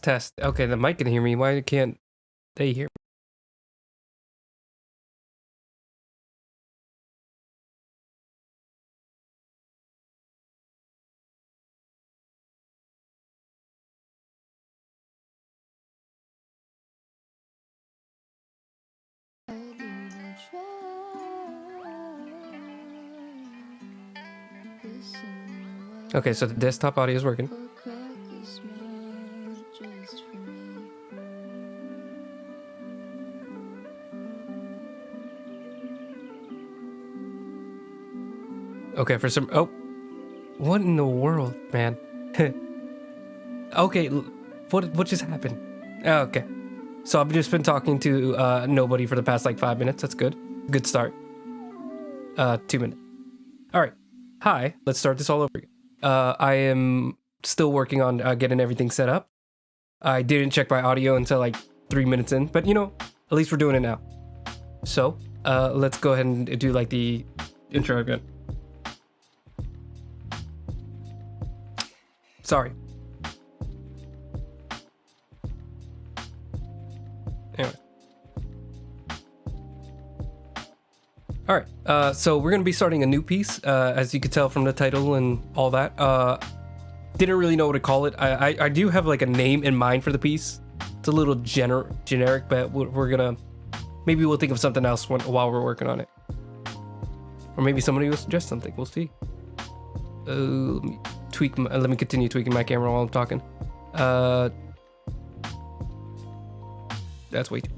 Test. Okay, the mic can hear me. Why can't they hear me? Okay, so the desktop audio is working. Okay, for some... Oh. What in the world, man? Okay, what just happened? Oh, okay. So I've just been talking to nobody for the past like 5 minutes. That's good. Good start. 2 minutes. All right. Hi. Let's start this all over again. I am still working on getting everything set up. I didn't check my audio until like 3 minutes in, but you know, at least we're doing it now. So let's go ahead and do like the intro again. Sorry. Anyway. All right. So we're gonna be starting a new piece, as you could tell from the title and all that. Didn't really know what to call it. I do have like a name in mind for the piece. It's a little generic, but we're gonna maybe we'll think of something else while we're working on it, or maybe somebody will suggest something. We'll see. Let me continue tweaking my camera while I'm talking. That's way too.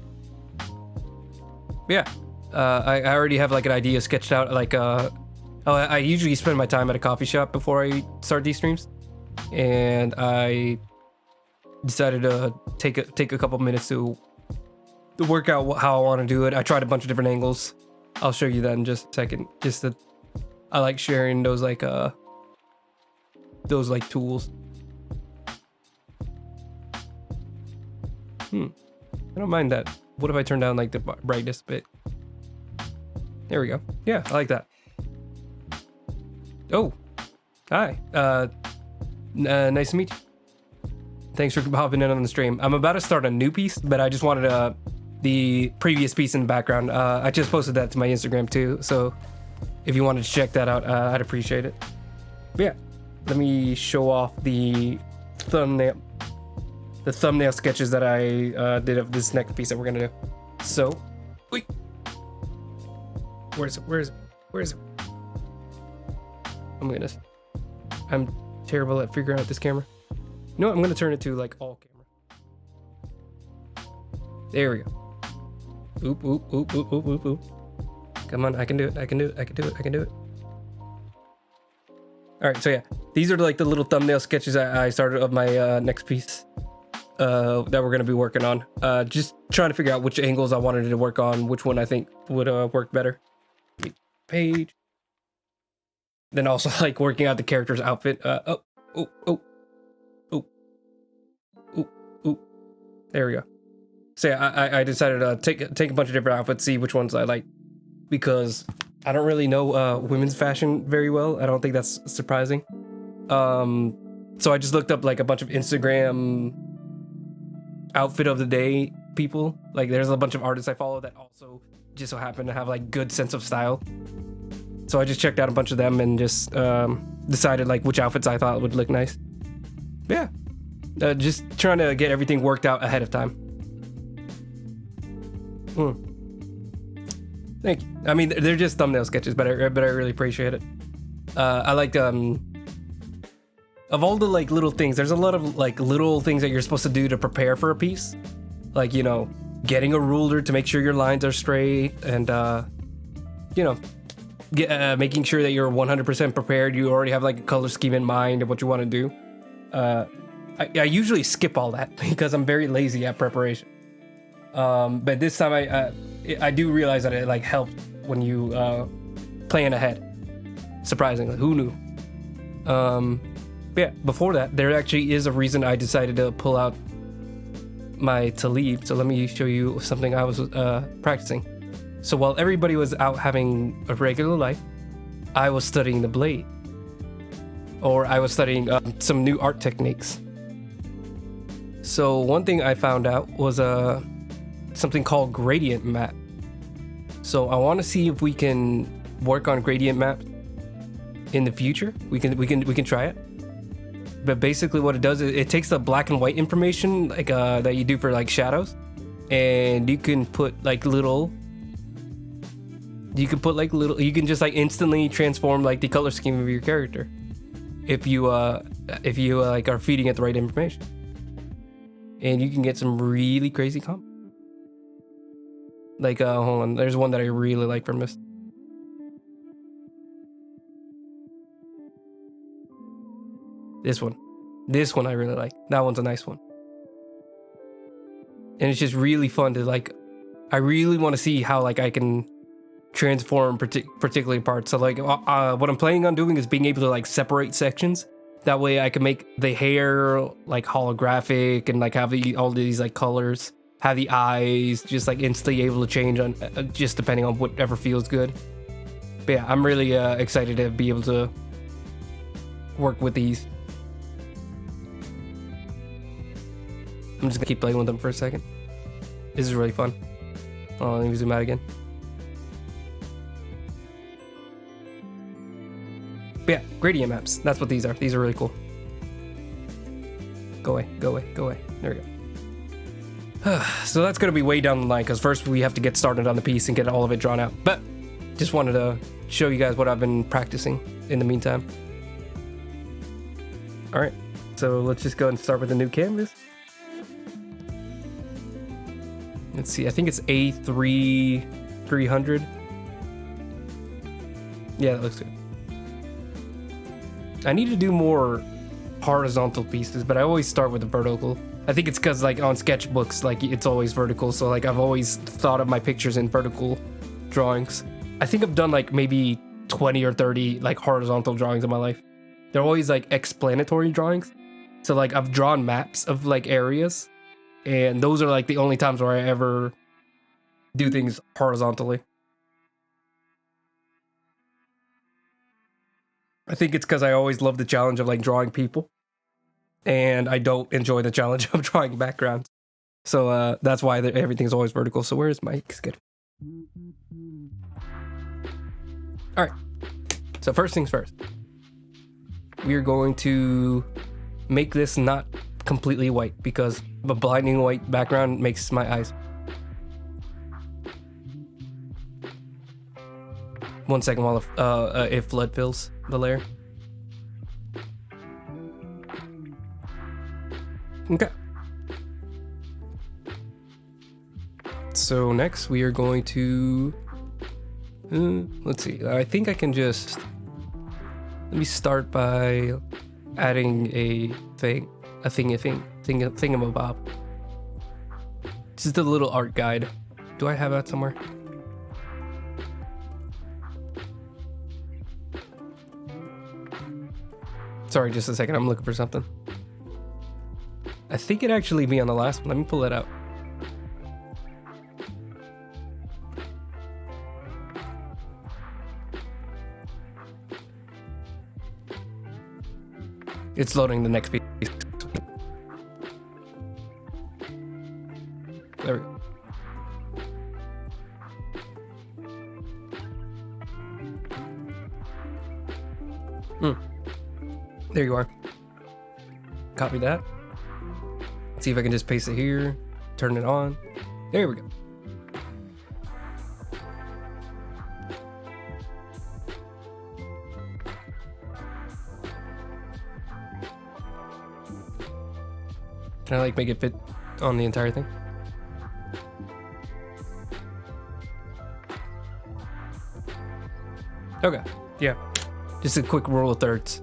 Yeah. I already have like an idea sketched out. Like, I usually spend my time at a coffee shop before I start these streams, and I decided to take a couple minutes to work out how I want to do it. I tried a bunch of different angles. I'll show you that in just a second. I like sharing those tools. I don't mind that. What if I turn down like the brightness a bit? There we go. Yeah, I like that. Oh, hi. Nice to meet you. Thanks for hopping in on the stream. I'm about to start a new piece, but I just wanted the previous piece in the background. I just posted that to my Instagram too, so if you wanted to check that out, I'd appreciate it. But yeah, let me show off the thumbnail sketches that I did of this next piece that we're gonna do. So, wait. Where is it? Oh my goodness. I'm terrible at figuring out this camera. You know what? I'm gonna turn it to like all camera. There we go. Oop. Come on, I can do it. Alright, so yeah. These are like the little thumbnail sketches I started of my next piece that we're gonna be working on. Just trying to figure out which angles I wanted to work on, which one I think would work better. Page. Then also like working out the character's outfit. There we go. So yeah, I decided to take a bunch of different outfits, see which ones I like, because I don't really know women's fashion very well. I don't think that's surprising. So I just looked up like a bunch of Instagram outfit of the day people. Like there's a bunch of artists I follow that also just so happen to have like good sense of style. So I just checked out a bunch of them and just decided like which outfits I thought would look nice. Yeah, just trying to get everything worked out ahead of time. Thank you. I mean, they're just thumbnail sketches, but I really appreciate it. I like of all the like little things. There's a lot of like little things that you're supposed to do to prepare for a piece, like you know, getting a ruler to make sure your lines are straight, and you know, making sure that you're 100% prepared. You already have like a color scheme in mind of what you want to do. I usually skip all that because I'm very lazy at preparation. But this time I do realize that it like helped when you plan ahead. Surprisingly, who knew? But yeah, before that, there actually is a reason I decided to pull out my Talib. So let me show you something I was practicing. So while everybody was out having a regular life, I was studying the blade. Or I was studying some new art techniques. So one thing I found out was something called gradient map. So I want to see if we can work on gradient maps in the future. We can try it. But basically what it does is it takes the black and white information like that you do for like shadows, and you can put like little you can just like instantly transform like the color scheme of your character if you like are feeding it the right information. And you can get some really crazy combos. Like hold on, there's one that I really like from this. This one I really like. That one's a nice one. And it's just really fun to like, I really want to see how like I can transform particular parts. So like what I'm planning on doing is being able to like separate sections. That way I can make the hair like holographic and like have all these like colors, have the eyes just like instantly able to change on just depending on whatever feels good. But yeah, I'm really excited to be able to work with these. I'm just gonna keep playing with them for a second. This is really fun. Oh, let me zoom out again. But yeah, gradient maps. That's what these are. These are really cool. Go away, go away, go away. There we go. So that's gonna be way down the line because first we have to get started on the piece and get all of it drawn out. But just wanted to show you guys what I've been practicing in the meantime. All right, so let's just go and start with the new canvas. Let's see, I think it's A300. Yeah, that looks good. I need to do more horizontal pieces, but I always start with the vertical. I think it's because like on sketchbooks, like it's always vertical. So like I've always thought of my pictures in vertical drawings. I think I've done like maybe 20 or 30 like horizontal drawings in my life. They're always like explanatory drawings. So like I've drawn maps of like areas, and those are like the only times where I ever do things horizontally. I think it's because I always love the challenge of like drawing people, and I don't enjoy the challenge of drawing backgrounds. So that's why everything's always vertical. So where's my sketch? All right. So first things first, we are going to make this not completely white because a blinding white background makes my eyes. 1 second while if flood fills the layer. Okay. So next we are going to let's see. I think I can just let me start by adding a thingamabob. Just a little art guide. Do I have that somewhere? Sorry, just a second. I'm looking for something. I think it actually be on the last one. Let me pull that out. It's loading the next piece. There we go. There you are. Copy that. Let's see if I can just paste it here. Turn it on. There we go. Can I like make it fit on the entire thing? Okay, yeah. Just a quick rule of thirds.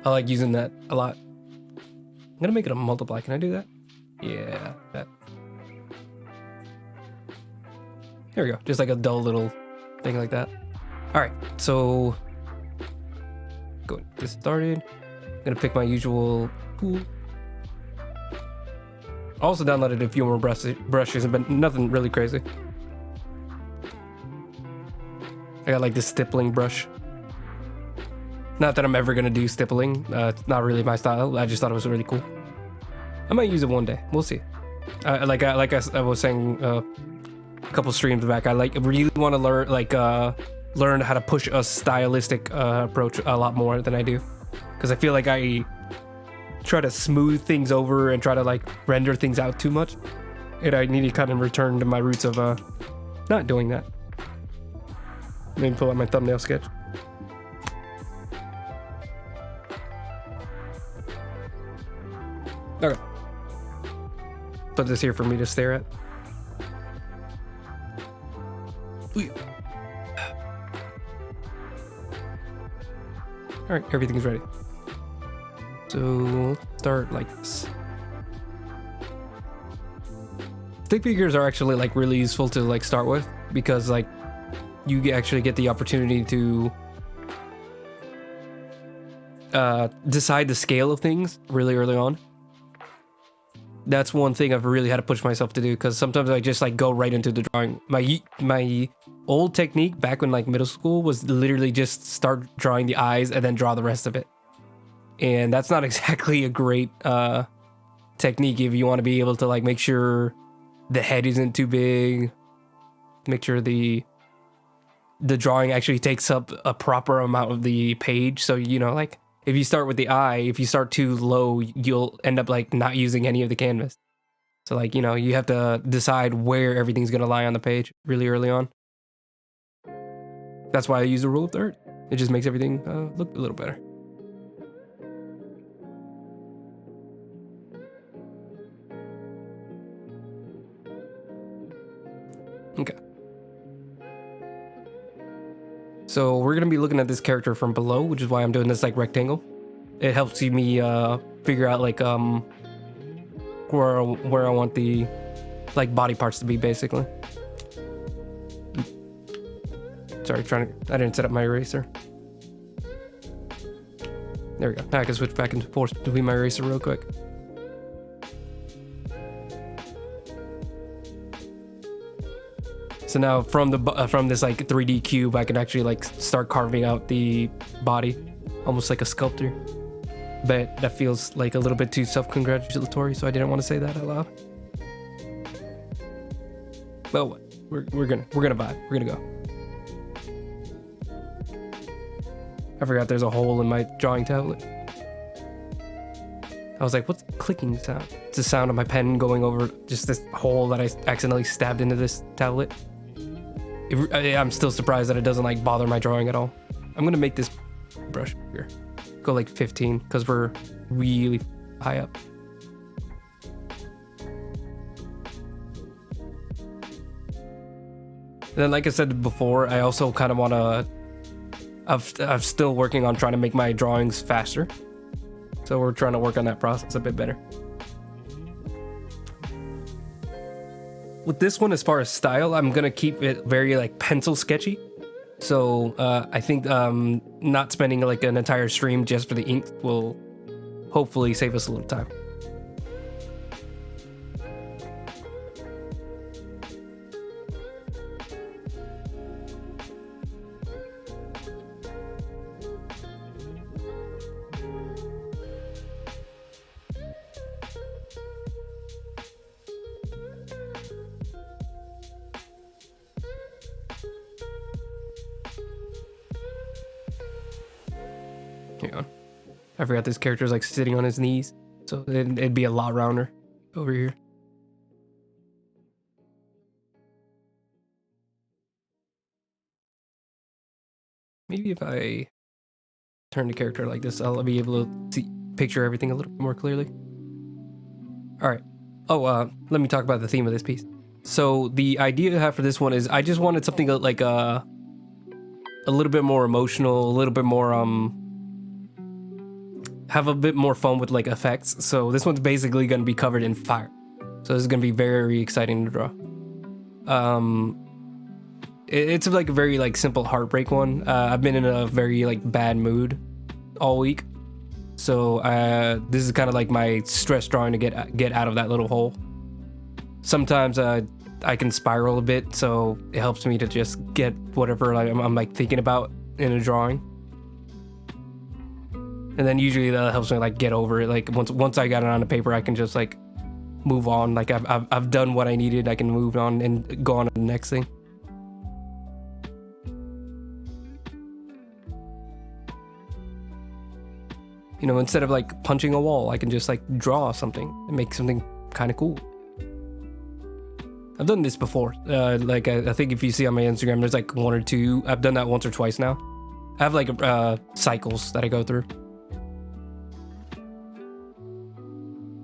I like using that a lot. I'm gonna make it a multiply. Can I do that? Yeah, that. There we go. Just like a dull little thing like that. All right, so go get started. I'm gonna pick my usual tool. Also downloaded a few more brushes, but nothing really crazy. I got like this stippling brush. Not that I'm ever gonna do stippling. It's not really my style. I just thought it was really cool. I might use it one day. We'll see. Like I was saying a couple streams back, I really want to learn how to push a stylistic approach a lot more than I do, because I feel like I try to smooth things over and try to like render things out too much, and I need to kind of return to my roots of not doing that. Let me pull out my thumbnail sketch. Okay. Put this here for me to stare at. Alright, everything's ready. So we'll start like this. Stick figures are actually like really useful to like start with, because like you actually get the opportunity to decide the scale of things really early on. That's one thing I've really had to push myself to do, because sometimes I just like go right into the drawing. My old technique back when like middle school was literally just start drawing the eyes and then draw the rest of it. And that's not exactly a great technique if you want to be able to like make sure the head isn't too big, make sure the drawing actually takes up a proper amount of the page. So, you know, like if you start with the eye, if you start too low, you'll end up like not using any of the canvas. So like, you know, you have to decide where everything's going to lie on the page really early on. That's why I use the rule of thirds. It just makes everything look a little better. Okay. So we're going to be looking at this character from below, which is why I'm doing this like rectangle. It helps me figure out like where I want the like body parts to be, basically. Sorry, I didn't set up my eraser. There we go. Now I can switch back and forth between my eraser real quick. So now from this like 3D cube, I can actually like start carving out the body, almost like a sculptor. But that feels like a little bit too self-congratulatory, so I didn't want to say that out loud. Well, we're gonna vibe. We're gonna go. I forgot there's a hole in my drawing tablet. I was like, what's the clicking sound? It's the sound of my pen going over just this hole that I accidentally stabbed into this tablet. I'm still surprised that it doesn't like bother my drawing at all. I'm gonna make this brush bigger. Go like 15, because we're really high up. And then, like I said before, I also kind of want to... I'm still working on trying to make my drawings faster. So we're trying to work on that process a bit better. With this one, as far as style, I'm going to keep it very like pencil sketchy. So I think not spending like an entire stream just for the ink will hopefully save us a little time. Hang on. I forgot this character's like sitting on his knees, so it'd be a lot rounder over here. Maybe if I turn the character like this, I'll be able to picture everything a little more clearly. All right. Oh, let me talk about the theme of this piece. So the idea I have for this one is I just wanted something like a little bit more emotional, a little bit more have a bit more fun with like effects. So this one's basically going to be covered in fire. So this is going to be very exciting to draw. It's like a very like simple Heartbreak one. I've been in a very like bad mood all week. So this is kind of like my stress drawing to get out of that little hole. Sometimes I can spiral a bit, so it helps me to just get whatever I'm like thinking about in a drawing. And then usually that helps me like get over it. Like once I got it on the paper, I can just like move on. Like I've done what I needed. I can move on and go on to the next thing. You know, instead of like punching a wall, I can just like draw something and make something kind of cool. I've done this before. Like I think if you see on my Instagram, there's like one or two. I've done that once or twice now. I have like cycles that I go through.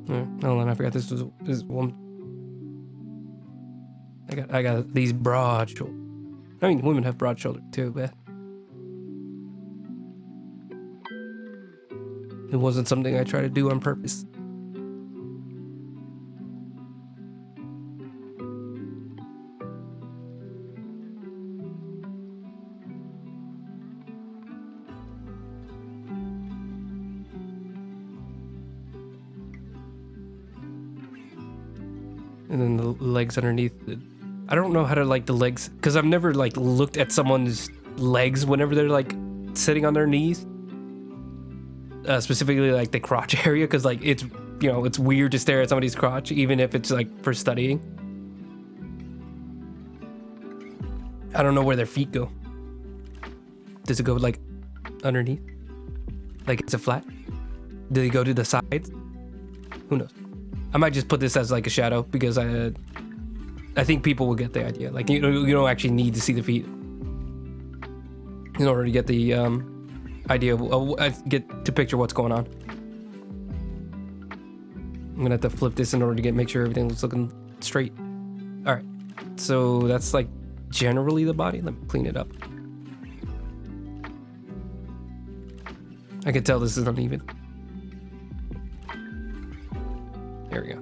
Hold on, I forgot this one. I got these broad shoulders. I mean, women have broad shoulders too, but it wasn't something I tried to do on purpose. And then the legs underneath. I don't know how to like the legs, because I've never like looked at someone's legs whenever they're like sitting on their knees. Specifically like the crotch area, because like it's, you know, it's weird to stare at somebody's crotch, even if it's like for studying. I don't know where their feet go. Does it go like underneath? Like it's a flat? Do they go to the sides? Who knows? I might just put this as like a shadow, because I think people will get the idea. Like you don't actually need to see the feet in order to get the idea of get to picture what's going on. I'm gonna have to flip this in order to make sure everything's looking straight. All right, so that's like generally the body. Let me clean it up. I can tell this is uneven. There we go.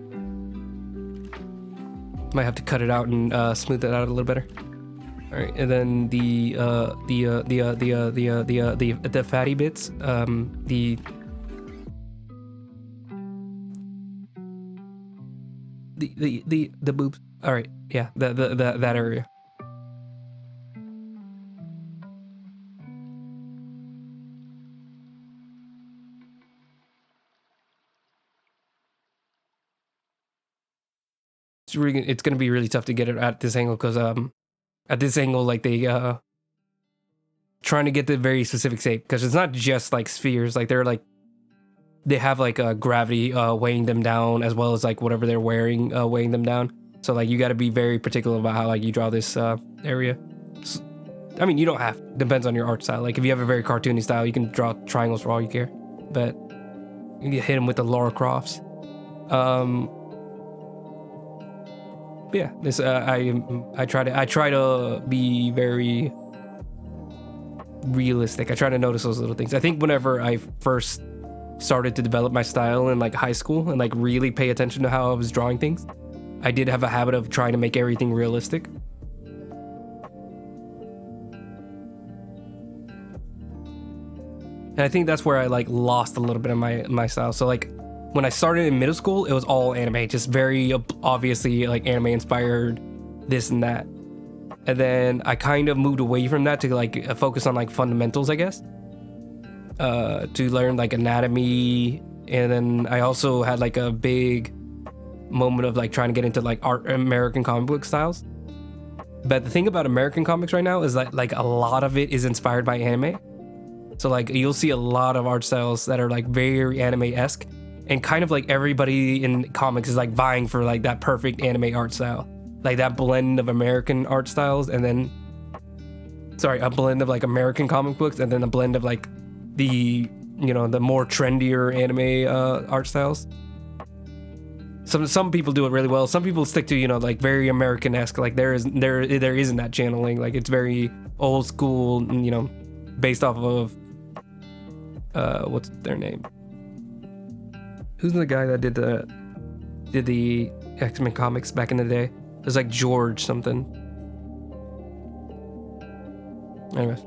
Might have to cut it out and smooth it out a little better. All right, and then the fatty bits, the boobs. All right, yeah, that area. It's gonna be really tough to get it at this angle, because at this angle, like they trying to get the very specific shape, because it's not just like spheres. Like they have like gravity weighing them down, as well as like whatever they're wearing weighing them down. So like you got to be very particular about how like you draw this area. So, I mean, you don't have. Depends on your art style. Like if you have a very cartoony style, you can draw triangles for all you care. But you hit them with the Lara Crofts. Yeah, this I try to be very realistic. I try to notice those little things. I think whenever I first started to develop my style in like high school and like really pay attention to how I was drawing things, I did have a habit of trying to make everything realistic. And I think that's where I like lost a little bit of my style. So like when I started in middle school, it was all anime, just very obviously like anime inspired, this and that. And then I kind of moved away from that to like focus on like fundamentals, I guess, to learn like anatomy. And then I also had like a big moment of like trying to get into like American comic book styles. But the thing about American comics right now is that like a lot of it is inspired by anime. So like you'll see a lot of art styles that are like very anime-esque. And kind of like everybody in comics is like vying for like that perfect anime art style, like that blend of American art styles, and then, sorry, a blend of like American comic books, and then a blend of like the, you know, the more trendier anime art styles. Some people do it really well. Some people stick to, you know, like very American-esque. Like there isn't that channeling. Like it's very old school, you know, based off of what's their name? Who's the guy that did the X-Men comics back in the day? It was like George something. Anyways.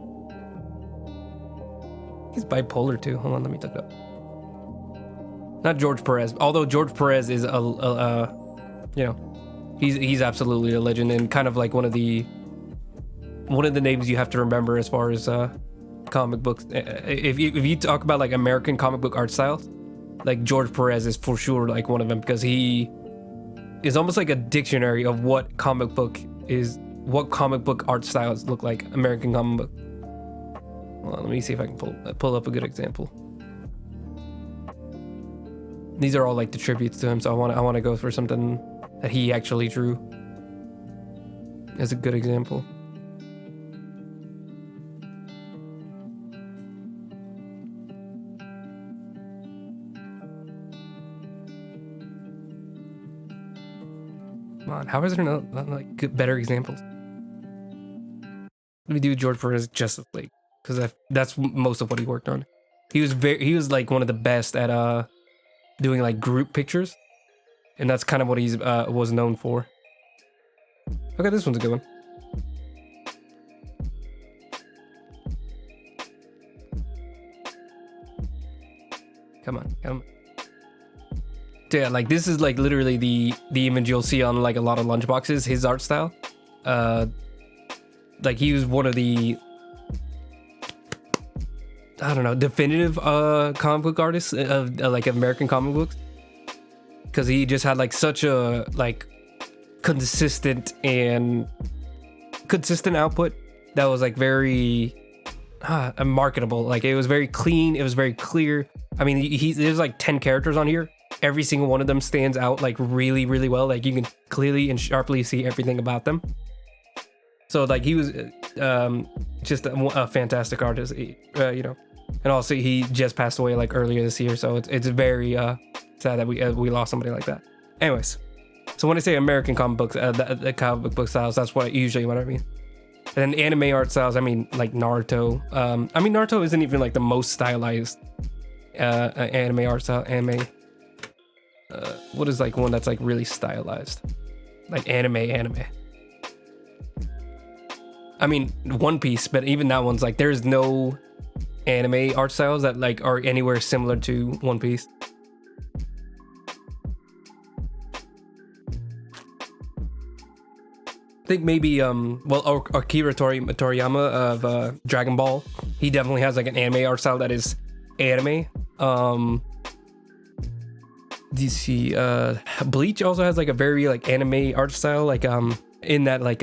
He's bipolar too. Hold on, let me look it up. Not George Perez. Although George Perez is you know, he's absolutely a legend, and kind of like one of the names you have to remember as far as comic books. If you talk about like American comic book art styles, like George Perez is for sure like one of them, because he is almost like a dictionary of what comic book art styles look like. American comic book. Well, let me see if I can pull up a good example. These are all like the tributes to him, so I want to go for something that he actually drew as a good example. Come on, how is there not like good, better examples? Let me do George Perez Justice League, because that's most of what he worked on. He was like one of the best at doing like group pictures, and that's kind of what he's was known for. Okay, this one's a good one. Come on. Yeah, like this is like literally the image you'll see on like a lot of lunchboxes. His art style, like he was one of the, I don't know, definitive comic book artists of like American comic books, because he just had like such a like consistent output that was like very marketable. Like it was very clean, it was very clear. I mean, there's like 10 characters on here. Every single one of them stands out like really, really well. Like you can clearly and sharply see everything about them. So like he was just a fantastic artist, you know. And also he just passed away like earlier this year, so it's very sad that we lost somebody like that. Anyways, so when I say American comic books, the comic book styles, that's what I mean. And then anime art styles, I mean like Naruto. I mean Naruto isn't even like the most stylized anime art style. What is like one that's like really stylized, like anime? I mean One Piece, but even that one's like there's no anime art styles that like are anywhere similar to One Piece. I think maybe Akira Toriyama of Dragon Ball, he definitely has like an anime art style that is anime. DC Bleach also has like a very like anime art style, like in that like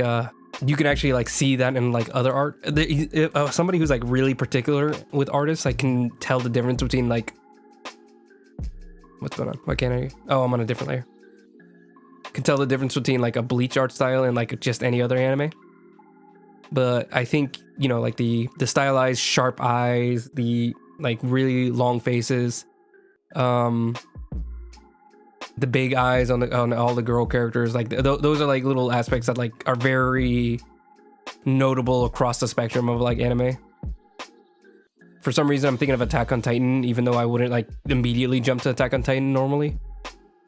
you can actually like see that in like other art. Somebody who's like really particular with artists, I can tell the difference between like, what's going on? Why can't I? Oh, I'm on a different layer. Can tell the difference between like a Bleach art style and like just any other anime. But I think, you know, like the stylized sharp eyes, the like really long faces, the big eyes on all the girl characters, like those are like little aspects that like are very notable across the spectrum of like anime. For some reason I'm thinking of Attack on Titan, even though I wouldn't like immediately jump to Attack on Titan normally,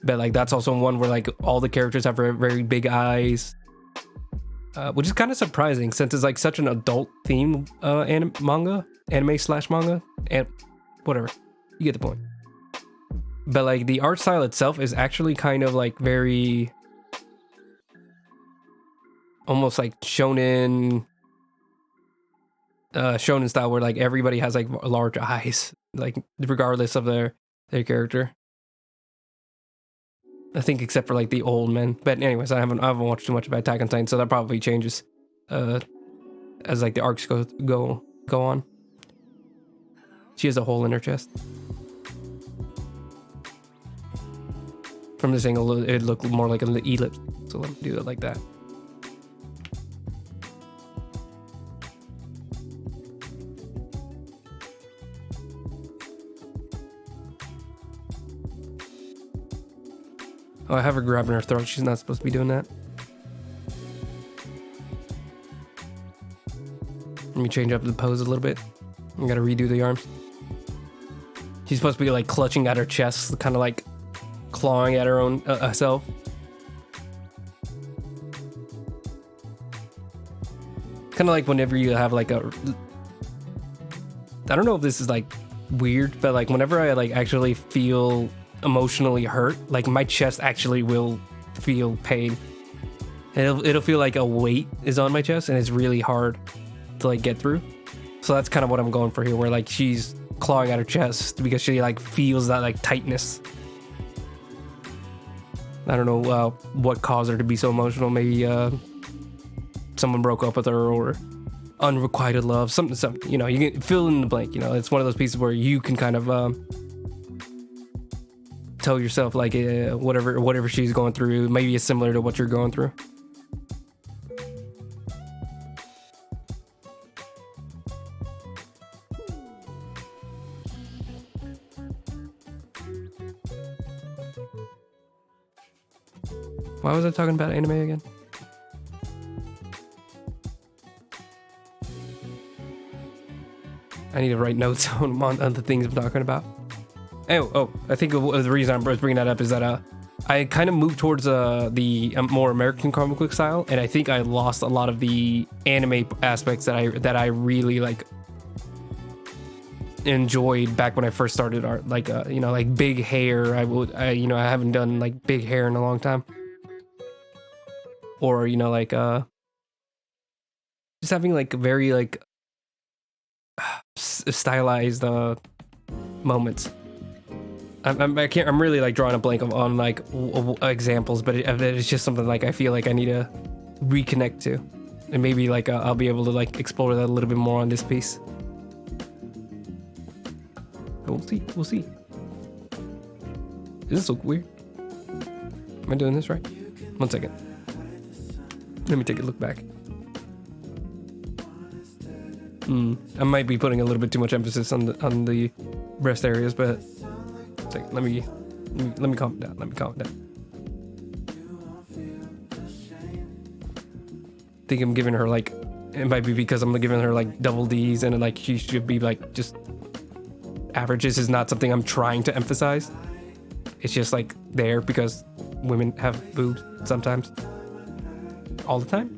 but like that's also one where like all the characters have very, very big eyes, which is kind of surprising since it's like such an adult theme anime manga, and whatever, you get the point. But like the art style itself is actually kind of like very almost like shonen style, where like everybody has like large eyes, like regardless of their character. I think except for like the old men. But anyways, I haven't watched too much about Attack on Titan, so that probably changes as like the arcs go on. She has a hole in her chest. From this angle, it looked more like an ellipse, so let me do it like that. Oh, I have her grabbing her throat. She's not supposed to be doing that. Let me change up the pose a little bit. I gotta redo the arms. She's supposed to be like clutching at her chest, kind of like clawing at her own self. Kind of like whenever you have like I don't know if this is like weird, but like whenever I like actually feel emotionally hurt, like my chest actually will feel pain. It'll feel like a weight is on my chest, and it's really hard to like get through. So that's kind of what I'm going for here, where like she's clawing at her chest because she like feels that like tightness. I don't know what caused her to be so emotional. Maybe someone broke up with her, or unrequited love. Something. You know, you can fill in the blank. You know, it's one of those pieces where you can kind of tell yourself like whatever she's going through. Maybe it's similar to what you're going through. Why was I talking about anime again? I need to write notes on the things I'm talking about. Oh, I think the reason I'm bringing that up is that I kind of moved towards the more American comic book style, and I think I lost a lot of the anime aspects that I really like enjoyed back when I first started art. Like you know, like big hair. I haven't done like big hair in a long time. Or, you know, like just having like very like stylized moments. I'm really like drawing a blank on like examples, but it's just something like I feel like I need to reconnect to, and maybe like I'll be able to like explore that a little bit more on this piece. But we'll see. Does this look weird? Am I doing this right? 1 second. Let me take a look back. I might be putting a little bit too much emphasis on the breast areas, but let me calm it down. Let me calm it down. I think I'm giving her like, it might be because I'm giving her like double D's, and like she should be like just average. This is not something I'm trying to emphasize. It's just like there because women have boobs sometimes. All the time.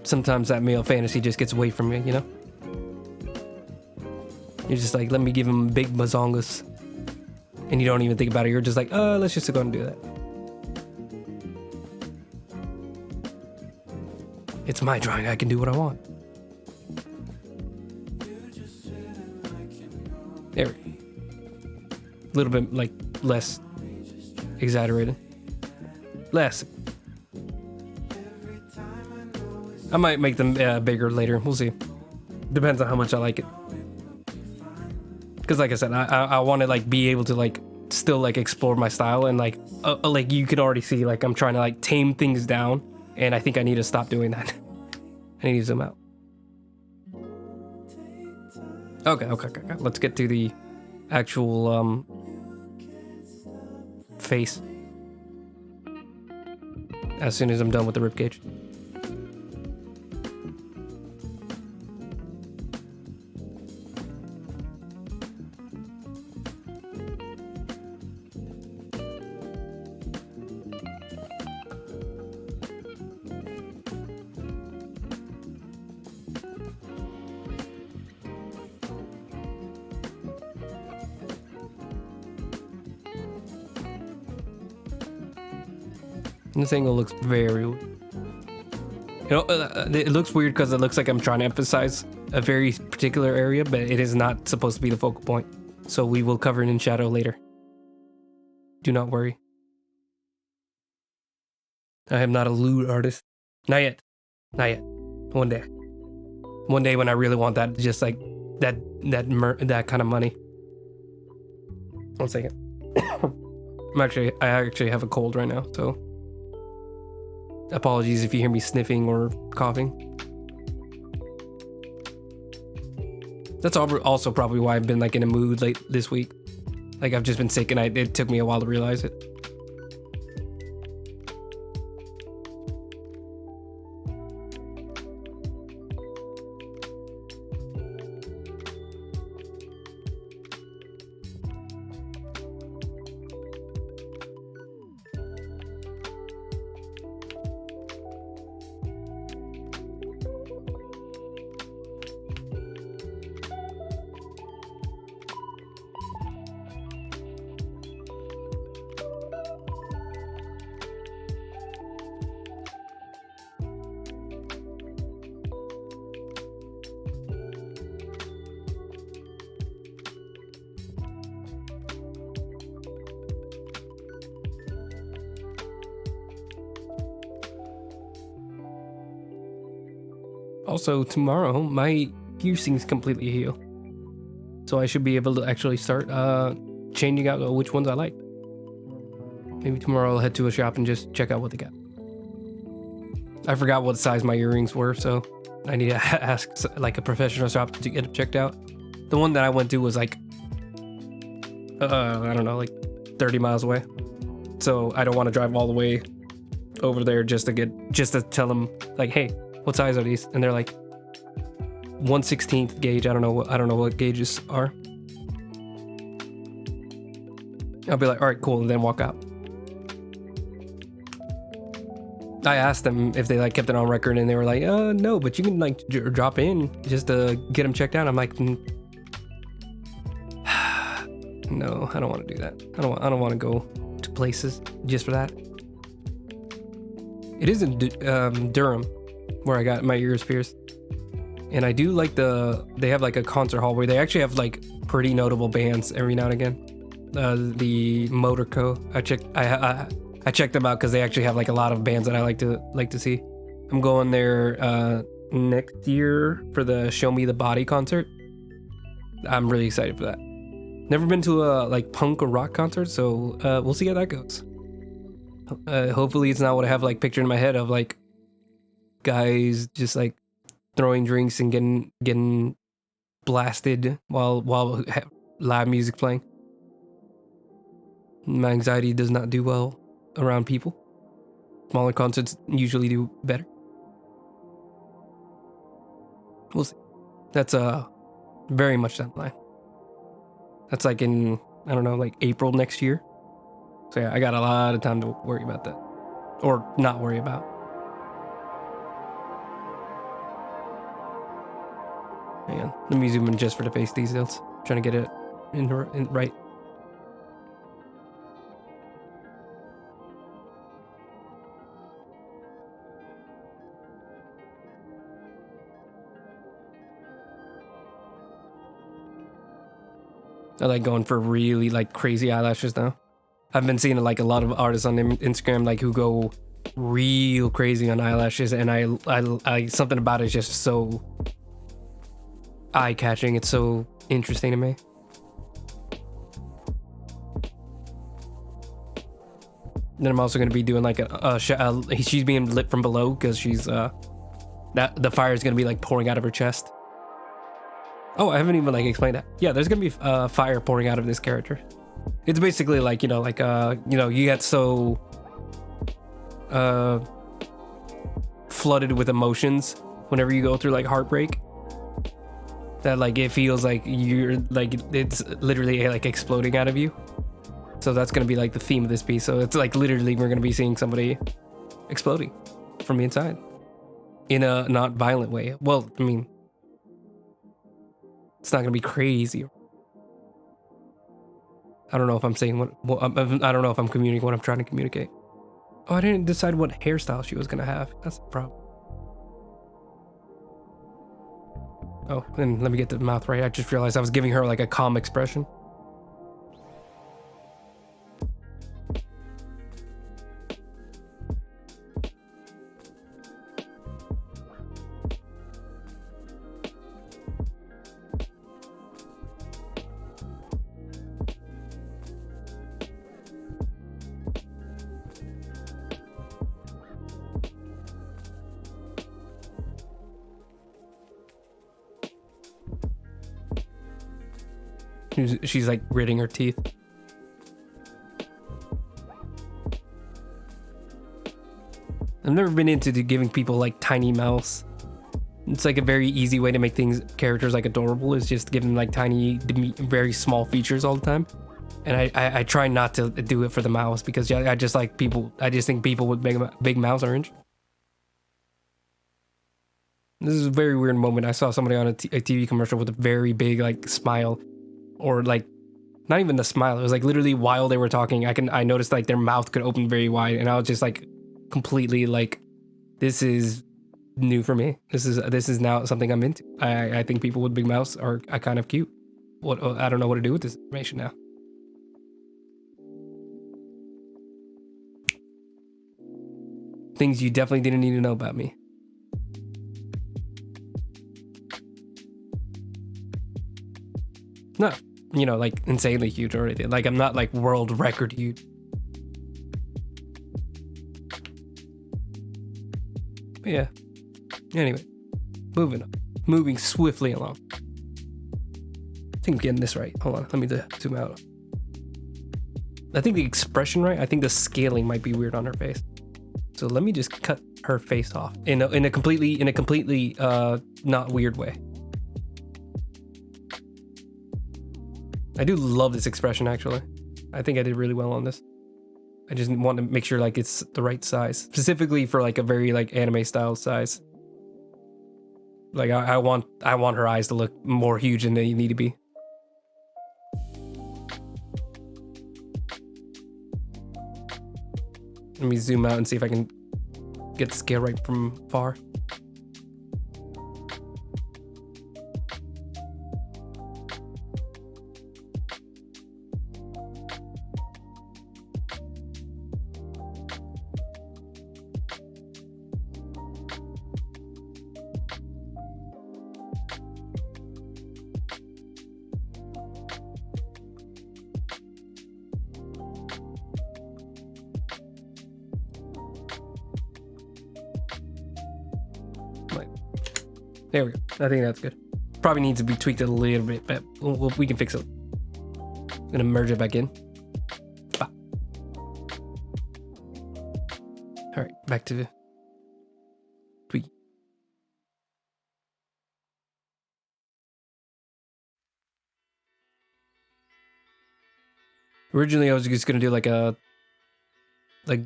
Sometimes that male fantasy just gets away from me, you know? You're just like, let me give him big bazongas. And you don't even think about it. You're just like, let's just go and do that. It's my drawing. I can do what I want. There we go. A little bit like less exaggerated. Less. I might make them bigger later. We'll see. Depends on how much I like it. Because like I said, I want to like be able to like still like explore my style, and like you can already see like I'm trying to like tame things down, and I think I need to stop doing that. I need to zoom out. Okay. Let's get to the actual face as soon as I'm done with the ribcage. This angle looks very weird. You know, it looks weird because it looks like I'm trying to emphasize a very particular area, but it is not supposed to be the focal point. So we will cover it in shadow later. Do not worry. I am not a lewd artist. Not yet. Not yet. One day. One day when I really want that, just like that kind of money. 1 second. I actually have a cold right now, so apologies if you hear me sniffing or coughing. That's also probably why I've been like in a mood late this week. Like I've just been sick, and it took me a while to realize it. Also, tomorrow, my piercings completely heal. So I should be able to actually start changing out which ones I like. Maybe tomorrow I'll head to a shop and just check out what they got. I forgot what size my earrings were, so I need to ask like a professional shop to get it checked out. The one that I went to was like, I don't know, like 30 miles away. So I don't want to drive all the way over there just to tell them like, hey, what size are these? And they're like 1/16 gauge. I don't know what gauges are. I'll be like, all right, cool, and then walk out. I asked them if they like kept it on record, and they were like, no, but you can like drop in just to get them checked out. I'm like, no, I don't want to do that. I don't want to go to places just for that. It is in Durham where I got my ears pierced, and I do like they have like a concert hall where they actually have like pretty notable bands every now and again. The Motor Co. I checked them out because they actually have like a lot of bands that I like to see. I'm going there next year for the Show Me the Body concert. I'm really excited for that. Never been to a like punk or rock concert, so we'll see how that goes. Hopefully it's not what I have like pictured in my head of like guys just like throwing drinks and getting blasted while live music playing. My anxiety does not do well around people. Smaller concerts usually do better. We'll see. That's very much down the line. That's like in, I don't know, like April next year. So yeah, I got a lot of time to worry about that. Or not worry about. Man, let me zoom in just for the face details. Trying to get it in right. I like going for really like crazy eyelashes now. I've been seeing like a lot of artists on Instagram like who go real crazy on eyelashes, and I something about it is just so eye-catching. It's so interesting to me. Then I'm also going to be doing like she's being lit from below because she's that the fire is going to be like pouring out of her chest. Oh, I haven't even like explained that. Yeah, there's gonna be fire pouring out of this character. It's basically like, you know, like you get so flooded with emotions whenever you go through like heartbreak that like it feels like you're like it's literally like exploding out of you. So that's gonna be like the theme of this piece. So it's like literally we're gonna be seeing somebody exploding from the inside in a not violent way. Well, I mean, it's not gonna be crazy. I don't know if I'm saying I don't know if I'm communicating what I'm trying to communicate. Oh, I didn't decide what hairstyle she was gonna have. That's the problem. Oh, and let me get the mouth right. I just realized I was giving her like a calm expression. She's like gritting her teeth. I've never been into giving people like tiny mouths. It's like a very easy way to make characters like adorable is just give them like tiny, very small features all the time. And I try not to do it for the mouths because I just think people with big mouths are interesting. This is a very weird moment. I saw somebody on a TV commercial with a very big like smile. Or like not even the smile, it was like literally while they were talking I noticed like their mouth could open very wide, and I was just like completely like, this is new for me. This is now something I'm into. I think people with big mouths are kind of cute. I don't know what to do with this information now. Things you definitely didn't need to know about me. Not, you know, like insanely huge or anything. Like I'm not like world record huge. But yeah. Anyway, moving swiftly along. I think I'm getting this right. Hold on, let me zoom out. I think the expression right. I think the scaling might be weird on her face. So let me just cut her face off in a completely not weird way. I do love this expression actually. I think I did really well on this. I just want to make sure like it's the right size, specifically for like a very like anime style size. Like I want her eyes to look more huge than they need to be. Let me zoom out and see if I can get the scale right from far. There we go. I think that's good. Probably needs to be tweaked a little bit, but we can fix it. I'm gonna merge it back in. Bah. All right, back to tweak. Originally, I was just gonna do like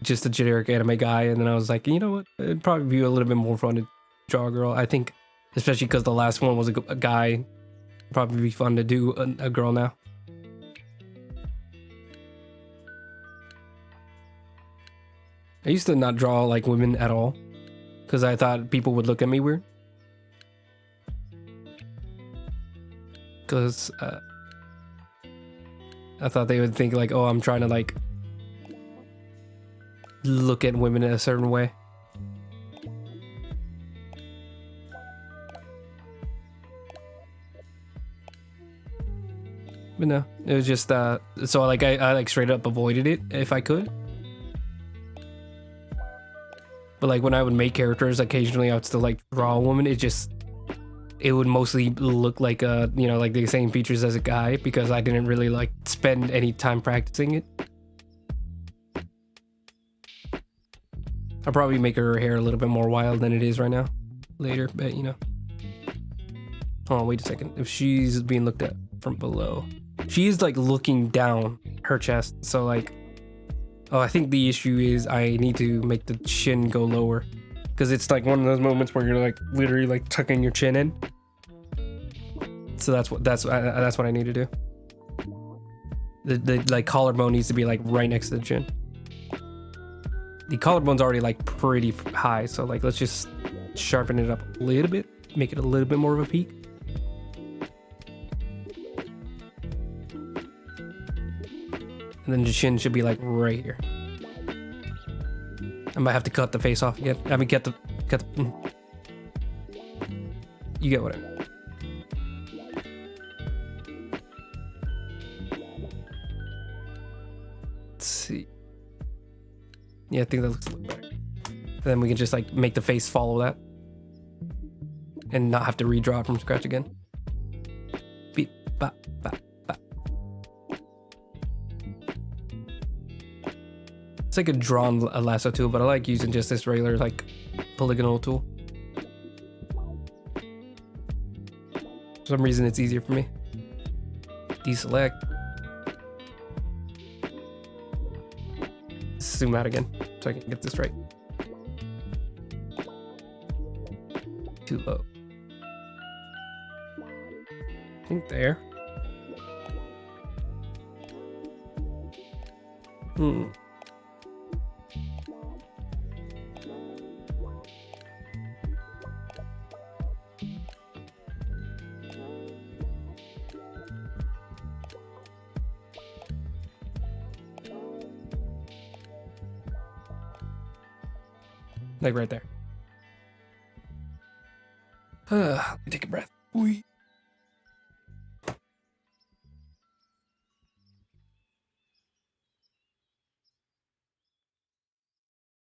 just a generic anime guy, and then I was like, you know what? It'd probably be a little bit more fun to draw a girl. I think. Especially because the last one was a guy. Probably be fun to do a girl now. I used to not draw like women at all because I thought people would look at me weird. Because I thought they would think like, oh, I'm trying to like look at women in a certain way. But no, it was just so like I like straight up avoided it if I could. But like when I would make characters, occasionally I would still like draw a woman. It would mostly look like you know, like the same features as a guy because I didn't really like spend any time practicing it. I'll probably make her hair a little bit more wild than it is right now later, but you know. Oh, wait a second. If she's being looked at from below. She is like looking down her chest, so like, oh, I think the issue is I need to make the chin go lower, because it's like one of those moments where you're like literally like tucking your chin in. So that's what I need to do. The like collarbone needs to be like right next to the chin. The collarbone's already like pretty high, so like let's just sharpen it up a little bit, make it a little bit more of a peak. And then the chin should be like right here. I might have to cut the face off again. I mean, cut the. You get what I mean. Let's see. Yeah, I think that looks a little better. Then we can just like make the face follow that, and not have to redraw it from scratch again. Beep, bop, bop. It's like a drawn lasso tool, but I like using just this regular like polygonal tool. For some reason it's easier for me. Deselect. Zoom out again so I can get this right. Too low. I think there. Like right there. Let me take a breath. Wee.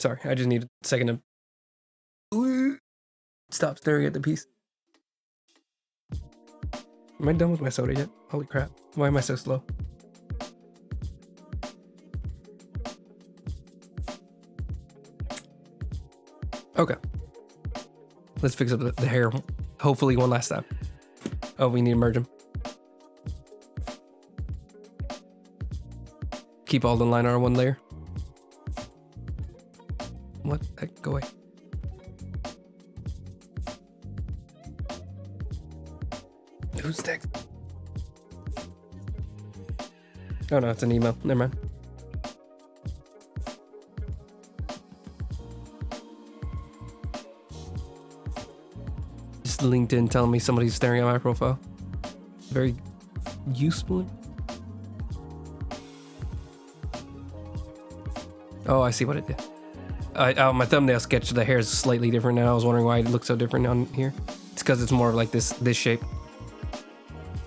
Sorry, I just need a second to stop staring at the piece. Am I done with my soda yet? Holy crap. Why am I so slow? Okay. Let's fix up the hair. Hopefully one last time. Oh, we need to merge them. Keep all the line on one layer. What? Go away. Who's next? Oh no, it's an email. Never mind. Just LinkedIn telling me somebody's staring at my profile. Very useful. Oh, I see what it did. My thumbnail sketch, the hair is slightly different now. I was wondering why it looks so different on here. It's because it's more of like this shape.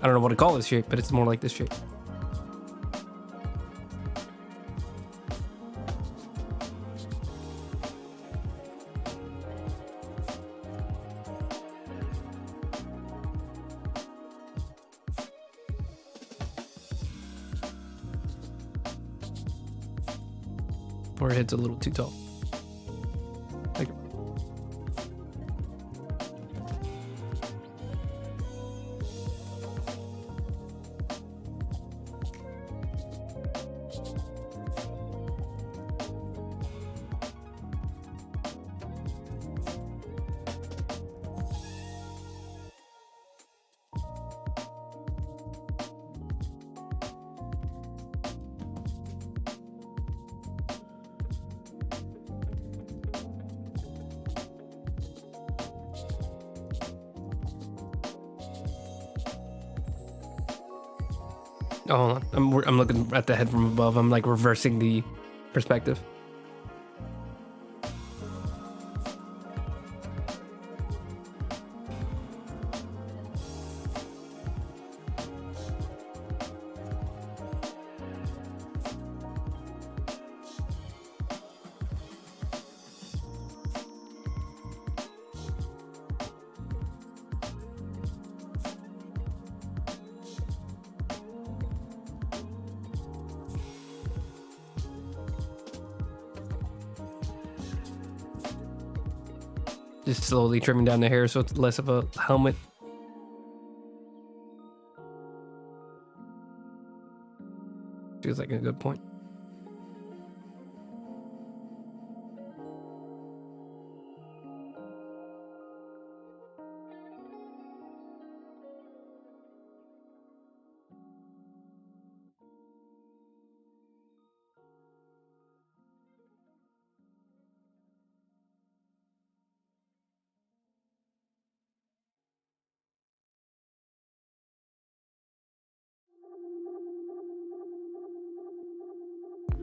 I don't know what to call this shape, but it's more like this shape. Forehead's a little too tall. Like, oh, hold on. I'm looking at the head from above. I'm like reversing the perspective. Just slowly trimming down the hair so it's less of a helmet. Feels like a good point.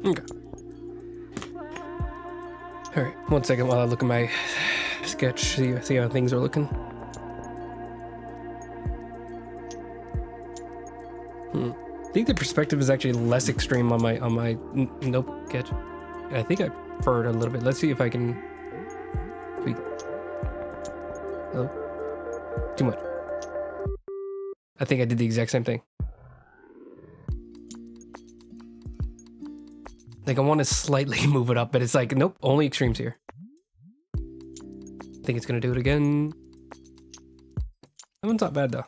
Okay. All right, 1 second while I look at my sketch, see how things are looking. I think the perspective is actually less extreme on my nope sketch. And I think I prefer it a little bit. Let's see if I can tweak. Oh, too much. I think I did the exact same thing. Like I want to slightly move it up, but it's like, nope, only extremes here. I think it's gonna do it again. That one's not bad though.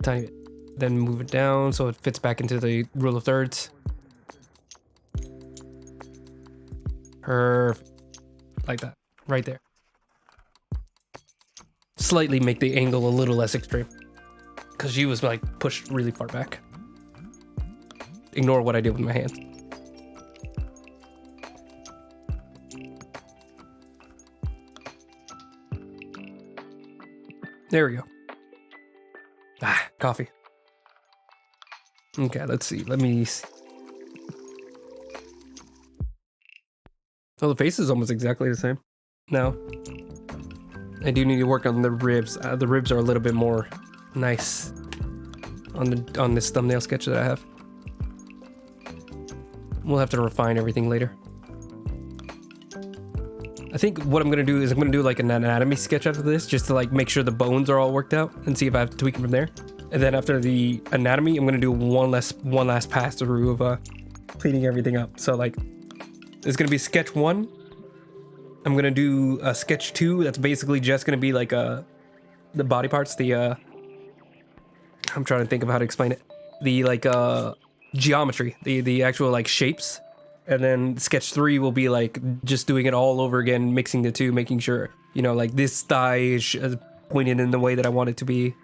Tiny bit. Then move it down so it fits back into the rule of thirds. Perfect. Like that, right there. Slightly make the angle a little less extreme. Because she was like pushed really far back. Ignore what I did with my hand. There we go. Ah, coffee. Okay, let's see. Let me see. Oh, the face is almost exactly the same. No. I do need to work on the ribs. The ribs are a little bit more nice on this thumbnail sketch that I have. We'll have to refine everything later. I think what I'm gonna do is I'm gonna do like an anatomy sketch after this, just to like make sure the bones are all worked out and see if I have to tweak them from there. And then after the anatomy, I'm gonna do one last pass through of cleaning everything up. So like, it's gonna be sketch 1. I'm gonna do a sketch 2. That's basically just gonna be like the body parts. I'm trying to think of how to explain it. The like geometry, the actual like shapes. And then sketch 3 will be like just doing it all over again, mixing the two, making sure, you know, like this thigh is pointed in the way that I want it to be.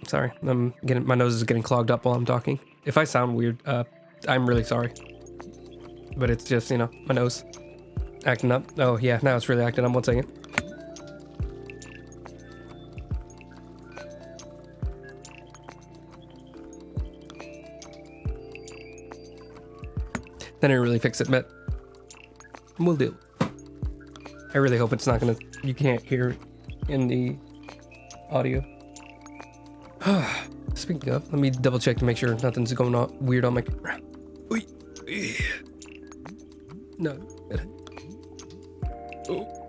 Sorry, my nose is getting clogged up while I'm talking. If I sound weird, I'm really sorry. But it's just, you know, my nose acting up. Oh yeah, now it's really acting up. 1 second. Then I really fix it, but we'll do. I really hope it's not gonna, you can't hear it in the audio. Speaking of, let me double check to make sure nothing's going on weird on my camera. No. Oh.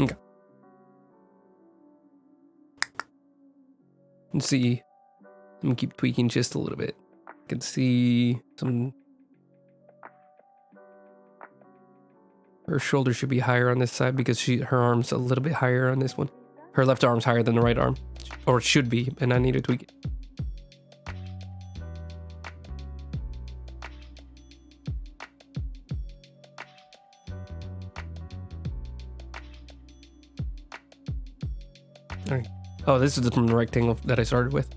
Okay. Let's see. I'm gonna keep tweaking just a little bit. I can see some. Her shoulder should be higher on this side because her arm's a little bit higher on this one. Her left arm's higher than the right arm, or it should be, and I need to tweak it. All right. Oh, this is from the rectangle that I started with.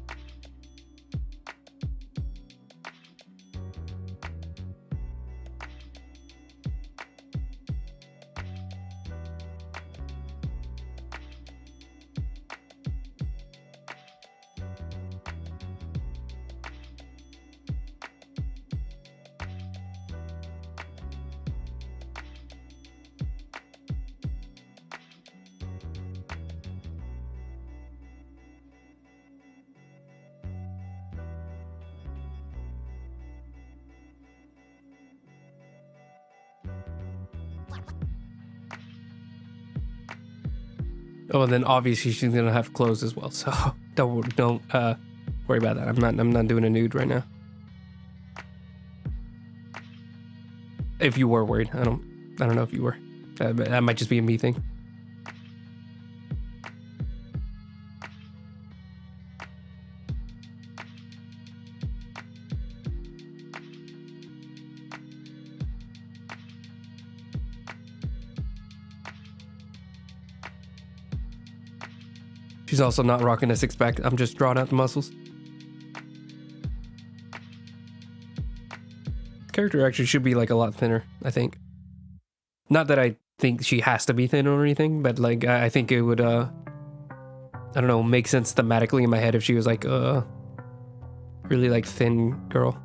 Oh, and then obviously she's gonna have clothes as well, so don't worry about that. I'm not doing a nude right now. If you were worried, I don't know if you were. That might just be a me thing. She's also not rocking a 6-pack. I'm just drawing out the muscles. Character actually should be like a lot thinner, I think. Not that I think she has to be thin or anything, but like I think it would I don't know, make sense thematically in my head if she was like really like thin girl.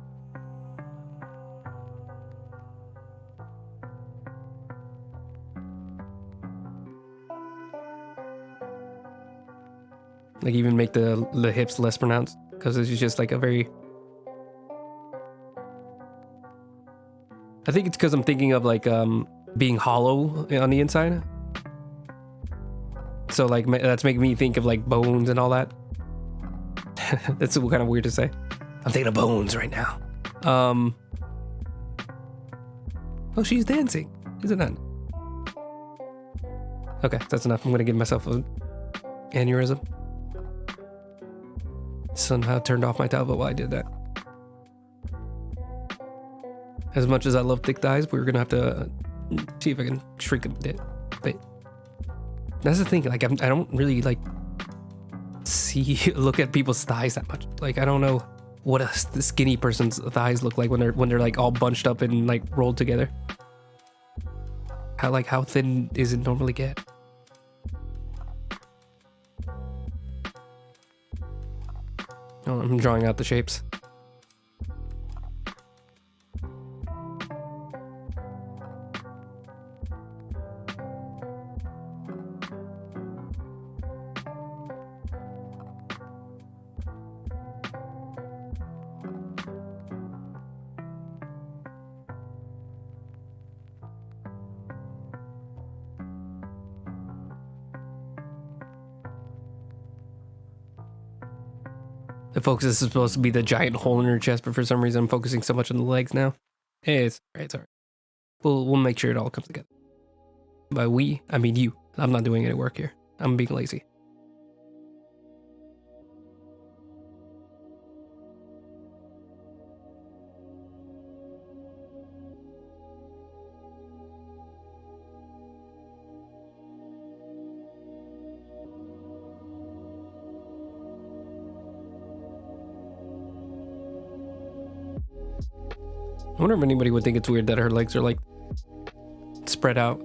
Like even make the hips less pronounced, because it's just like a very. I think it's because I'm thinking of like being hollow on the inside. So like that's making me think of like bones and all that. That's kind of weird to say. I'm thinking of bones right now. Oh, she's dancing, isn't that? Okay, that's enough. I'm gonna give myself an aneurysm. Somehow turned off my tablet while I did that. As much as I love thick thighs, we're gonna have to see if I can shrink them a bit. But that's the thing. Like I don't really like look at people's thighs that much. Like I don't know what the skinny person's thighs look like when they're like all bunched up and like rolled together. How thin does it normally get? Oh, I'm drawing out the shapes. The focus is supposed to be the giant hole in her chest, but for some reason I'm focusing so much on the legs now. Hey, it's alright. We'll make sure it all comes together. By we, I mean you. I'm not doing any work here. I'm being lazy. I wonder if anybody would think it's weird that her legs are like spread out.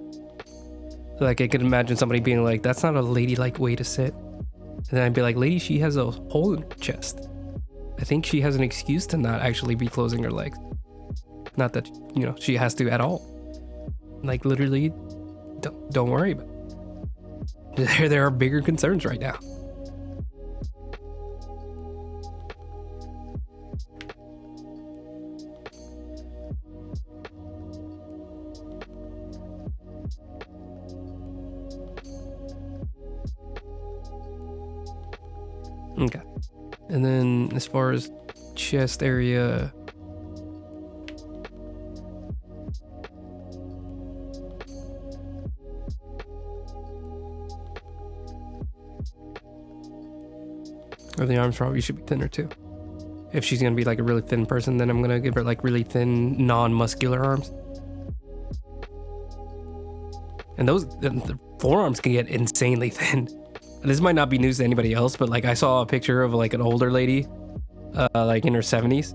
Like I could imagine somebody being like, that's not a ladylike way to sit. And then I'd be like, lady, she has a hole in her chest. I think she has an excuse to not actually be closing her legs. Not that, you know, she has to at all. Like literally, don't worry about it. There are bigger concerns right now. Okay. And then as far as chest area, or the arms probably should be thinner too. If she's gonna be like a really thin person, then I'm gonna give her like really thin, non-muscular arms. And the forearms can get insanely thin. This might not be news to anybody else, but like I saw a picture of like an older lady, like in her 70s,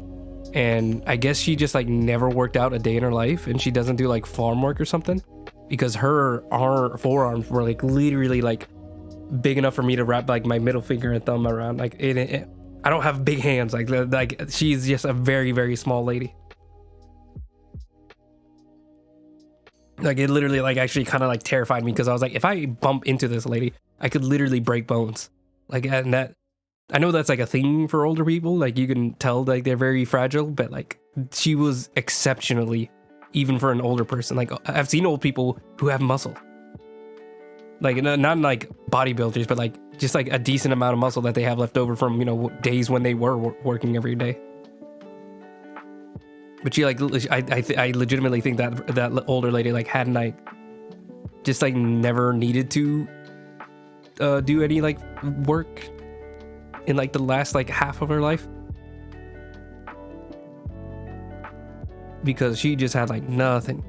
and I guess she just like never worked out a day in her life, and she doesn't do like farm work or something, because her forearms were like literally like big enough for me to wrap like my middle finger and thumb around. Like I don't have big hands. Like she's just a very, very small lady. Like it literally like actually kind of like terrified me, because I was like, if I bump into this lady, I could literally break bones. Like, and that, I know that's like a thing for older people. Like you can tell like they're very fragile, but like she was exceptionally, even for an older person. Like I've seen old people who have muscle. Like not like bodybuilders, but like just like a decent amount of muscle that they have left over from, you know, days when they were working every day. But she like, I legitimately think that older lady like hadn't like just like never needed to do any like work in like the last like half of her life, because she just had like nothing.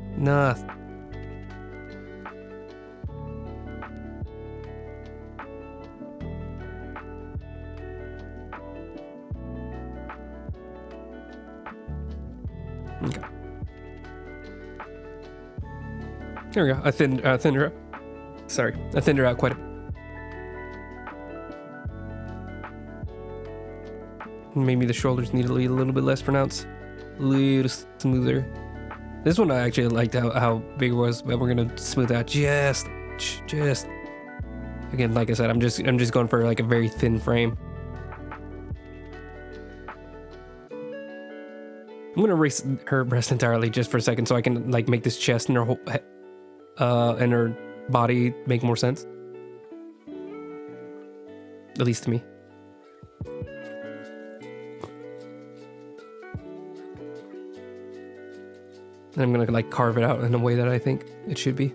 Okay. There we go. I thinned her out. Sorry, I thinned her out quite a bit. Maybe the shoulders need to be a little bit less pronounced, a little smoother. This one I actually liked how big it was, but we're gonna smooth out just. Again, like I said, I'm just going for like a very thin frame. I'm gonna erase her breast entirely just for a second, so I can like make this chest and her whole and her body make more sense. At least to me. And I'm gonna like carve it out in a way that I think it should be.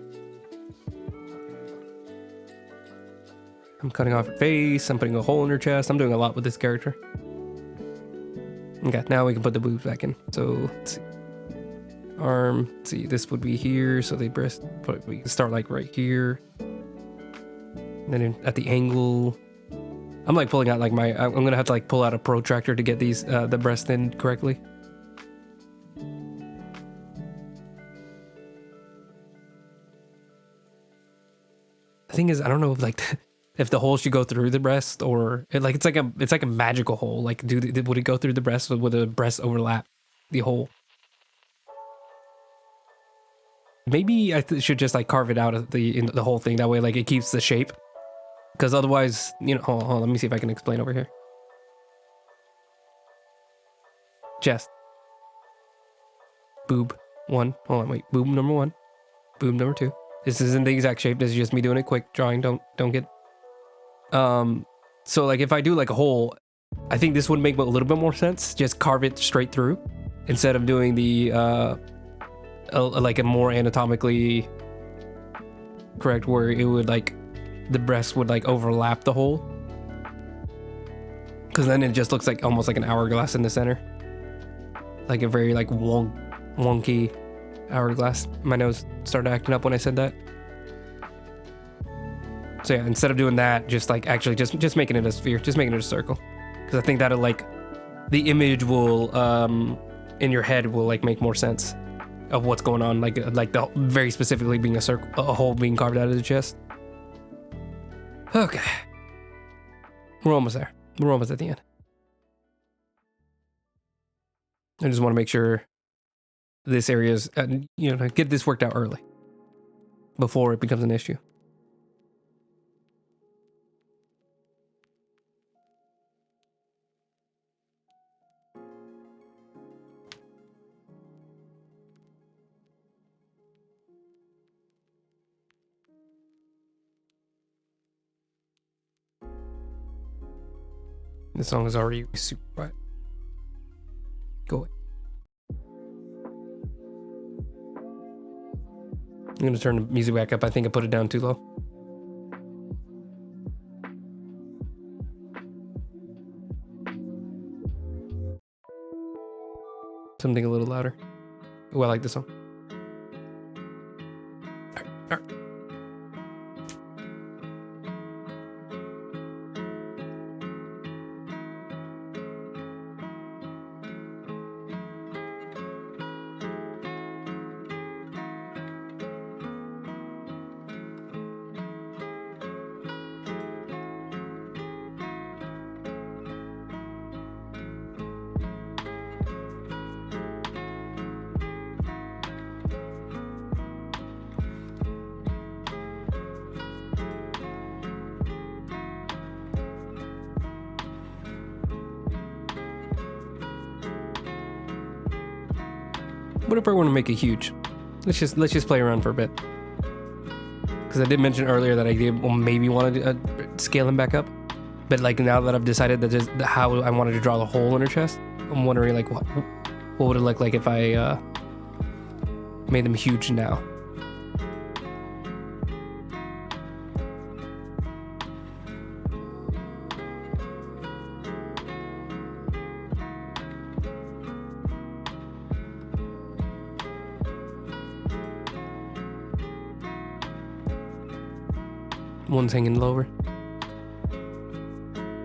I'm cutting off her face, I'm putting a hole in her chest, I'm doing a lot with this character. Okay, now we can put the boobs back in. So, let's see. Arm, let's see, this would be here, so the breast, we can start like right here. And then at the angle, I'm like pulling out like I'm gonna have to like pull out a protractor to get these, the breast in correctly. The thing is, I don't know if like if the hole should go through the breast or like it's like a magical hole. Like, would it go through the breast, or would the breast overlap the hole? Maybe I should just like carve it out of the whole thing. That way, like it keeps the shape. Because otherwise, hold on, let me see if I can explain over here. Chest. Boob 1. Hold on, wait. Boob number 1. Boob number 2. This isn't the exact shape. This is just me doing it quick, drawing. Don't get. So like if I do like a hole, I think this would make a little bit more sense. Just carve it straight through instead of doing the like a more anatomically correct where it would like the breast would like overlap the hole. Because then it just looks like almost like an hourglass in the center. Like a very like wonky hourglass. My nose started acting up when I said that. So yeah, instead of doing that, just like actually just making it a sphere, just making it a circle. Because I think that'll like, the image will, in your head will like make more sense of what's going on. Like the very specifically being a circle, a hole being carved out of the chest. Okay. We're almost there. We're almost at the end. I just want to make sure this area is, get this worked out early before it becomes an issue. This song is already super quiet. Go away. I'm gonna turn the music back up. I think I put it down too low. Something a little louder. Oh, I like this song. All right. What if I want to make it huge? Let's just play around for a bit. Because I did mention earlier that I did maybe want to scale him back up, but like now that I've decided that just how I wanted to draw the hole in her chest, I'm wondering like what would it look like if I made them huge now. One's hanging lower.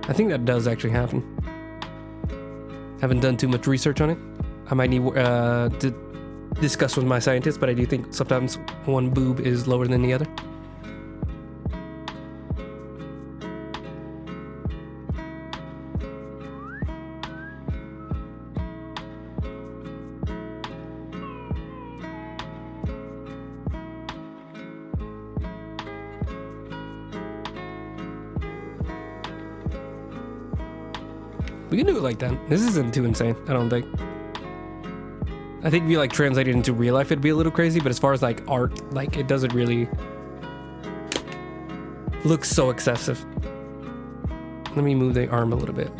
I think that does actually happen. Haven't done too much research on it. I might need to discuss with my scientist, but I do think sometimes one boob is lower than the other. We can do it like that. This isn't too insane, I don't think. I think if you like translate it into real life, it'd be a little crazy, but as far as like art, like it doesn't really look so excessive. Let me move the arm a little bit.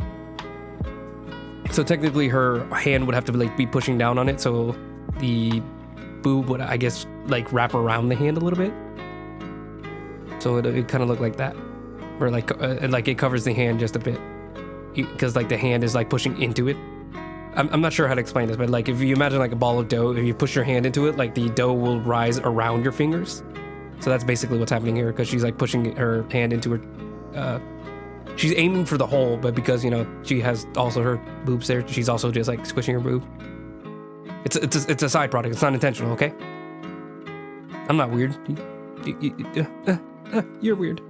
So technically her hand would have to like be pushing down on it, so the boob would, I guess, like wrap around the hand a little bit. So it kind of look like that, or like it covers the hand just a bit. Because like the hand is like pushing into it. I'm not sure how to explain this, but like if you imagine like a ball of dough, if you push your hand into it, like the dough will rise around your fingers. So that's basically what's happening here, because she's like pushing her hand into her, she's aiming for the hole, but because, she has also her boobs there, she's also just like squishing her boob. It's a side product. It's not intentional, okay? I'm not weird. You're weird.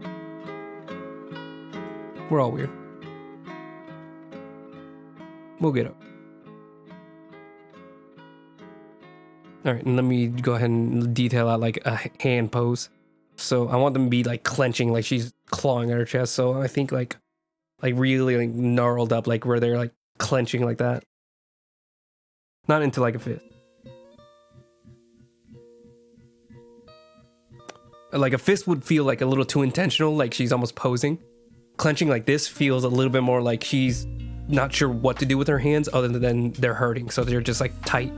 We're all weird. We'll get up. All right, and let me go ahead and detail out like a hand pose. So I want them to be like clenching, like she's clawing at her chest. So I think like really like gnarled up, like where they're like clenching like that. Not into like a fist. Like a fist would feel like a little too intentional, like she's almost posing. Clenching like this feels a little bit more like she's not sure what to do with her hands other than they're hurting, so they're just like tight.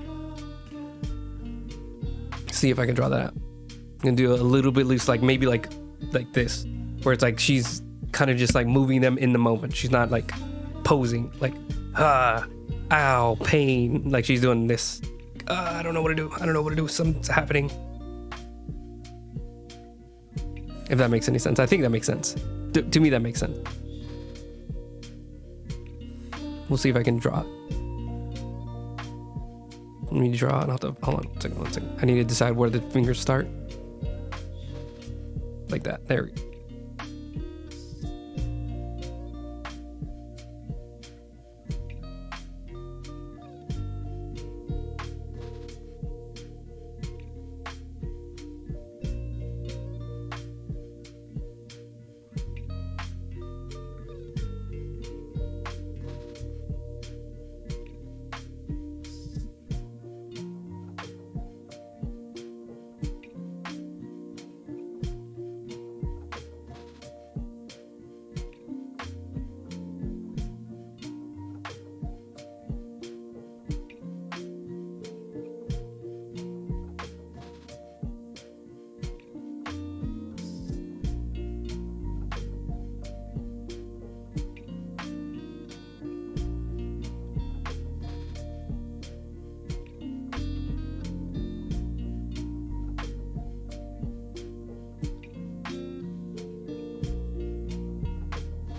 See if I can draw that out. I'm gonna do a little bit loose, like maybe like this, where it's like she's kind of just like moving them in the moment. She's not like posing, like ow, pain, like she's doing this. I don't know what to do. I don't know what to do. Something's happening. If that makes any sense. I think that makes sense. To me, that makes sense. We'll see if I can draw it. Let me draw it. I'll have to, hold on one second. I need to decide where the fingers start. Like that. There we go.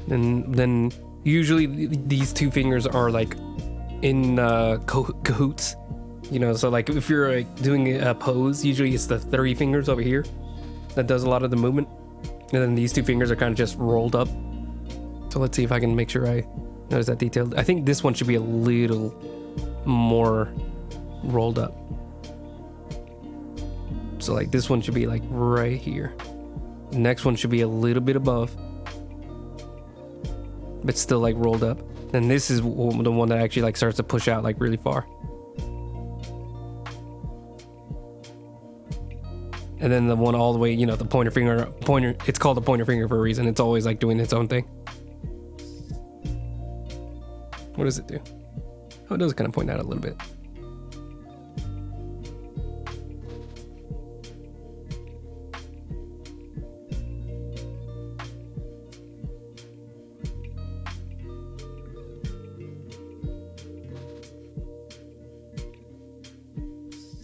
And then usually these two fingers are like in cahoots, you know, so like if you're like doing a pose, usually it's the 3 fingers over here that does a lot of the movement, and then these 2 fingers are kind of just rolled up. So let's see if I can make sure I notice that detail. I think this one should be a little more rolled up, so like this one should be like right here. The next one should be a little bit above, but still like rolled up. And this is the one that actually like starts to push out like really far. And then the one all the way, you know, the pointer, it's called the pointer finger for a reason. It's always like doing its own thing. What does it do? Oh, it does kind of point out a little bit.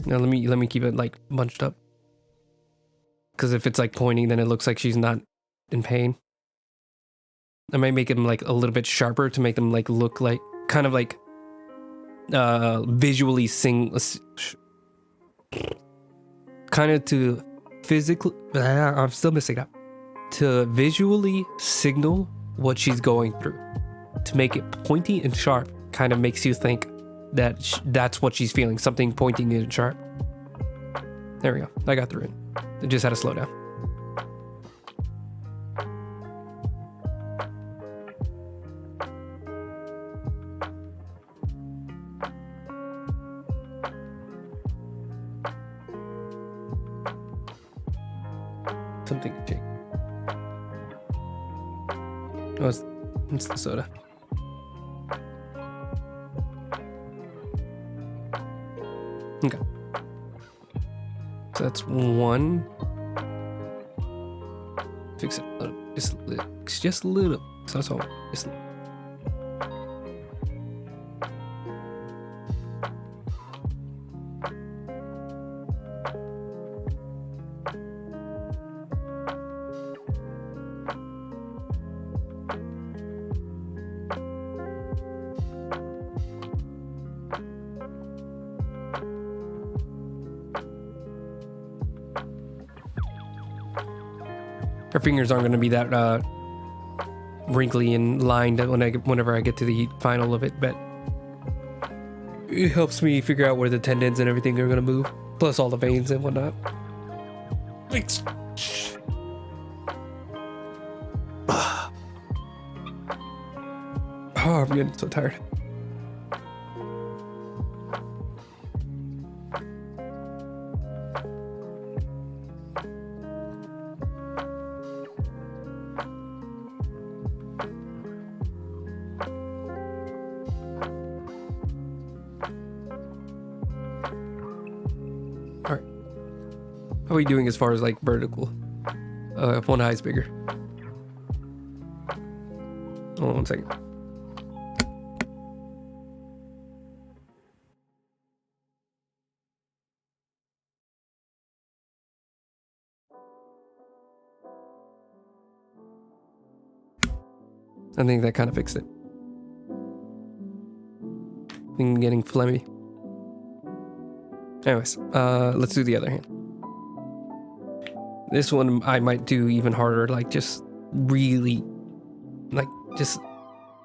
Now let me keep it like bunched up, because if it's like pointing, then it looks like she's not in pain. I might make them like a little bit sharper to make them like look like kind of like visually kind of to physically, I'm still missing that, to visually signal what she's going through, to make it pointy and sharp. Kind of makes you think that that's what she's feeling, something pointing and sharp. There we go. I got through it. It just had to slow down. Something to shake. Oh, it's the soda. Okay. So that's one. Fix it a little, just a little. So that's all. Just a little. Her fingers aren't going to be that wrinkly and lined whenever I get to the final of it, but it helps me figure out where the tendons and everything are gonna move, plus all the veins and whatnot. Oh, I'm getting so tired. All right. How are we doing as far as like vertical? If one eye's bigger. Hold on 1 second. I think that kind of fixed it. I'm getting phlegmy. Anyways, let's do the other hand. This one I might do even harder, like just really, like just.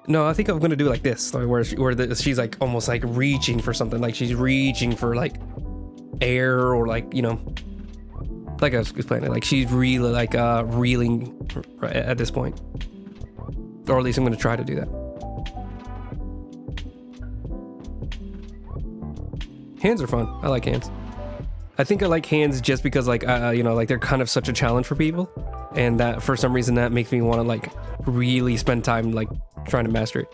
No, I think I'm gonna do like this, like where she's like almost like reaching for something, like she's reaching for like air or like, you know, like I was explaining, like she's really like reeling at this point, or at least I'm gonna try to do that. Hands are fun. I like hands. I think I like hands just because like you know, like they're kind of such a challenge for people, and that for some reason that makes me want to like really spend time like trying to master it.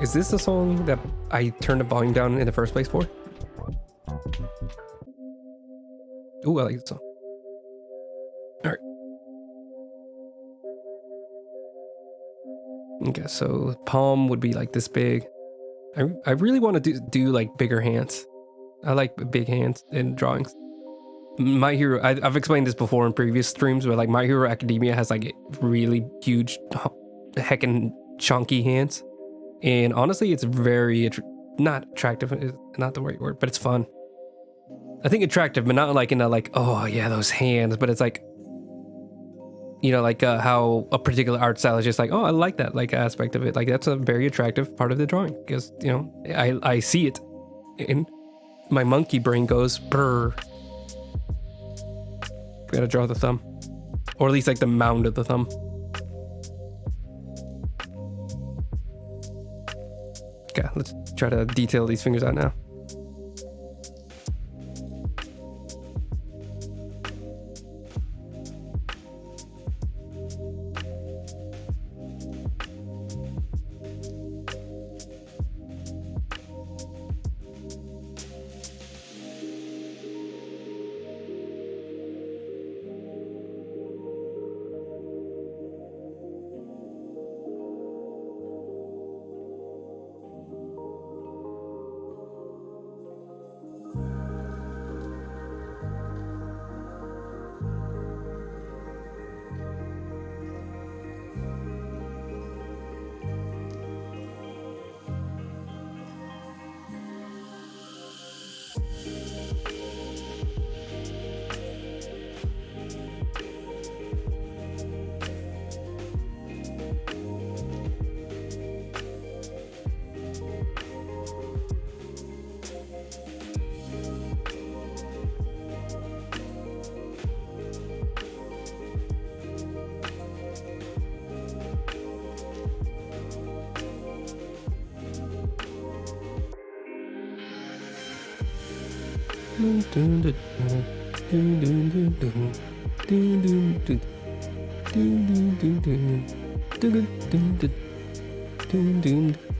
Is this the song that I turned the volume down in the first place for? Ooh, I like this song. All right. Okay, so palm would be like this big. I really want to do like bigger hands. I like big hands in drawings. My Hero, I've explained this before in previous streams, but like My Hero Academia has like really huge, heckin' chunky hands. And honestly, it's very, not attractive, is not the right word, but it's fun. I think attractive, but not like in a like, oh yeah, those hands, but it's like, you know, like how a particular art style is just like, oh, I like that like aspect of it. Like that's a very attractive part of the drawing because, you know, I see it and my monkey brain goes, brr. Gotta draw the thumb, or at least like the mound of the thumb. Okay, let's try to detail these fingers out now.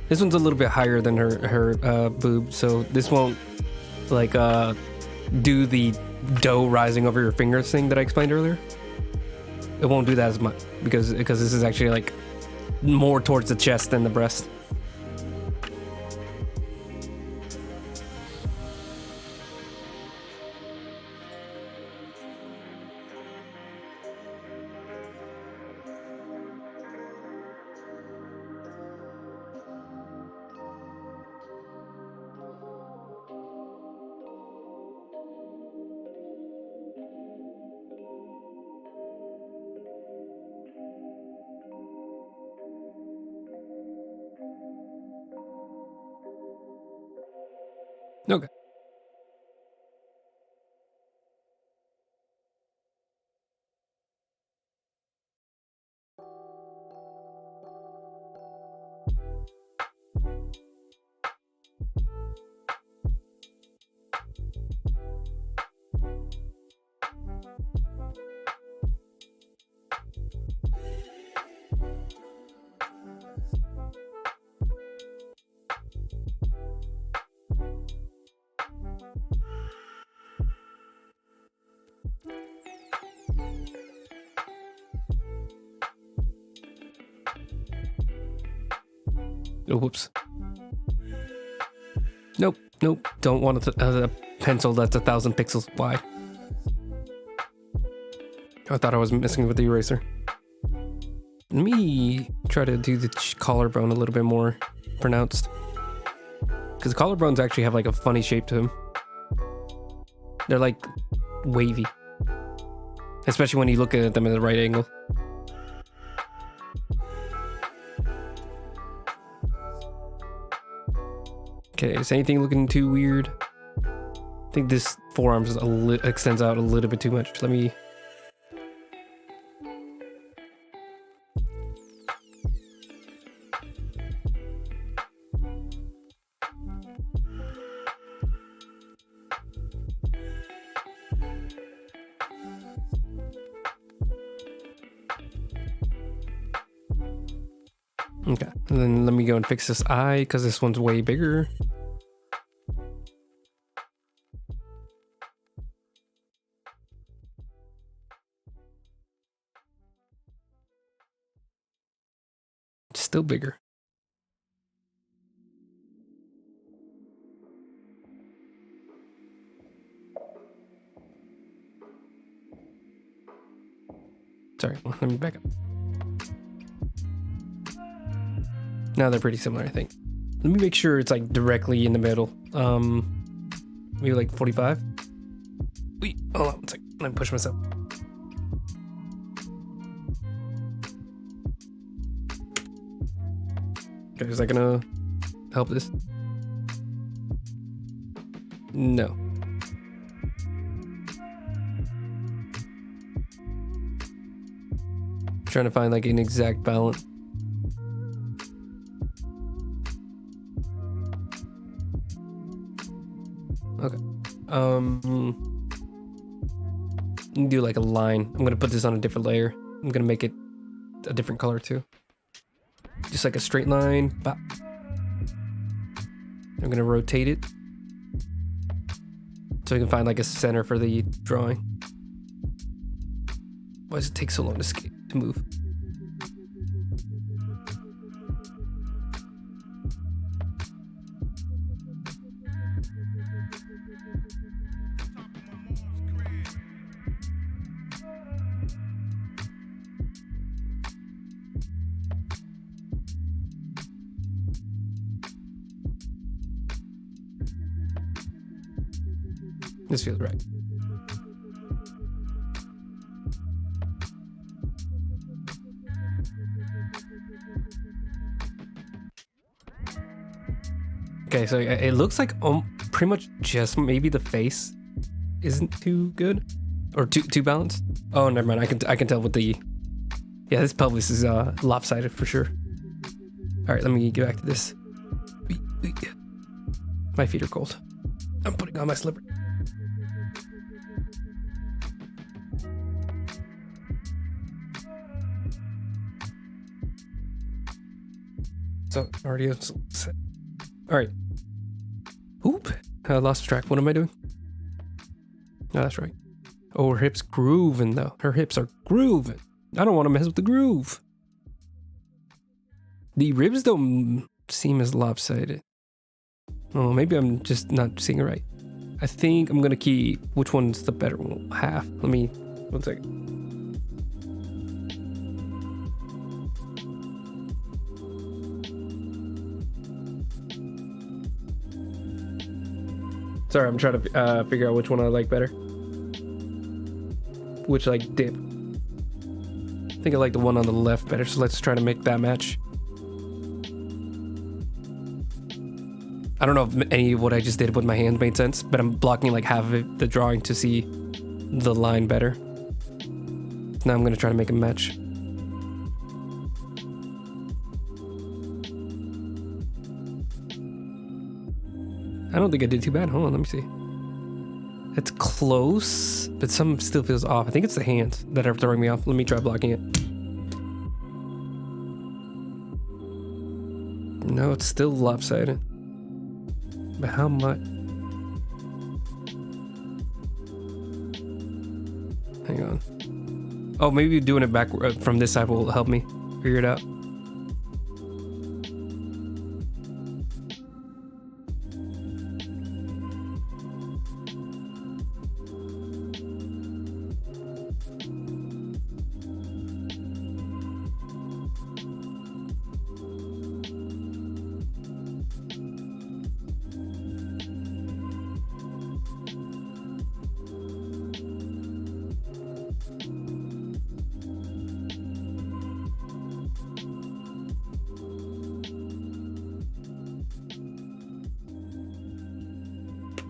This one's a little bit higher than her boob, so this won't like do the dough rising over your fingers thing that I explained earlier. It won't do that as much because this is actually like more towards the chest than the breast. Okay. Oh, whoops. Nope, nope. Don't want a pencil that's 1,000 pixels wide. I thought I was messing with the eraser. Let me try to do the collarbone a little bit more pronounced. Because collarbones actually have like a funny shape to them. They're like wavy. Especially when you look at them at the right angle. Okay, is anything looking too weird? I think this forearm extends out a little bit too much. Let me... Okay, and then let me go and fix this eye because this one's way bigger. Still bigger. Sorry, let me back up. Now they're pretty similar, I think. Let me make sure it's like directly in the middle. Maybe like 45. Wait, hold on one second. Let me push myself. Okay, is that gonna help this? No. Trying to find like an exact balance. Okay. Do like a line. I'm gonna put this on a different layer. I'm gonna make it a different color too. Just like a straight line. Bop. I'm gonna rotate it so we can find like a center for the drawing. Why does it take so long to move? This feels right. Okay, so it looks like pretty much just maybe the face isn't too good or too balanced. Oh, never mind. I can tell with the this pelvis is lopsided for sure. All right, let me get back to this. My feet are cold. I'm putting on my slipper. So already set. All right. Oop. I lost track. What am I doing? No, that's right. Oh, her hips grooving though. Her hips are grooving. I don't want to mess with the groove. The ribs don't seem as lopsided. Oh, maybe I'm just not seeing it right. I think I'm gonna keep which one's the better one. Half. Let me 1 second. Sorry, I'm trying to figure out which one I like better. Which like dip. I think I like the one on the left better, so let's try to make that match. I don't know if any of what I just did with my hands made sense, but I'm blocking like half of the drawing to see the line better. Now I'm gonna try to make a match. I don't think I did too bad. Hold on, let me see. It's close, but some still feels off. I think it's the hands that are throwing me off. Let me try blocking it. No, it's still lopsided. But how much? Hang on. Oh, maybe doing it back from this side will help me figure it out.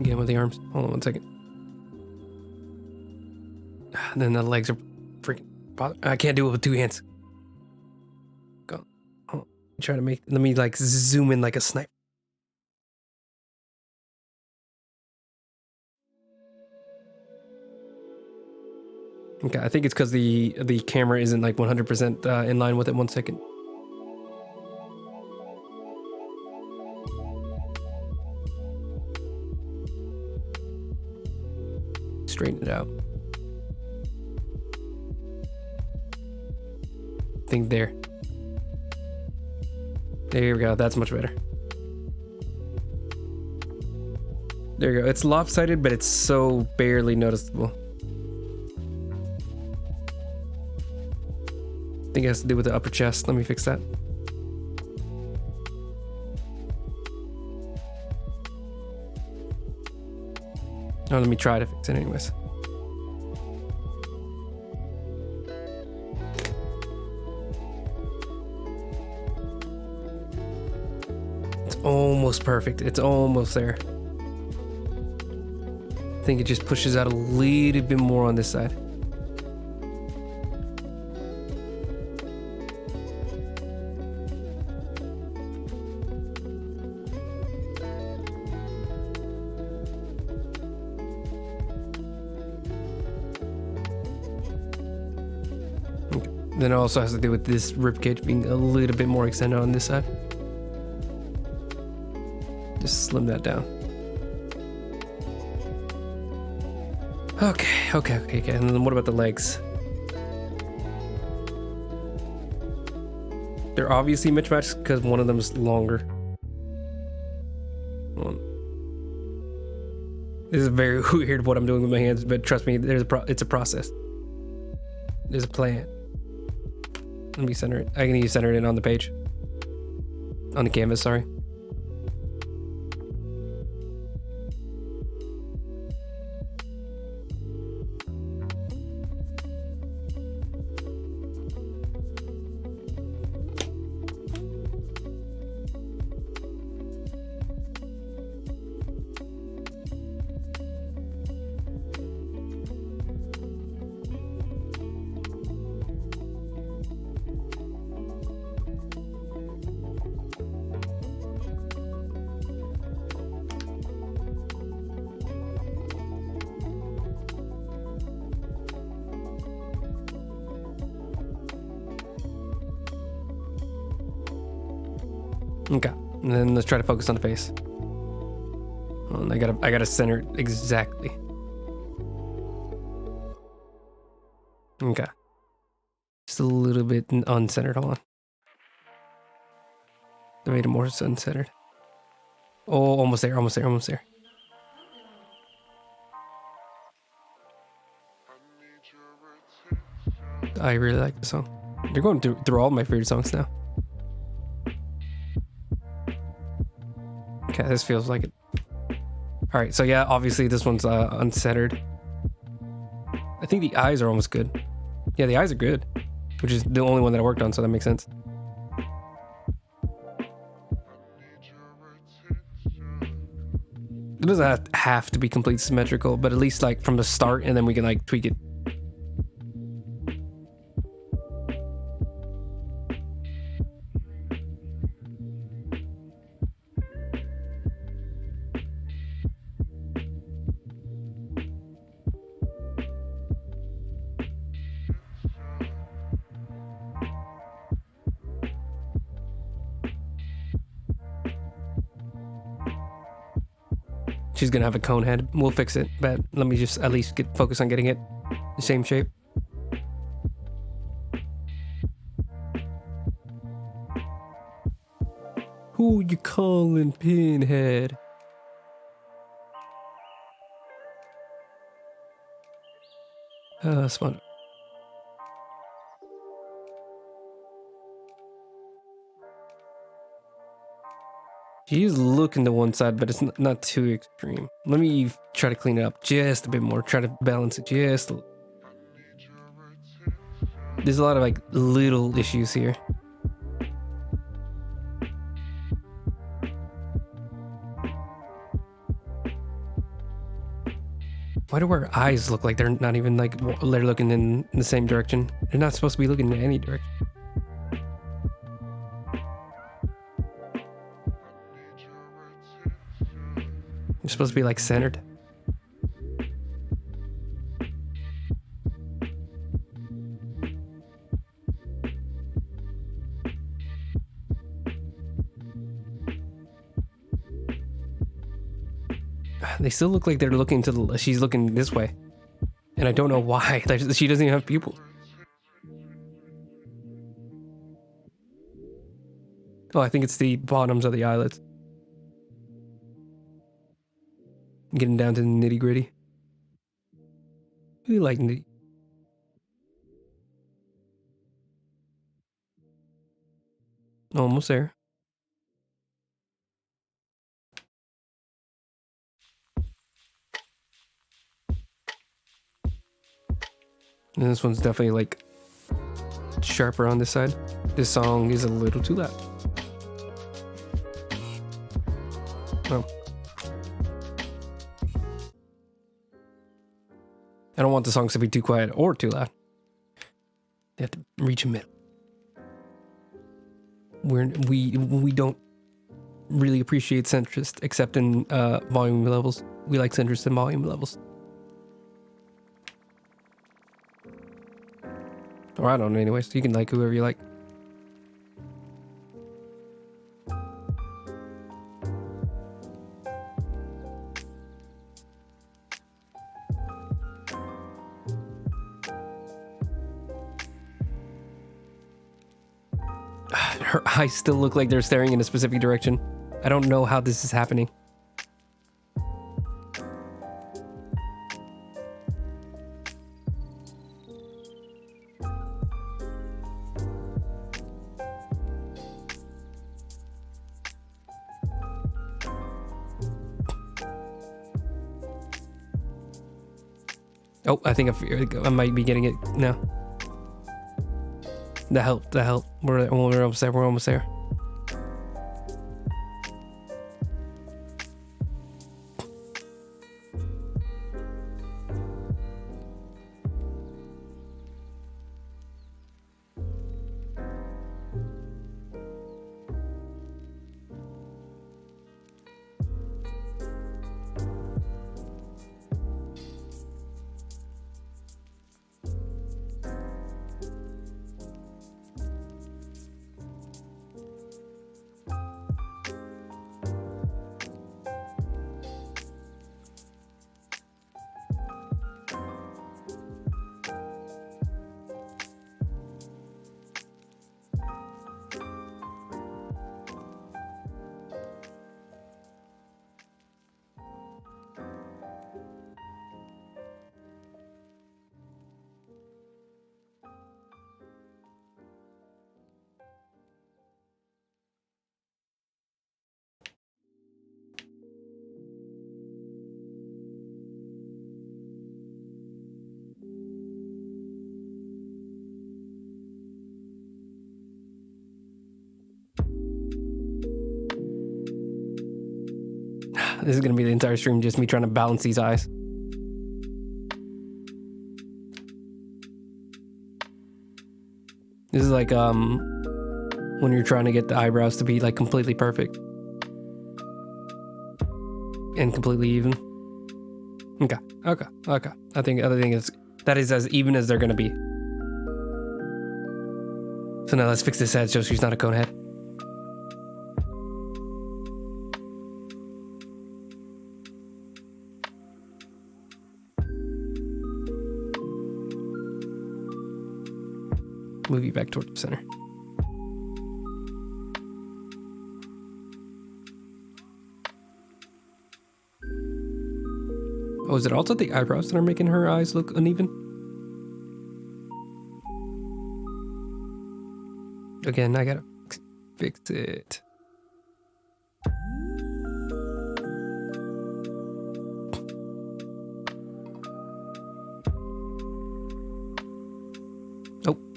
Again with the arms. Hold on 1 second. Then the legs are freaking. I can't do it with 2 hands. Go. Oh, try to make. Let me like zoom in like a sniper. Okay, I think it's because the camera isn't like 100% in line with it. 1 second. Straighten it out. I think there. There we go. That's much better. There you go. It's lopsided, but it's so barely noticeable. I think it has to do with the upper chest. Let me fix that. Oh, let me try to fix it anyways. It's almost perfect. It's almost there. I think it just pushes out a little bit more on this side. Then it also has to do with this ribcage being a little bit more extended on this side. Just slim that down. Okay. And then what about the legs? They're obviously mismatched because one of them is longer. This is very weird what I'm doing with my hands, but trust me, it's a process. There's a plan. Let me center it. I can use center it on the page. On the canvas, sorry. Okay, and then let's try to focus on the face. Oh, I gotta center it exactly. Okay, just a little bit uncentered. Hold on, I made it more uncentered. Oh, almost there. I really like this song. You're going through all my favorite songs now. Okay, this feels like it. All right, so yeah, obviously this one's uncentered. I think the eyes are almost good. Yeah, the eyes are good, which is the only one that I worked on, so that makes sense. It doesn't have to be complete symmetrical, but at least like from the start, and then we can like tweak it. She's gonna have a cone head. We'll fix it, but let me just at least focus on getting it the same shape. Who you calling Pinhead? That's fun. She's looking to one side, but it's not too extreme. Let me try to clean it up just a bit more. Try to balance it just a little. There's a lot of like little issues here. Why do our eyes look like they're not even like they're looking in the same direction? They're not supposed to be looking in any direction. They're supposed to be like centered. They still look like they're looking to the. She's looking this way, and I don't know why. She doesn't even have pupils. Oh, I think it's the bottoms of the eyelids. I'm getting down to the nitty gritty. We like nitty. Almost there. And this one's definitely like sharper on this side. This song is a little too loud. Oh. I don't want the songs to be too quiet or too loud. They have to reach a middle. We don't really appreciate centrist except in volume levels. We like centrist in volume levels. Or I don't know, anyways. You can like whoever you like. Her eyes still look like they're staring in a specific direction. I don't know how this is happening. Oh, I think I might be getting it now. That helped. That helped. We're almost there. We're almost there. This is gonna be the entire stream, just me trying to balance these eyes. This is like when you're trying to get the eyebrows to be like completely perfect and completely even. Okay. I think that is as even as they're gonna be. So now let's fix this head so she's not a cone head. Move you back toward the center. Oh, is it also the eyebrows that are making her eyes look uneven? Again, I gotta fix it.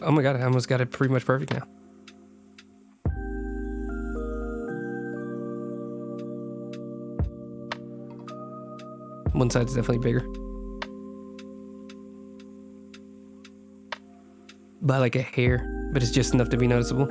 Oh my god, I almost got it pretty much perfect now. One side's definitely bigger. By like a hair, but it's just enough to be noticeable.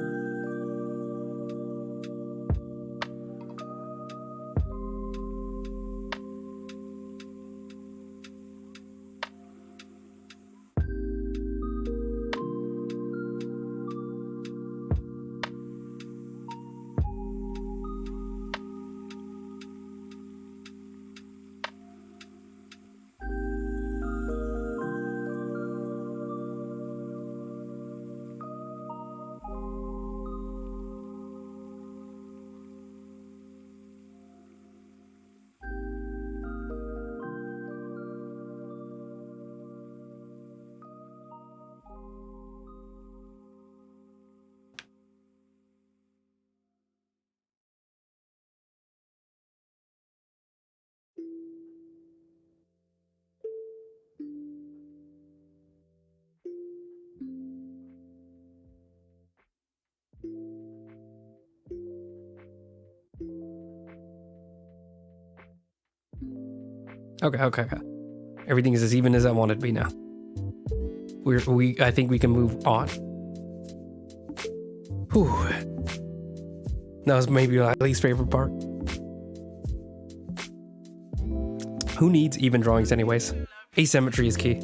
Okay. Everything is as even as I want it to be now. I think we can move on. Whew. That was maybe my least favorite part. Who needs even drawings anyways? Asymmetry is key.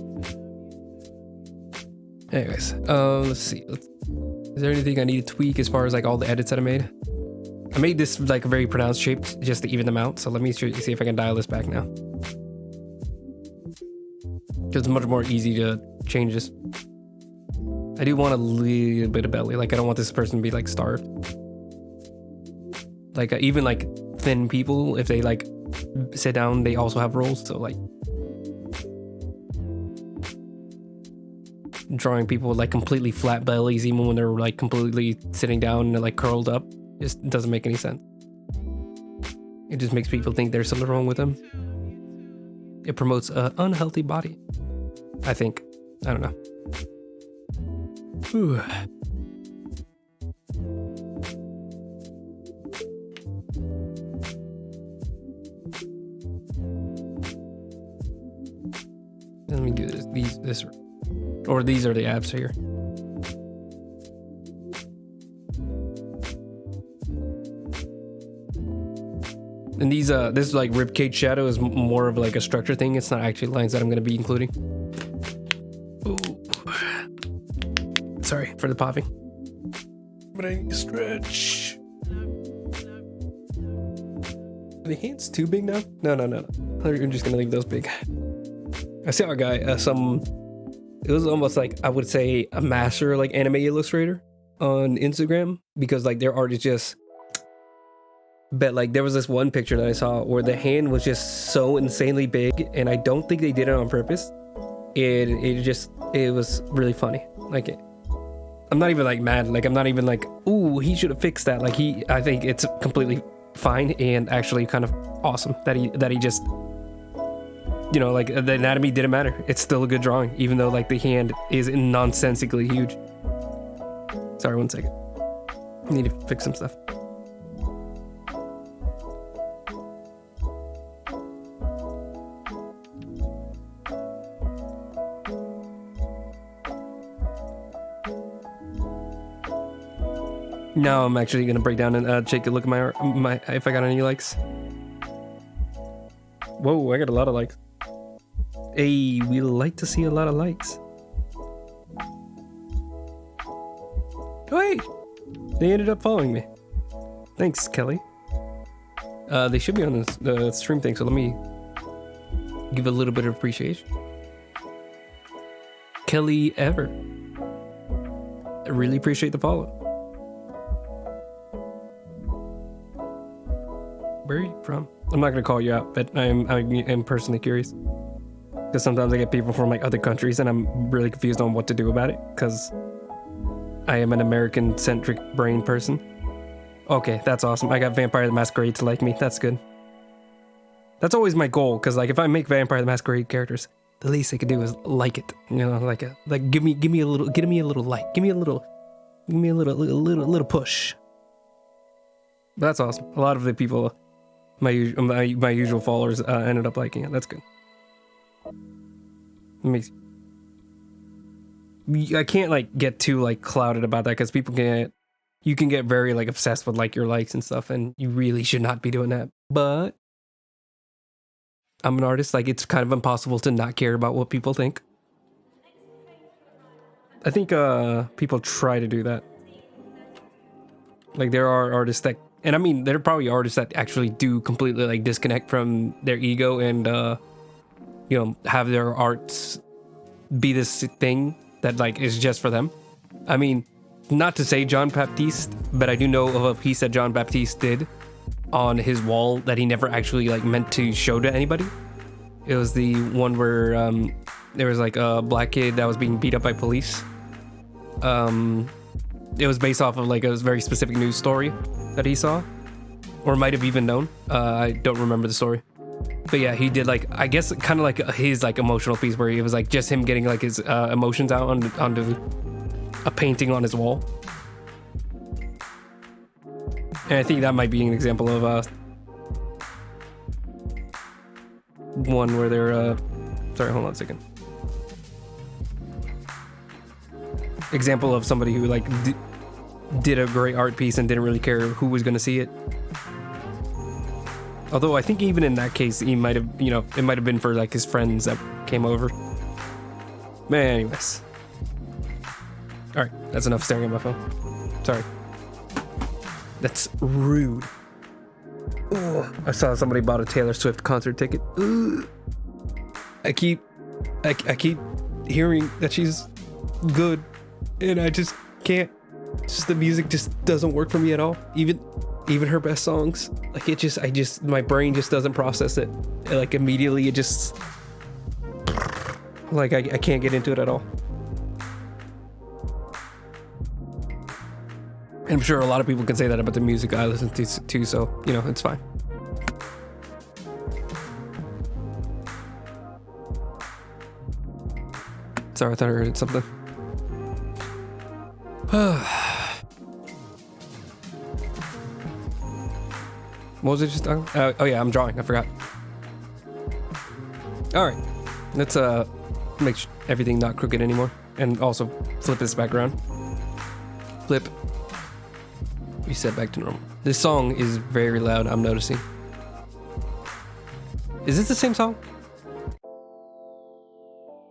Anyways, let's see. Is there anything I need to tweak as far as like all the edits that I made? I made this like a very pronounced shape just to even them out. So let me see if I can dial this back now. It's much more easy to change this. I do want a little bit of belly. Like I don't want this person to be like starved. Like even like thin people, if they like sit down, they also have rolls. So like drawing people with like completely flat bellies, even when they're like completely sitting down and they're like curled up, just doesn't make any sense. It just makes people think there's something wrong with them. It promotes an unhealthy body, I think. I don't know. Whew. Let me do this. These are the abs here. And these this like ribcage shadow is more of like a structure thing. It's not actually lines that I'm going to be including. Ooh. Sorry for the popping, but I need to stretch. Are the hands too big now? No. I'm just gonna leave those big. I saw a guy, it was almost like, I would say, a master like anime illustrator on Instagram, because like their art is just, but like there was this one picture that I saw where the hand was just so insanely big, and I don't think they did it on purpose. It was really funny. Like I'm not even like mad. Like I'm not even like, ooh, he should have fixed that. Like I think it's completely fine and actually kind of awesome that he just, you know, like the anatomy didn't matter. It's still a good drawing, even though like the hand is nonsensically huge. Sorry, 1 second. I need to fix some stuff. Now I'm actually gonna break down and take a look at my if I got any likes. Whoa, I got a lot of likes. Hey, we like to see a lot of likes. Oh, hey, they ended up following me. Thanks, Kelly. They should be on the stream thing, so let me give a little bit of appreciation. Kelly Ever. I really appreciate the follow. Where are you from? I'm not gonna call you out, but I am personally curious. Because sometimes I get people from like other countries and I'm really confused on what to do about it, because I am an American-centric brain person. Okay, that's awesome. I got Vampire the Masquerade to like me. That's good. That's always my goal, because like if I make Vampire the Masquerade characters, the least I could do is like it. You know, like give me a little like, give me a little push. But that's awesome. A lot of the people, my usual followers, ended up liking it. That's good. I can't like get too like clouded about that, because you can get very like obsessed with like your likes and stuff, and you really should not be doing that. But I'm an artist, like it's kind of impossible to not care about what people think. I think people try to do that. Like there are artists that, and I mean there are probably artists that actually do completely like disconnect from their ego and you know, have their arts be this thing that like is just for them. I mean, not to say John Baptiste, but I do know of a piece that John Baptiste did on his wall that he never actually like meant to show to anybody. It was the one where there was like a black kid that was being beat up by police. It was based off of like a very specific news story that he saw, or might have even known. I don't remember the story. But yeah, he did like, I guess kind of like his like emotional piece where it was like just him getting like his emotions out onto a painting on his wall. And I think that might be an example of one where they're sorry, hold on a second. Example of somebody who like did a great art piece and didn't really care who was going to see it. Although I think even in that case, he might have, you know, it might have been for like his friends that came over. But anyways. All right, that's enough staring at my phone. Sorry. That's rude. Ugh. I saw somebody bought a Taylor Swift concert ticket. Ugh. I keep hearing that she's good, and I just can't. Just the music just doesn't work for me at all. Even her best songs, like my brain just doesn't process it. Like immediately, it just like I can't get into it at all. And I'm sure a lot of people can say that about the music I listen to too, so you know, it's fine. Sorry, I thought I heard something. What was it just done? Oh yeah, I'm drawing. I forgot. All right, let's make everything not crooked anymore, and also flip this back around. Flip. Reset back to normal. This song is very loud. I'm noticing. Is this the same song?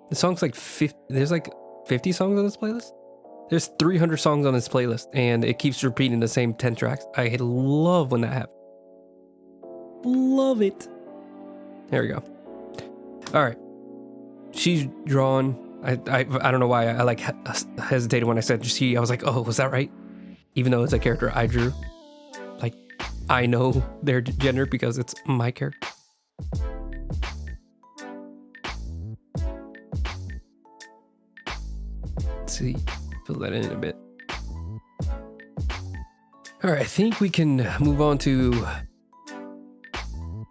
The song's like 50. There's like 50 songs on this playlist. There's 300 songs on this playlist, and it keeps repeating the same 10 tracks. I love when that happens. Love it. There we go. All right. She's drawn. I don't know why I like hesitated when I said she. I was like, oh, was that right? Even though it's a character I drew. Like, I know their gender because it's my character. Let's see. Fill that in a bit. All right. I think we can move on to...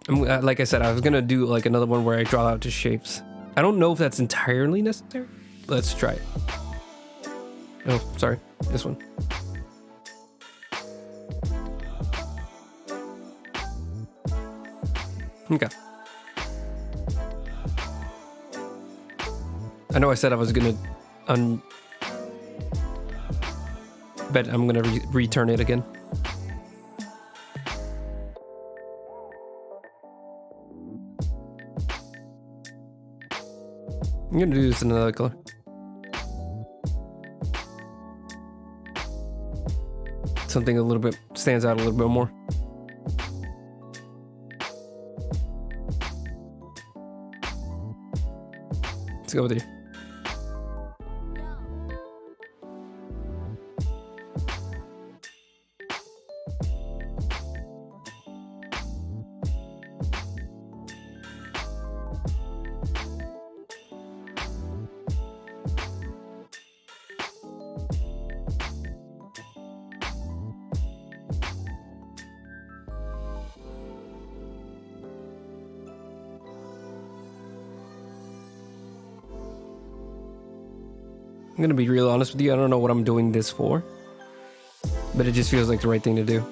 like I said, I was gonna do like another one where I draw out just shapes. I don't know if that's entirely necessary. Let's try it. Oh, sorry, this one. Okay. I know I said I was gonna Bet I'm gonna return it again. I'm gonna do this in another color. Something a little bit stands out a little bit more. Let's go with you. I'm gonna be real honest with you, I don't know what I'm doing this for, but it just feels like the right thing to do.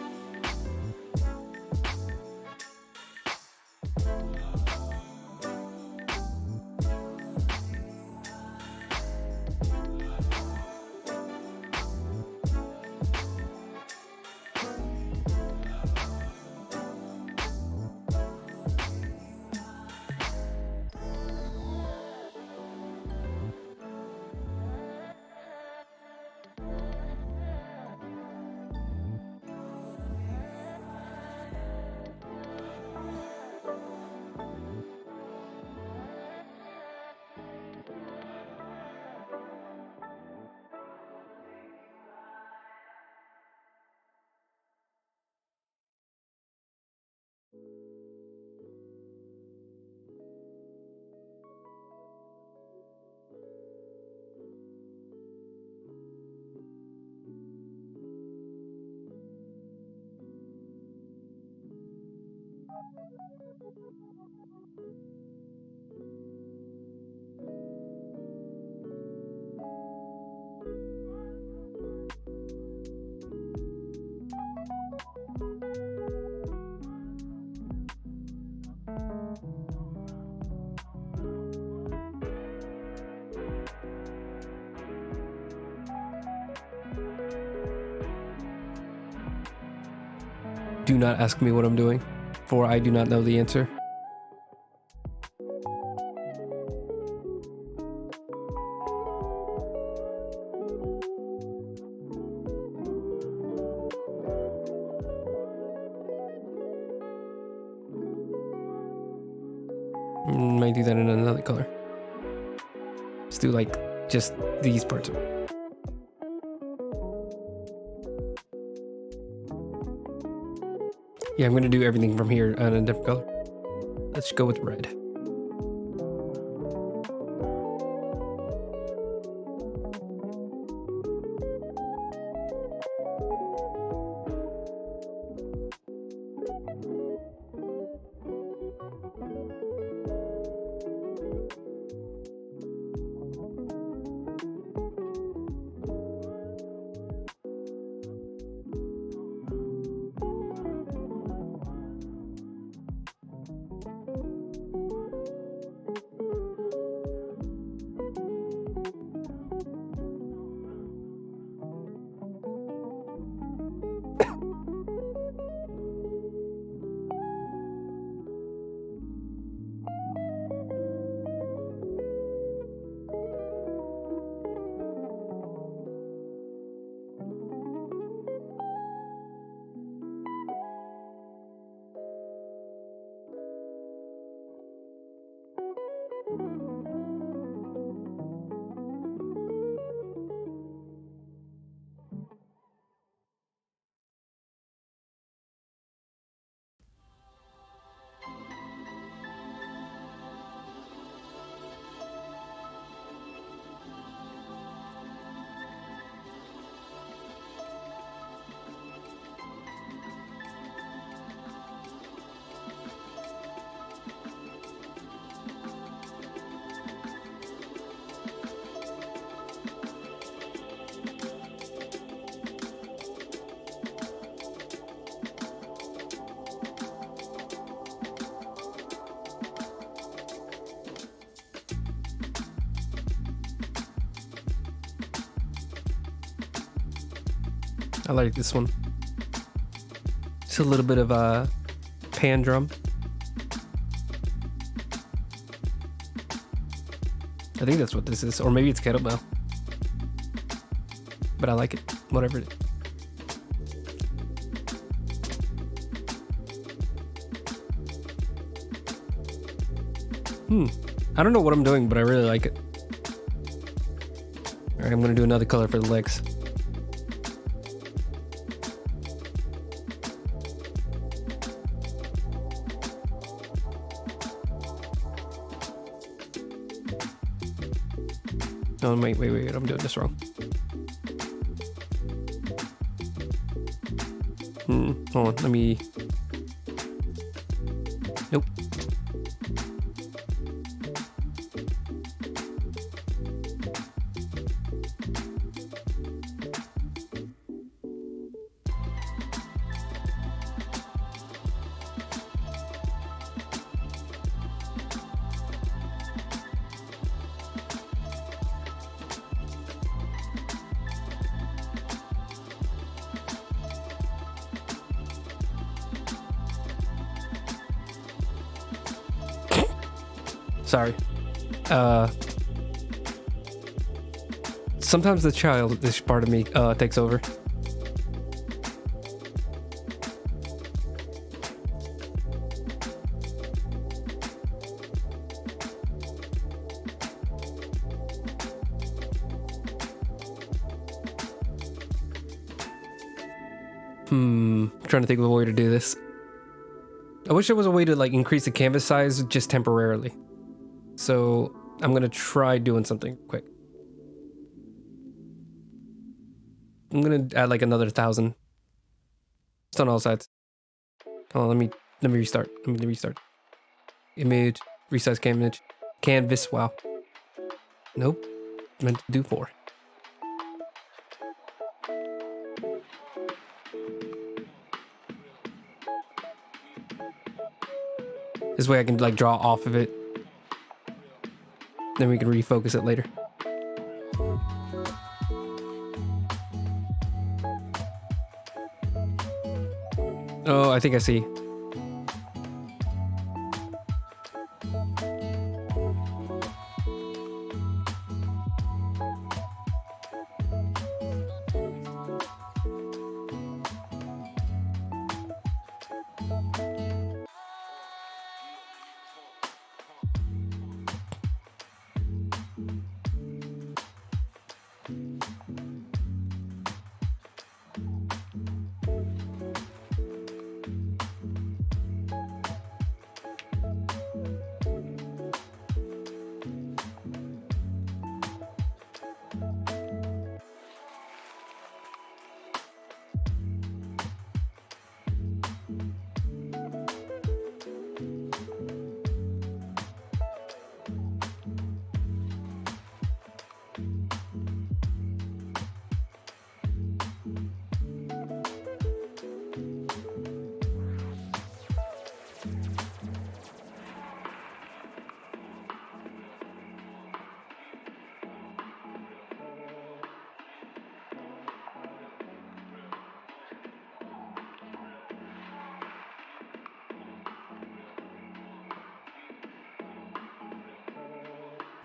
Do not ask me what I'm doing, for I do not know the answer. Might do that in another color. Let's do like just these parts. Yeah, I'm gonna do everything from here on a different color. Let's go with red. I like this one. Just a little bit of a pan drum. I think that's what this is, or maybe it's kettlebell. But I like it, whatever it is. I don't know what I'm doing, but I really like it. All right, I'm gonna do another color for the legs. Oh, wait, I'm doing this wrong. Hold on, let me... Nope. Sorry. Sometimes the childish part of me takes over. Trying to think of a way to do this. I wish there was a way to like increase the canvas size just temporarily. So I'm gonna try doing something quick. I'm gonna add like another 1,000. It's on all sides. Oh, let me restart. Let me restart. Image, resize canvas, canvas. Wow. Nope. Meant to do 4. This way I can like draw off of it. Then we can refocus it later. Oh, I think I see.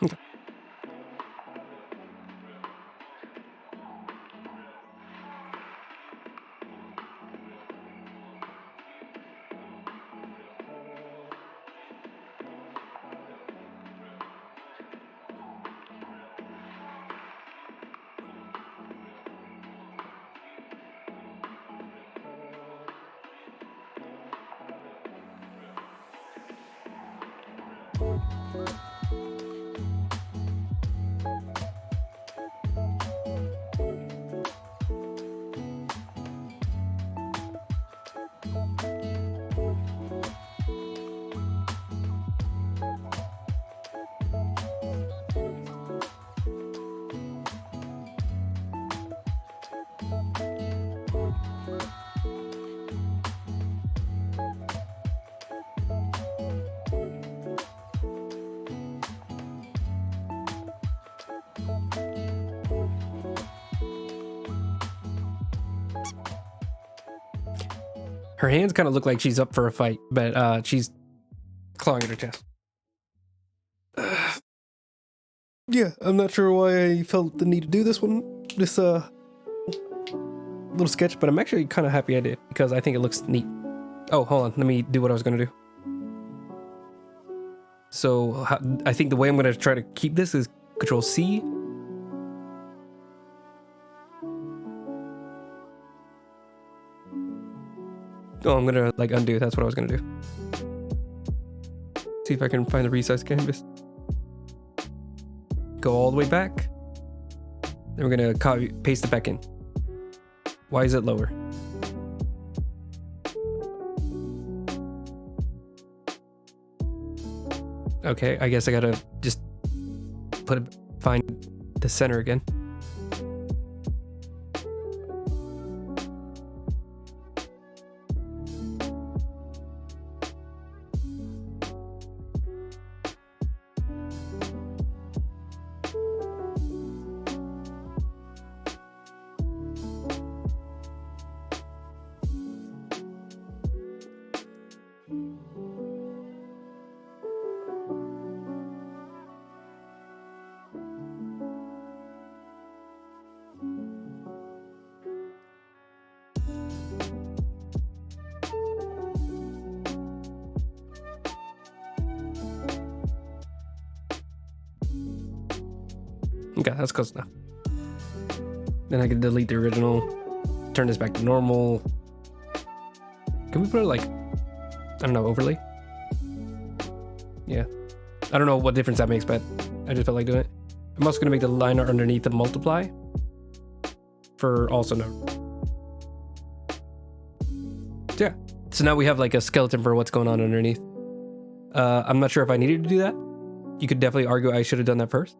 Okay. Her hands kind of look like she's up for a fight, but she's clawing at her chest. Yeah, I'm not sure why I felt the need to do this little sketch, but I'm actually kind of happy I did because I think it looks neat. Oh, hold on, let me do what I was gonna do. So I think the way I'm gonna try to keep this is Control C. Oh, I'm gonna like undo. That's what I was gonna do. See if I can find the resize canvas. Go all the way back. Then we're gonna copy, paste it back in. Why is it lower? Okay, I guess I gotta just find the center again. Okay, that's close enough. Then I can delete the original, turn this back to normal. Can we put it like, I don't know, overlay? Yeah. I don't know what difference that makes, but I just felt like doing it. I'm also gonna make the line art underneath the multiply for also no. Yeah. So now we have like a skeleton for what's going on underneath. I'm not sure if I needed to do that. You could definitely argue I should have done that first.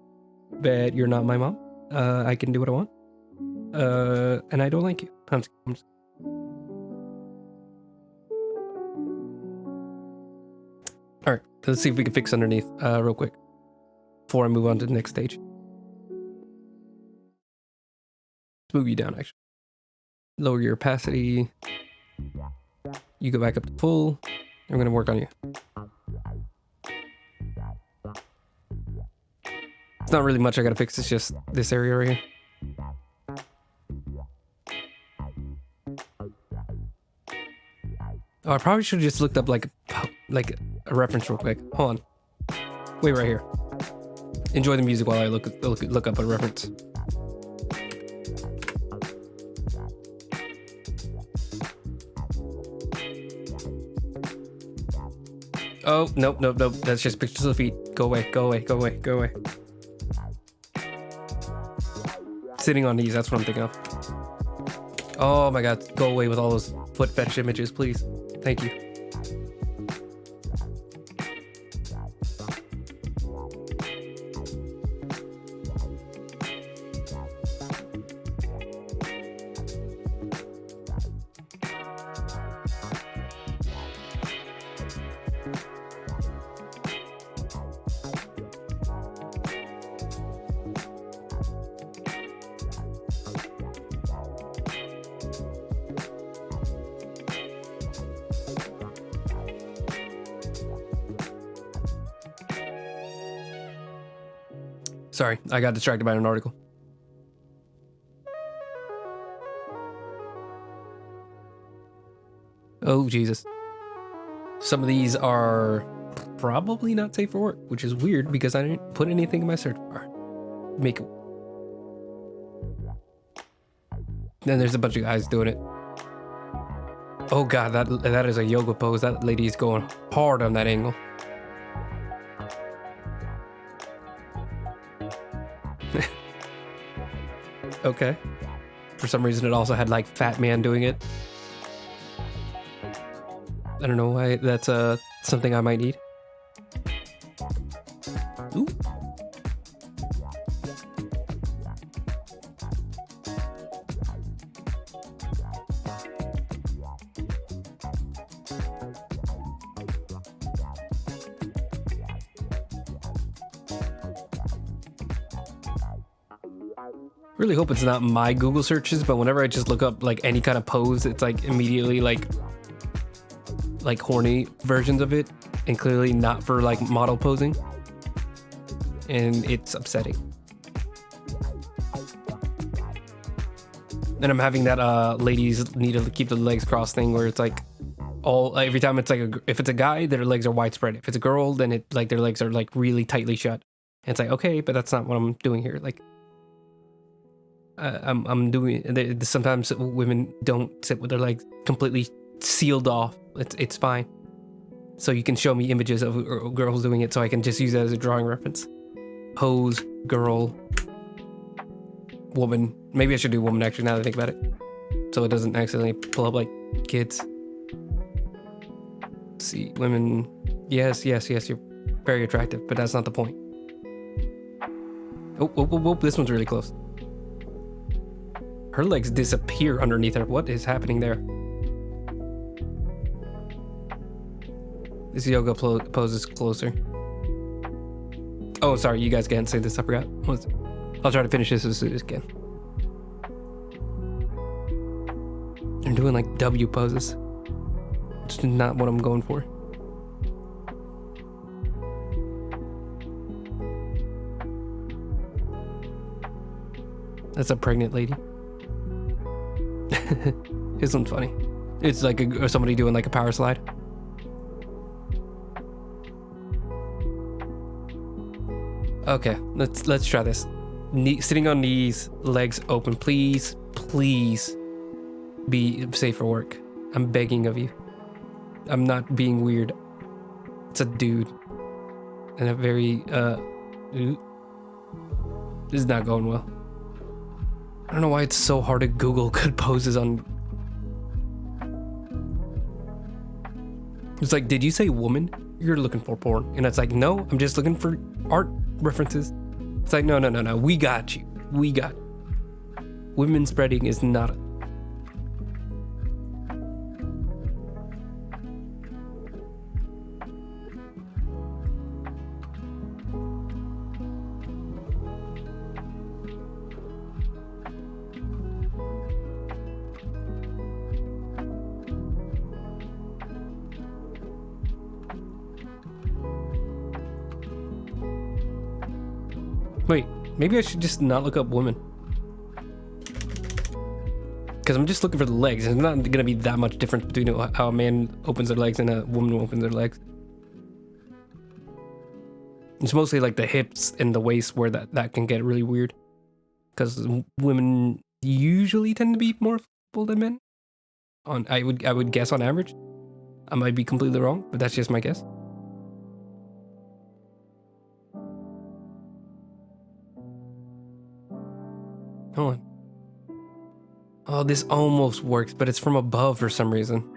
But you're not my mom. I can do what I want. And I don't like you. I'm just... Alright, let's see if we can fix underneath real quick before I move on to the next stage. Let's move you down, actually. Lower your opacity. You go back up to full. I'm going to work on you. It's not really much I gotta fix, it's just this area right here. Oh, I probably should have just looked up like a reference real quick. Hold on. Wait right here. Enjoy the music while I look up a reference. Oh, nope. That's just pictures of the feet. Go away. Sitting on these, that's what I'm thinking of. Oh my god, go away with all those foot fetish images, please. Thank you. Sorry, I got distracted by an article. Oh, Jesus. Some of these are probably not safe for work, which is weird because I didn't put anything in my search bar. Make it. Then there's a bunch of guys doing it. Oh god, that is a yoga pose. That lady's going hard on that angle. Okay. For some reason, it also had like fat man doing it. I don't know why that's something I might need. Ooh. Really hope it's not my Google searches, but whenever I just look up like any kind of pose, it's like immediately like like horny versions of it, and clearly not for like model posing. And it's upsetting. And I'm having that ladies need to keep the legs crossed thing where it's like every time it's like if it's a guy, their legs are widespread. If it's a girl, then it like their legs are like really tightly shut. And it's like, okay, but that's not what I'm doing here. Like I'm doing. Sometimes women don't sit with their legs completely sealed off. It's fine. So you can show me images of girls doing it, so I can just use that as a drawing reference. Pose, girl, woman. Maybe I should do woman actually now that I think about it, so it doesn't accidentally pull up like kids. Let's see, women. Yes, you're very attractive, but that's not the point. Oh, this one's really close. Her legs disappear underneath her. What is happening there? This yoga pose is closer. Oh, sorry, you guys can't say this. I forgot. I'll try to finish this as soon as I can. They're doing like W poses. It's not what I'm going for. That's a pregnant lady. This one's funny. It's like somebody doing like a power slide. Okay, let's try this. Sitting on knees, legs open. Please be safe for work. I'm begging of you. I'm not being weird. It's a dude. And a very this is not going well. I don't know why it's so hard to Google good poses on. It's like, did you say woman? You're looking for porn. And it's like, no, I'm just looking for art references. It's like, no. We got you. Women spreading is not a... Wait, maybe I should just not look up women. Because I'm just looking for the legs. There's not going to be that much difference between how a man opens their legs and a woman opens their legs. It's mostly like the hips and the waist where that can get really weird. Because women usually tend to be more flexible than men. I would guess on average. I might be completely wrong, but that's just my guess. Hold on. Oh, this almost works, but it's from above for some reason.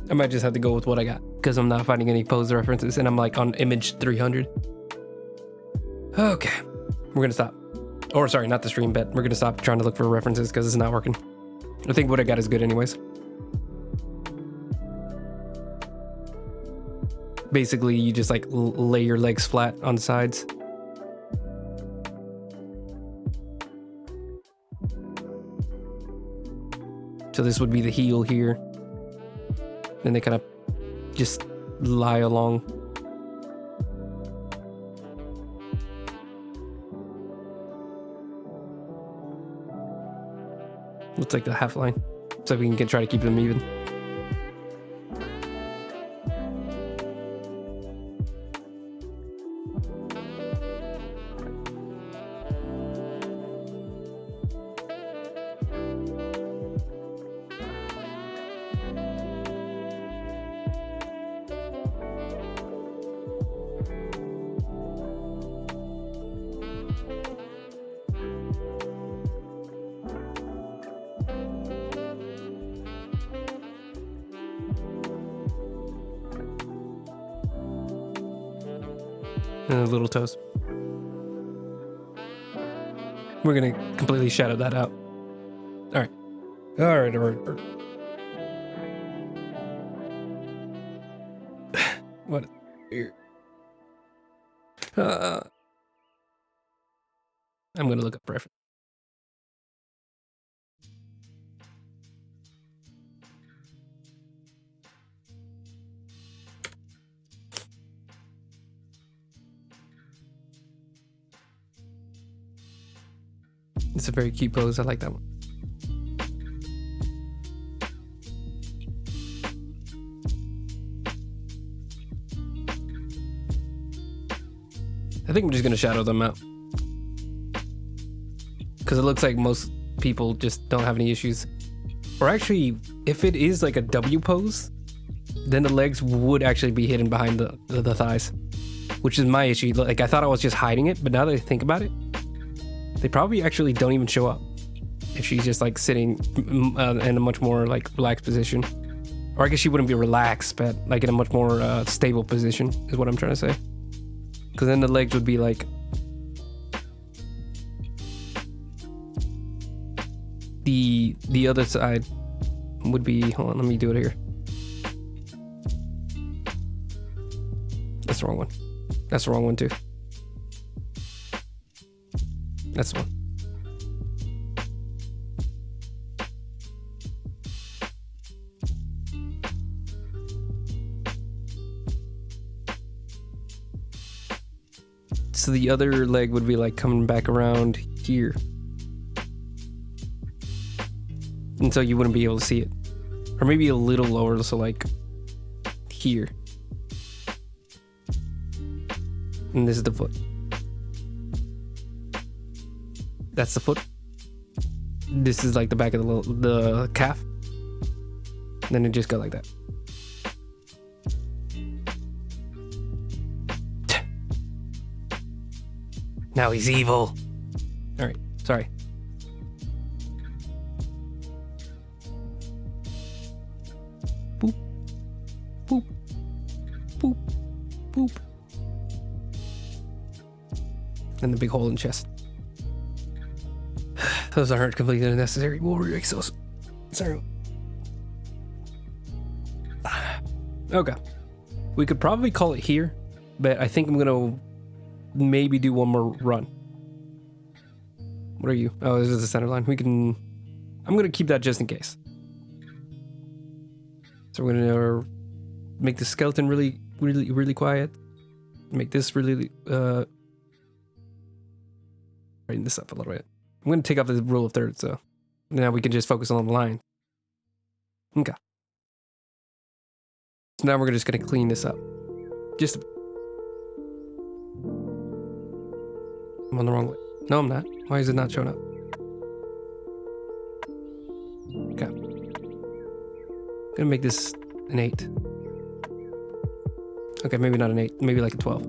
I might just have to go with what I got because I'm not finding any pose references and I'm like on image 300. Okay, we're gonna stop. Or sorry, not the stream, but we're gonna stop trying to look for references because it's not working. I think what I got is good anyways. Basically, you just like lay your legs flat on the sides. So this would be the heel here. Then they kind of just lie along. Looks like the half line. So we can try to keep them even. And the little toes. We're gonna completely shadow that out. All right. What? Here. I'm gonna look up preference. It's a very cute pose. I like that one. I think I'm just gonna shadow them out because it looks like most people just don't have any issues. Or actually, if it is like a W pose, then the legs would actually be hidden behind the thighs, which is my issue. Like I thought I was just hiding it, but now that I think about it, they probably actually don't even show up if she's just like sitting in a much more like relaxed position. Or I guess she wouldn't be relaxed, but like in a much more stable position is what I'm trying to say. Because then the legs would be like the other side would be, hold on, let me do it here. That's the wrong one. That's the wrong one too. That's the one. So the other leg would be like coming back around here. And so you wouldn't be able to see it. Or maybe a little lower, so like here. And this is the foot. That's the foot. This is like the back of the calf. And then it just go like that. Now he's evil. All right, sorry. Boop, boop, boop, boop. And the big hole in the chest. Those aren't completely unnecessary. We'll remix those. Sorry. Okay. We could probably call it here, but I think I'm gonna maybe do one more run. What are you? Oh, this is the center line. I'm gonna keep that just in case. So we're gonna make the skeleton really quiet. Make this really brighten this up a little bit. I'm gonna take off the rule of thirds, so now we can just focus on the line. Okay. So now we're just gonna clean this up. I'm on the wrong way. No, I'm not. Why is it not showing up? Okay. I'm gonna make this an 8. Okay, maybe not an 8. Maybe like a 12.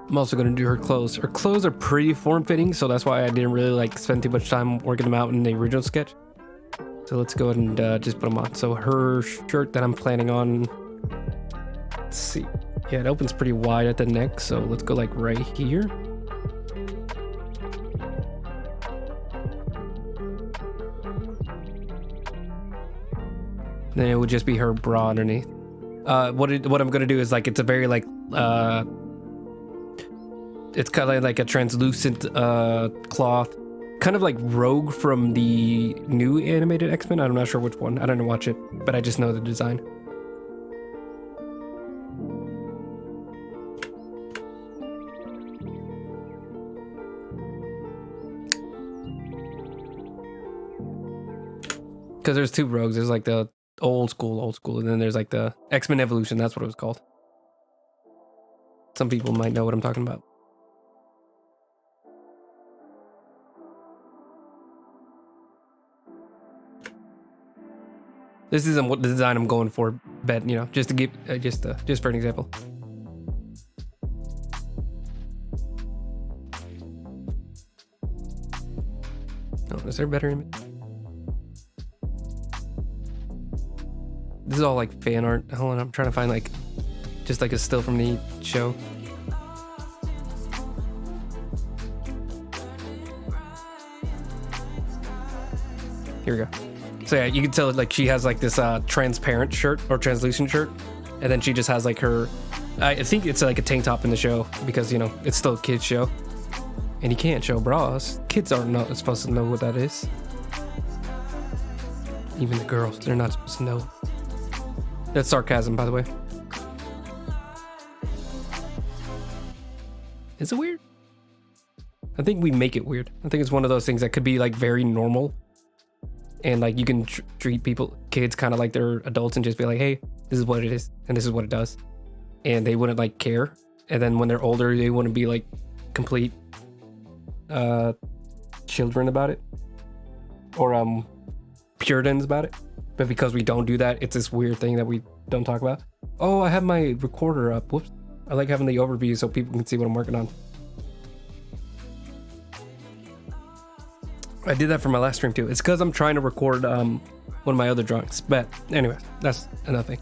I'm also going to do her clothes. Her clothes are pretty form-fitting, so that's why I didn't really like spend too much time working them out in the original sketch. So let's go ahead and just put them on. So her shirt that I'm planning on, let's see. Yeah, it opens pretty wide at the neck, so let's go like right here. Then it would just be her bra underneath. What I'm gonna do is like it's a very like it's kind of like a translucent cloth, kind of like Rogue from the new animated X-Men. I'm not sure which one. I didn't watch it, but I just know the design. Because there's two Rogues. There's like the old school, and then there's like the X-Men Evolution. That's what it was called. Some people might know what I'm talking about. This isn't what the design I'm going for, but you know, just to give, just for an example. Oh, is there a better image? This is all like fan art. Hold on, I'm trying to find like, just like a still from the show. Here we go. So yeah, you can tell like she has like this transparent shirt or translucent shirt, and then she just has like her, I think it's like a tank top in the show because you know it's still a kids show, and you can't show bras. Kids aren't not supposed to know what that is. Even the girls, they're not supposed to know. That's sarcasm, by the way. Is it weird? I think we make it weird. I think it's one of those things that could be like very normal. And like you can treat kids kind of like they're adults and just be like, hey, this is what it is. And this is what it does. And they wouldn't like care. And then when they're older, they wouldn't be like complete children about it. Or Puritans about it. But because we don't do that, it's this weird thing that we don't talk about. Oh, I have my recorder up. Whoops. I like having the overview so people can see what I'm working on. I did that for my last stream too. It's because I'm trying to record one of my other drawings. But anyways, that's another thing.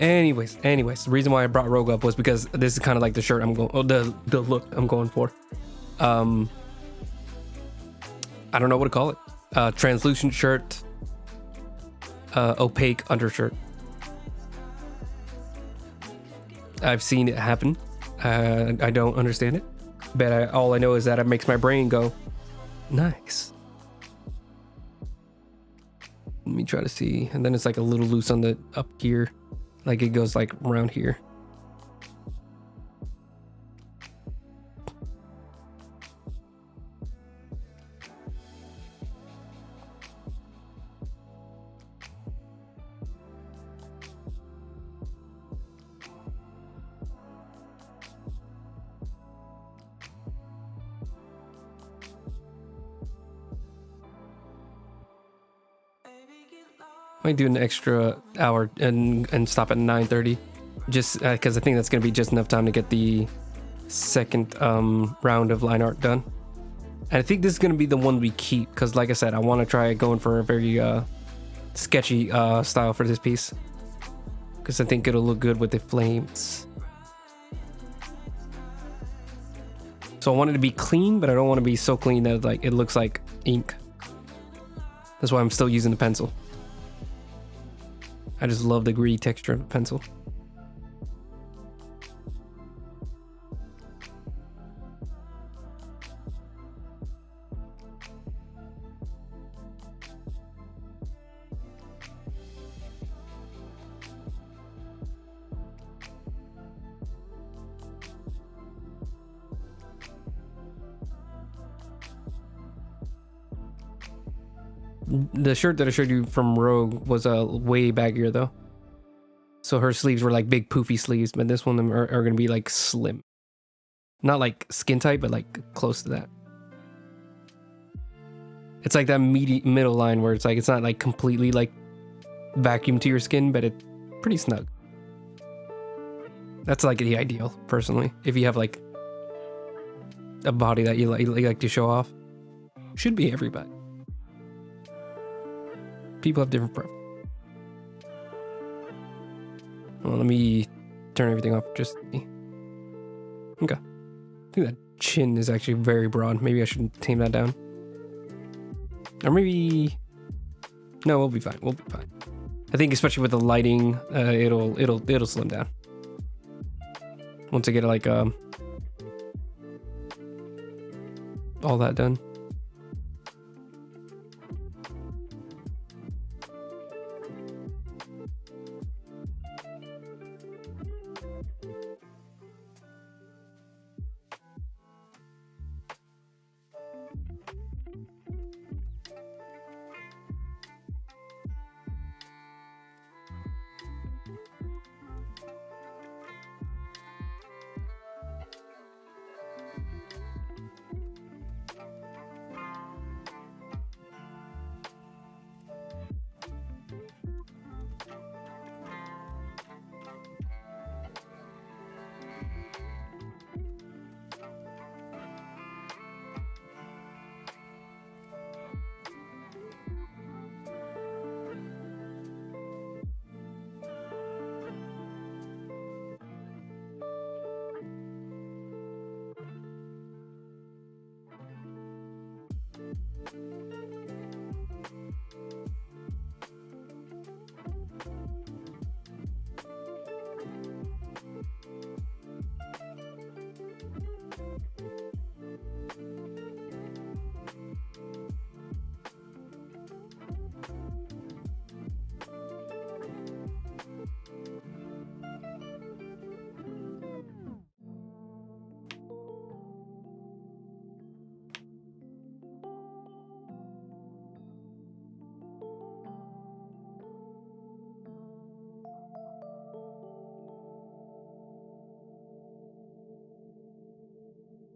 Anyways, the reason why I brought Rogue up was because this is kind of like the shirt I'm going, the look I'm going for. I don't know what to call it. Translucent shirt. Opaque undershirt. I've seen it happen. I don't understand it, but all I know is that it makes my brain go, nice. Let me try to see, and then it's like a little loose on the up here, like it goes like around here. Might do an extra hour and stop at 9:30, just because I think that's gonna be just enough time to get the second round of line art done. And I think this is gonna be the one we keep, because like I said, I want to try going for a very sketchy style for this piece, because I think it'll look good with the flames. So I want it to be clean, but I don't want to be so clean that like it looks like ink. That's why I'm still using the pencil. I just love the gritty texture of the pencil. The shirt that I showed you from Rogue was way baggier though. So her sleeves were like big poofy sleeves, but this one are going to be like slim. Not like skin tight, but like close to that. It's like that middle line where it's like, it's not like completely like vacuum to your skin, but it's pretty snug. That's like the ideal, personally. If you have like a body that you like to show off. Should be everybody. People have different preferences. Well, let me turn everything off just to see. Okay. I think that chin is actually very broad. Maybe I should tame that down. Or maybe... No, we'll be fine. We'll be fine. I think especially with the lighting, it'll slim down once I get like all that done.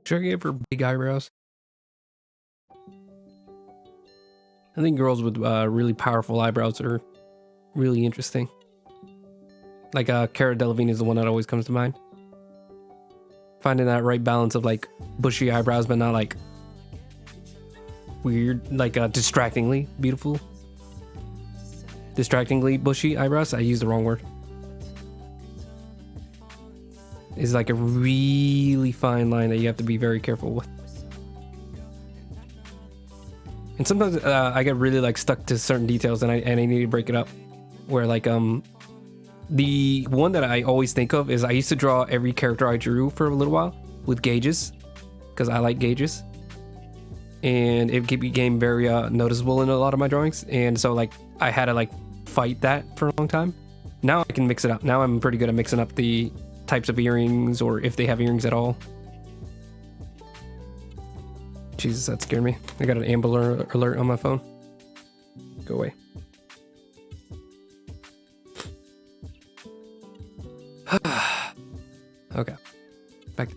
Should I give her big eyebrows? I think girls with really powerful eyebrows are really interesting. Like Cara Delevingne is the one that always comes to mind. Finding that right balance of like bushy eyebrows, but not like weird, like distractingly beautiful. Distractingly bushy eyebrows. I used the wrong word. Is like a really fine line that you have to be very careful with. And sometimes I get really like stuck to certain details and I need to break it up. Where like the one that I always think of is I used to draw every character I drew for a little while with gauges because I like gauges. And it became very noticeable in a lot of my drawings. And so like I had to like fight that for a long time. Now I can mix it up. Now I'm pretty good at mixing up the types of earrings or if they have earrings at all. Jesus, that scared me. I got an Amber Alert on my phone. Go away. Okay. Back.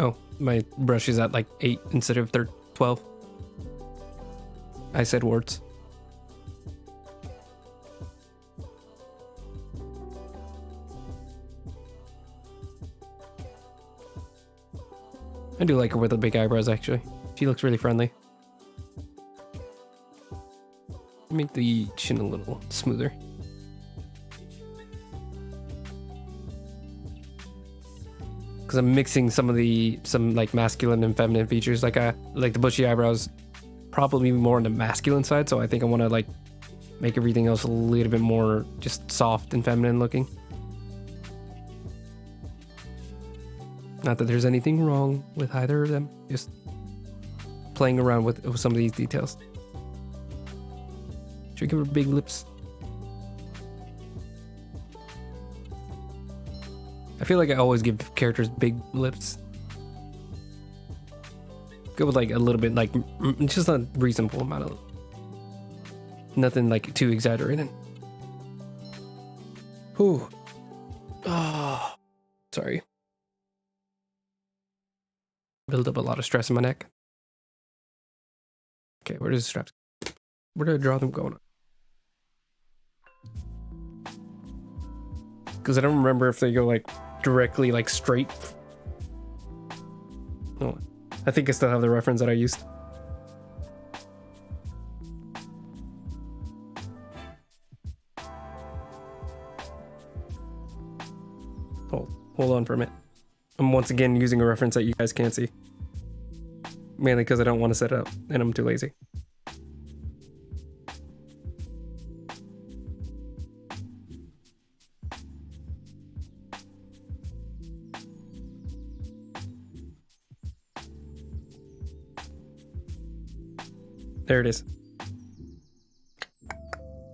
Oh, my brush is at like 8 instead of 12. I said words. I do like her with the big eyebrows, actually. She looks really friendly. Make the chin a little smoother. Because I'm mixing some like masculine and feminine features. Like the bushy eyebrows, probably more on the masculine side. So I think I want to like make everything else a little bit more just soft and feminine looking. Not that there's anything wrong with either of them. Just playing around with some of these details. Should we give her big lips? I feel like I always give characters big lips. Go with like a little bit, like just a reasonable amount of, nothing like too exaggerated. Whew. Oh. Sorry. Build up a lot of stress in my neck. Okay, where does the straps? Where did I draw them going? Because I don't remember if they go like directly like straight. Oh, I think I still have the reference that I used. Hold on for a minute. I'm once again using a reference that you guys can't see. Mainly because I don't want to set it up and I'm too lazy. There it is.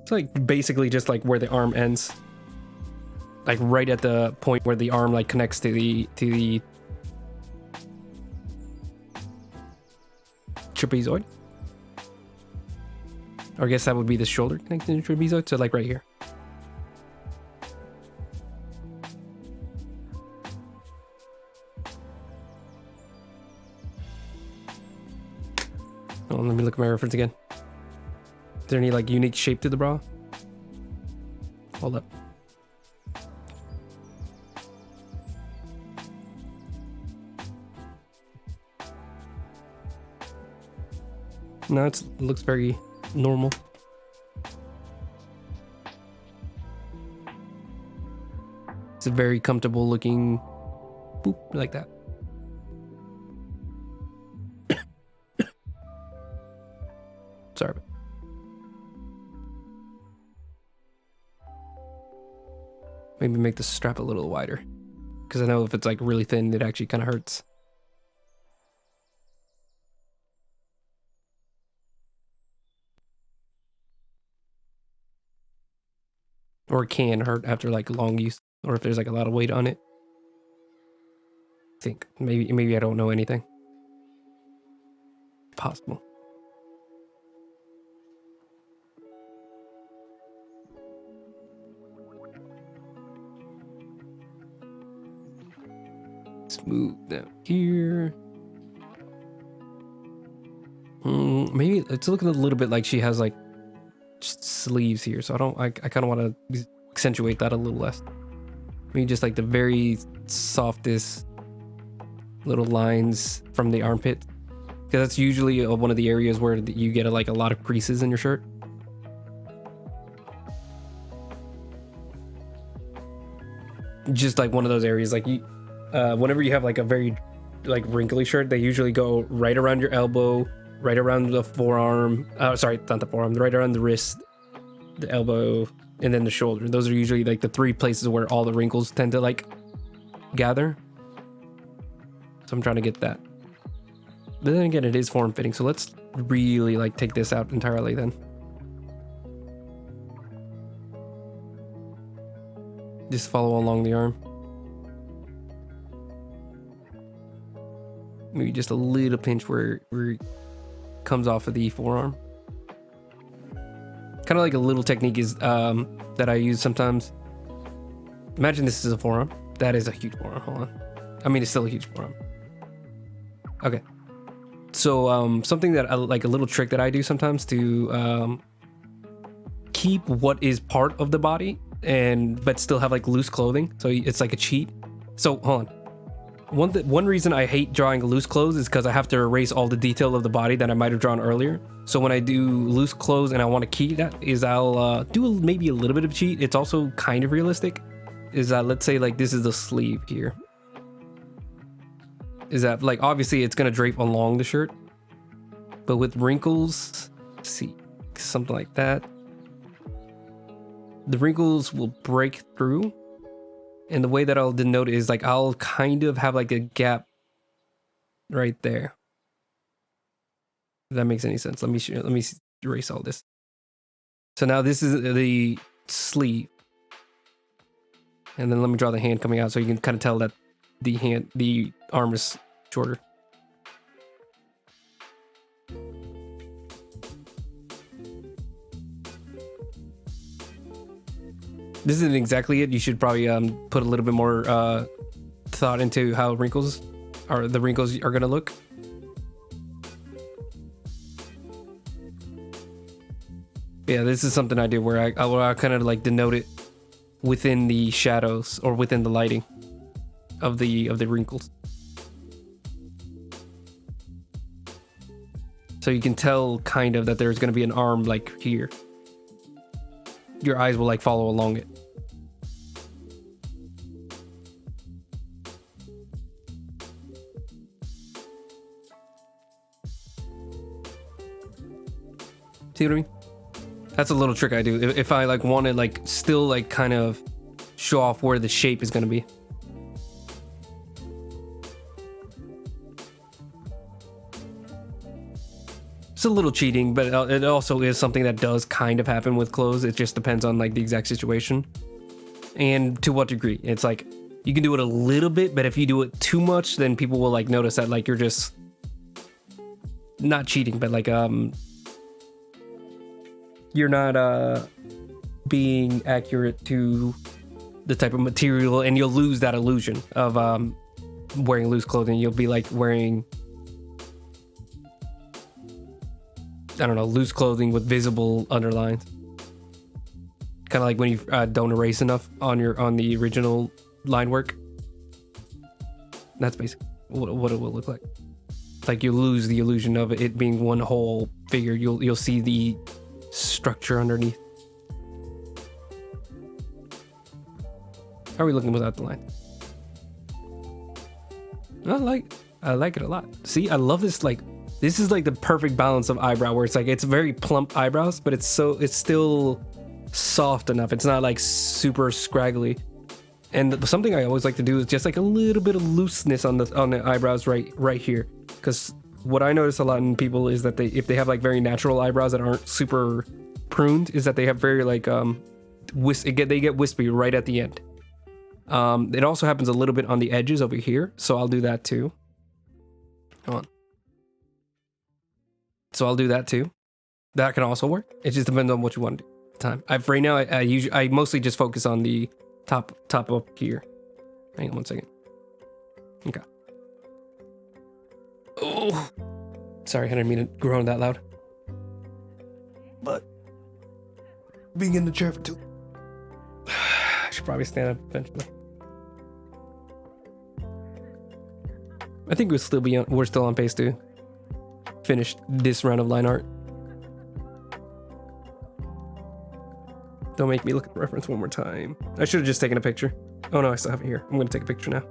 It's like basically just like where the arm ends. Like right at the point where the arm like connects to the trapezoid. Or I guess that would be the shoulder connecting to the trapezoid, so like right here. Oh, let me look at my reference again. Is there any like unique shape to the bra? Hold up. No, it looks very normal. It's a very comfortable looking boop like that. Sorry. Maybe make the strap a little wider. Because I know if it's like really thin, it actually kind of hurts. Or it can hurt after like long use, or if there's like a lot of weight on it. I think maybe I don't know anything. Possible. Smooth down here. Maybe it's looking a little bit like she has like sleeves here, so I kind of want to accentuate that a little less. Maybe just like the very softest little lines from the armpit, because that's usually one of the areas where you get like a lot of creases in your shirt. Just like one of those areas, like you, whenever you have like a very like wrinkly shirt, they usually go right around your elbow, right around the forearm. Sorry, not the forearm. Right around the wrist, the elbow, and then the shoulder. Those are usually like the three places where all the wrinkles tend to like gather. So I'm trying to get that. But then again, it is form fitting. So let's really like take this out entirely then. Just follow along the arm. Maybe just a little pinch where it comes off of the forearm. Kind of like a little technique is that I use sometimes. Imagine this is a forearm. That is a huge forearm. Hold on. I mean, it's still a huge forearm. Okay. So something that I like, a little trick that I do sometimes to keep what is part of the body but still have like loose clothing. So it's like a cheat. So hold on. One reason I hate drawing loose clothes is because I have to erase all the detail of the body that I might have drawn earlier. So when I do loose clothes and I want to keep that, is I'll do maybe a little bit of cheat. It's also kind of realistic. Is that, let's say like this is the sleeve here. Is that like, obviously it's going to drape along the shirt. But with wrinkles, let's see, something like that. The wrinkles will break through. And the way that I'll denote it is like I'll kind of have like a gap right there. If that makes any sense. Let me erase all this. So now this is the sleeve. And then let me draw the hand coming out so you can kind of tell that the arm is shorter. This isn't exactly it. You should probably put a little bit more thought into how the wrinkles are gonna look. Yeah, this is something I do where I kind of like denote it within the shadows or within the lighting of the wrinkles. So you can tell kind of that there's going to be an arm like here. Your eyes will like follow along it. See what I mean? That's a little trick I do. If I like want to like still like kind of show off where the shape is going to be. It's a little cheating, but it also is something that does kind of happen with clothes. It just depends on like the exact situation and to what degree. It's like you can do it a little bit, but if you do it too much, then people will like notice that like you're just not cheating, but like you're not being accurate to the type of material, and you'll lose that illusion of wearing loose clothing. You'll be like wearing, I don't know, loose clothing with visible underlines. Kind of like when you don't erase enough on the original line work. That's basically what it will look like. Like you lose the illusion of it being one whole figure. You'll see the structure underneath. How are we looking without the line? I like it a lot. See, I love this. Like, this is like the perfect balance of eyebrow where it's like it's very plump eyebrows, but it's still soft enough. It's not like super scraggly. And something I always like to do is just like a little bit of looseness on the eyebrows right here, because what I notice a lot in people is that if they have like very natural eyebrows that aren't super pruned, is that they have very like they get wispy right at the end. It also happens a little bit on the edges over here, so I'll do that too. Come on. So I'll do that too. That can also work. It just depends on what you want to do at the time. Right now I mostly just focus on the top up here. Hang on 1 second. Okay. Oh, sorry, I didn't mean to groan that loud. But being in the chair for too, I should probably stand up eventually. I think we're still on pace to finish this round of line art. Don't make me look at the reference one more time. I should have just taken a picture. Oh no, I still have it here. I'm gonna take a picture now.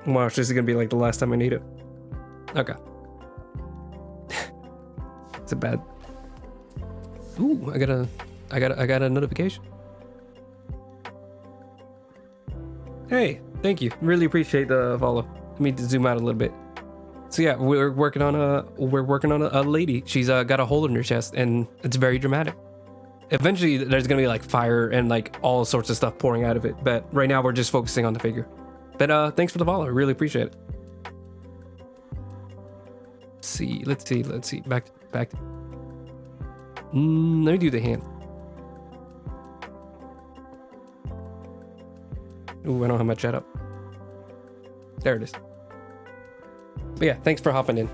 Watch, this is gonna be like the last time I need it. Okay. It's a bad. Ooh, I got a notification. Hey, thank you. Really appreciate the follow. Let me zoom out a little bit. So yeah, we're working on a lady. She's got a hole in her chest, and it's very dramatic. Eventually, there's gonna be like fire and like all sorts of stuff pouring out of it. But right now, we're just focusing on the figure. But thanks for the follow. I really appreciate it. Let's see. Back. Let me do the hand. Ooh, I don't have my chat up. There it is. But yeah, thanks for hopping in.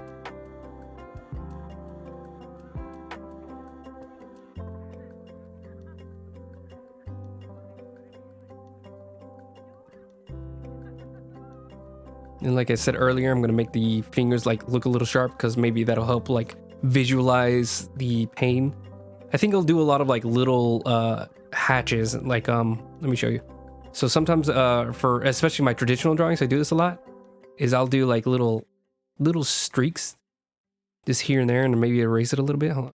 And like I said earlier, I'm gonna make the fingers like look a little sharp because maybe that'll help like visualize the pain. I think I'll do a lot of like little hatches. Like let me show you. So sometimes for especially my traditional drawings, I do this a lot. Is I'll do like little streaks, just here and there, and maybe erase it a little bit. Hold on.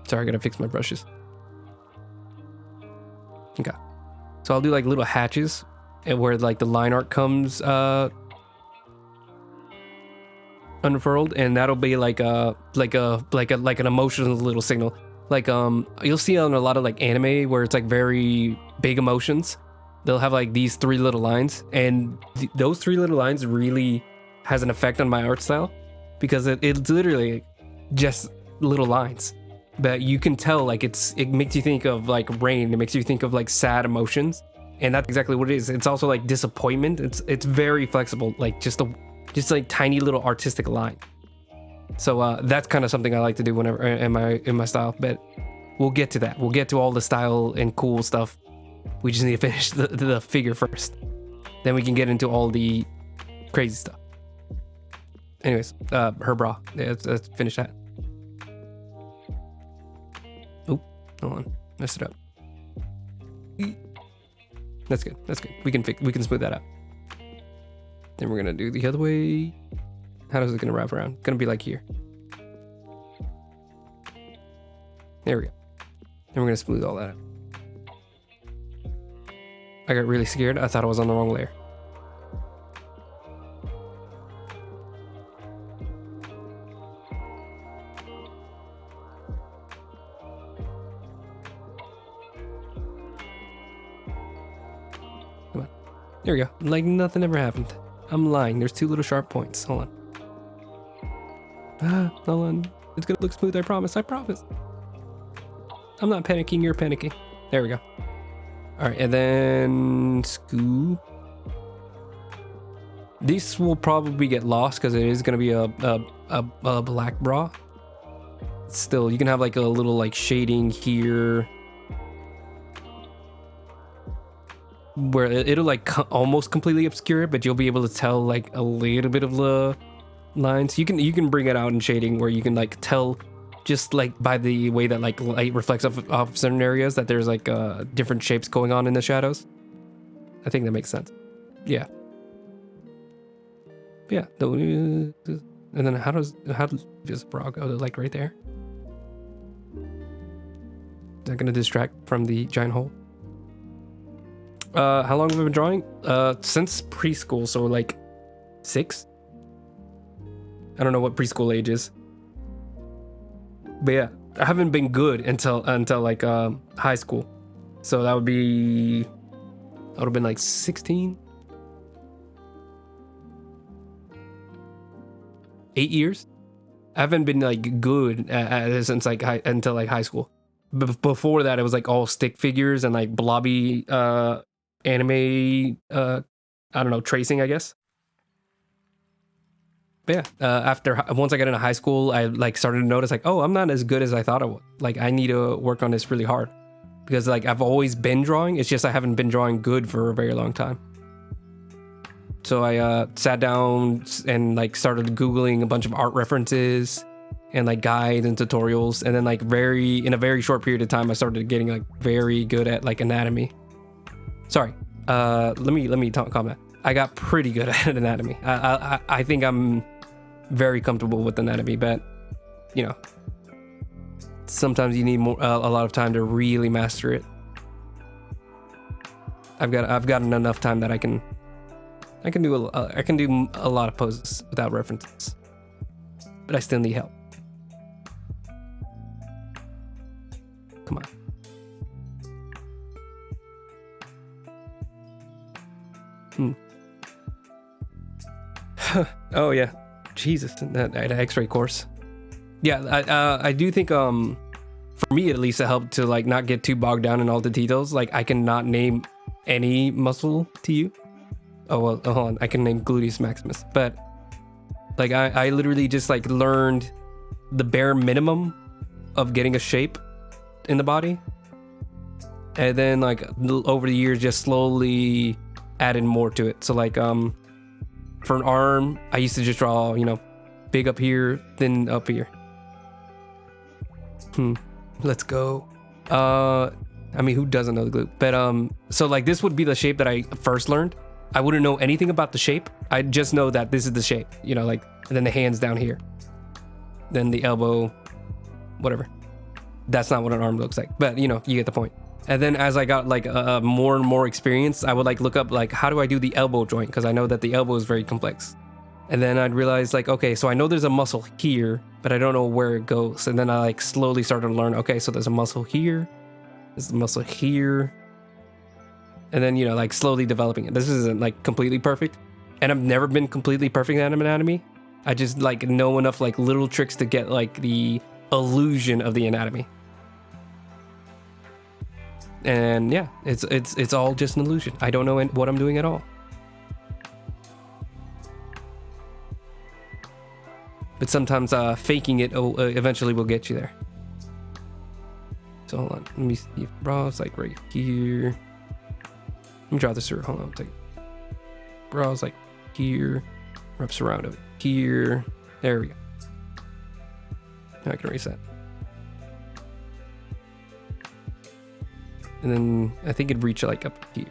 Sorry, I gotta fix my brushes. Okay. So I'll do like little hatches where like the line art comes unfurled, and that'll be like an emotional little signal. Like you'll see on a lot of like anime where it's like very big emotions. They'll have like these 3 little lines, and those 3 little lines really has an effect on my art style because it's literally just little lines but you can tell like it makes you think of like rain. It makes you think of like sad emotions, and that's exactly what it is. It's also like disappointment. It's very flexible, like just like tiny little artistic line. So that's kind of something I like to do whenever in my style. But we'll get to that. We'll get to all the style and cool stuff. We just need to finish the figure first. Then we can get into all the crazy stuff. Anyways, her bra. Yeah, let's finish that. Oh, hold on. Messed it up. That's good. That's good. We can smooth that out. Then we're gonna do the other way. How is it gonna wrap around? It's gonna be like here. There we go. Then we're gonna smooth all that out. I got really scared. I thought I was on the wrong layer. Come on. There we go. Like nothing ever happened. I'm lying. There's 2 little sharp points. Hold on. Hold on. It's gonna look smooth. I promise. I promise. I'm not panicking. You're panicking. There we go. All right, and then scoop. This will probably get lost because it is gonna be a black bra. Still, you can have like a little like shading here, where it'll like almost completely obscure it, but you'll be able to tell like a little bit of the lines. You can bring it out in shading where you can like tell just like by the way that like light reflects off certain areas that there's like different shapes going on in the shadows. I think that makes sense. Yeah. Yeah. And then how does this bra go? Like right there? Is that gonna distract from the giant hole? How long have I been drawing? Since preschool, so like 6. I don't know what preschool age is. But yeah, I haven't been good until like high school. So that would have been like 16. 8 years. I haven't been like good since like until like high school. Before that, it was like all stick figures and like blobby anime I don't know, tracing, I guess. But yeah, once I got into high school, I like started to notice like, oh, I'm not as good as I thought I would. Like I need to work on this really hard because like I've always been drawing. It's just I haven't been drawing good for a very long time. So I sat down and like started Googling a bunch of art references and like guides and tutorials. And then like in a very short period of time, I started getting like very good at like anatomy. Sorry, let me comment. I got pretty good at anatomy. I think I'm very comfortable with anatomy, but you know, sometimes you need a lot of time to really master it. I've gotten enough time that I can do a lot of poses without references, but I still need help. Come on. Oh yeah, Jesus, that X-ray course. Yeah, I do think for me at least it helped to like not get too bogged down in all the details. Like I cannot name any muscle to you. Oh well, hold on, I can name gluteus maximus, but like I literally just like learned the bare minimum of getting a shape in the body, and then like over the years just slowly added more to it. So like for an arm, I used to just draw, you know, big up here, thin up here. Let's go. I mean, who doesn't know the glute? But so like this would be the shape that I first learned. I wouldn't know anything about the shape. I just know that this is the shape, you know, like, and then the hands down here, then the elbow, whatever. That's not what an arm looks like, but you know, you get the point. And then as I got like more and more experience, I would like look up like, how do I do the elbow joint? Because I know that the elbow is very complex. And then I'd realize like, okay, so I know there's a muscle here, but I don't know where it goes. And then I like slowly started to learn, okay, so there's a muscle here, there's a muscle here. And then, you know, like slowly developing it. This isn't like completely perfect. And I've never been completely perfect at anatomy. I just like know enough like little tricks to get like the illusion of the anatomy. And yeah, it's all just an illusion. I don't know what I'm doing at all. But sometimes faking it eventually will get you there. So hold on, let me see if braw's like right here. Let me draw this through. Hold on, take braw's like here. Wraps around over here. There we go. Now I can erase that. And then I think it'd reach like up here.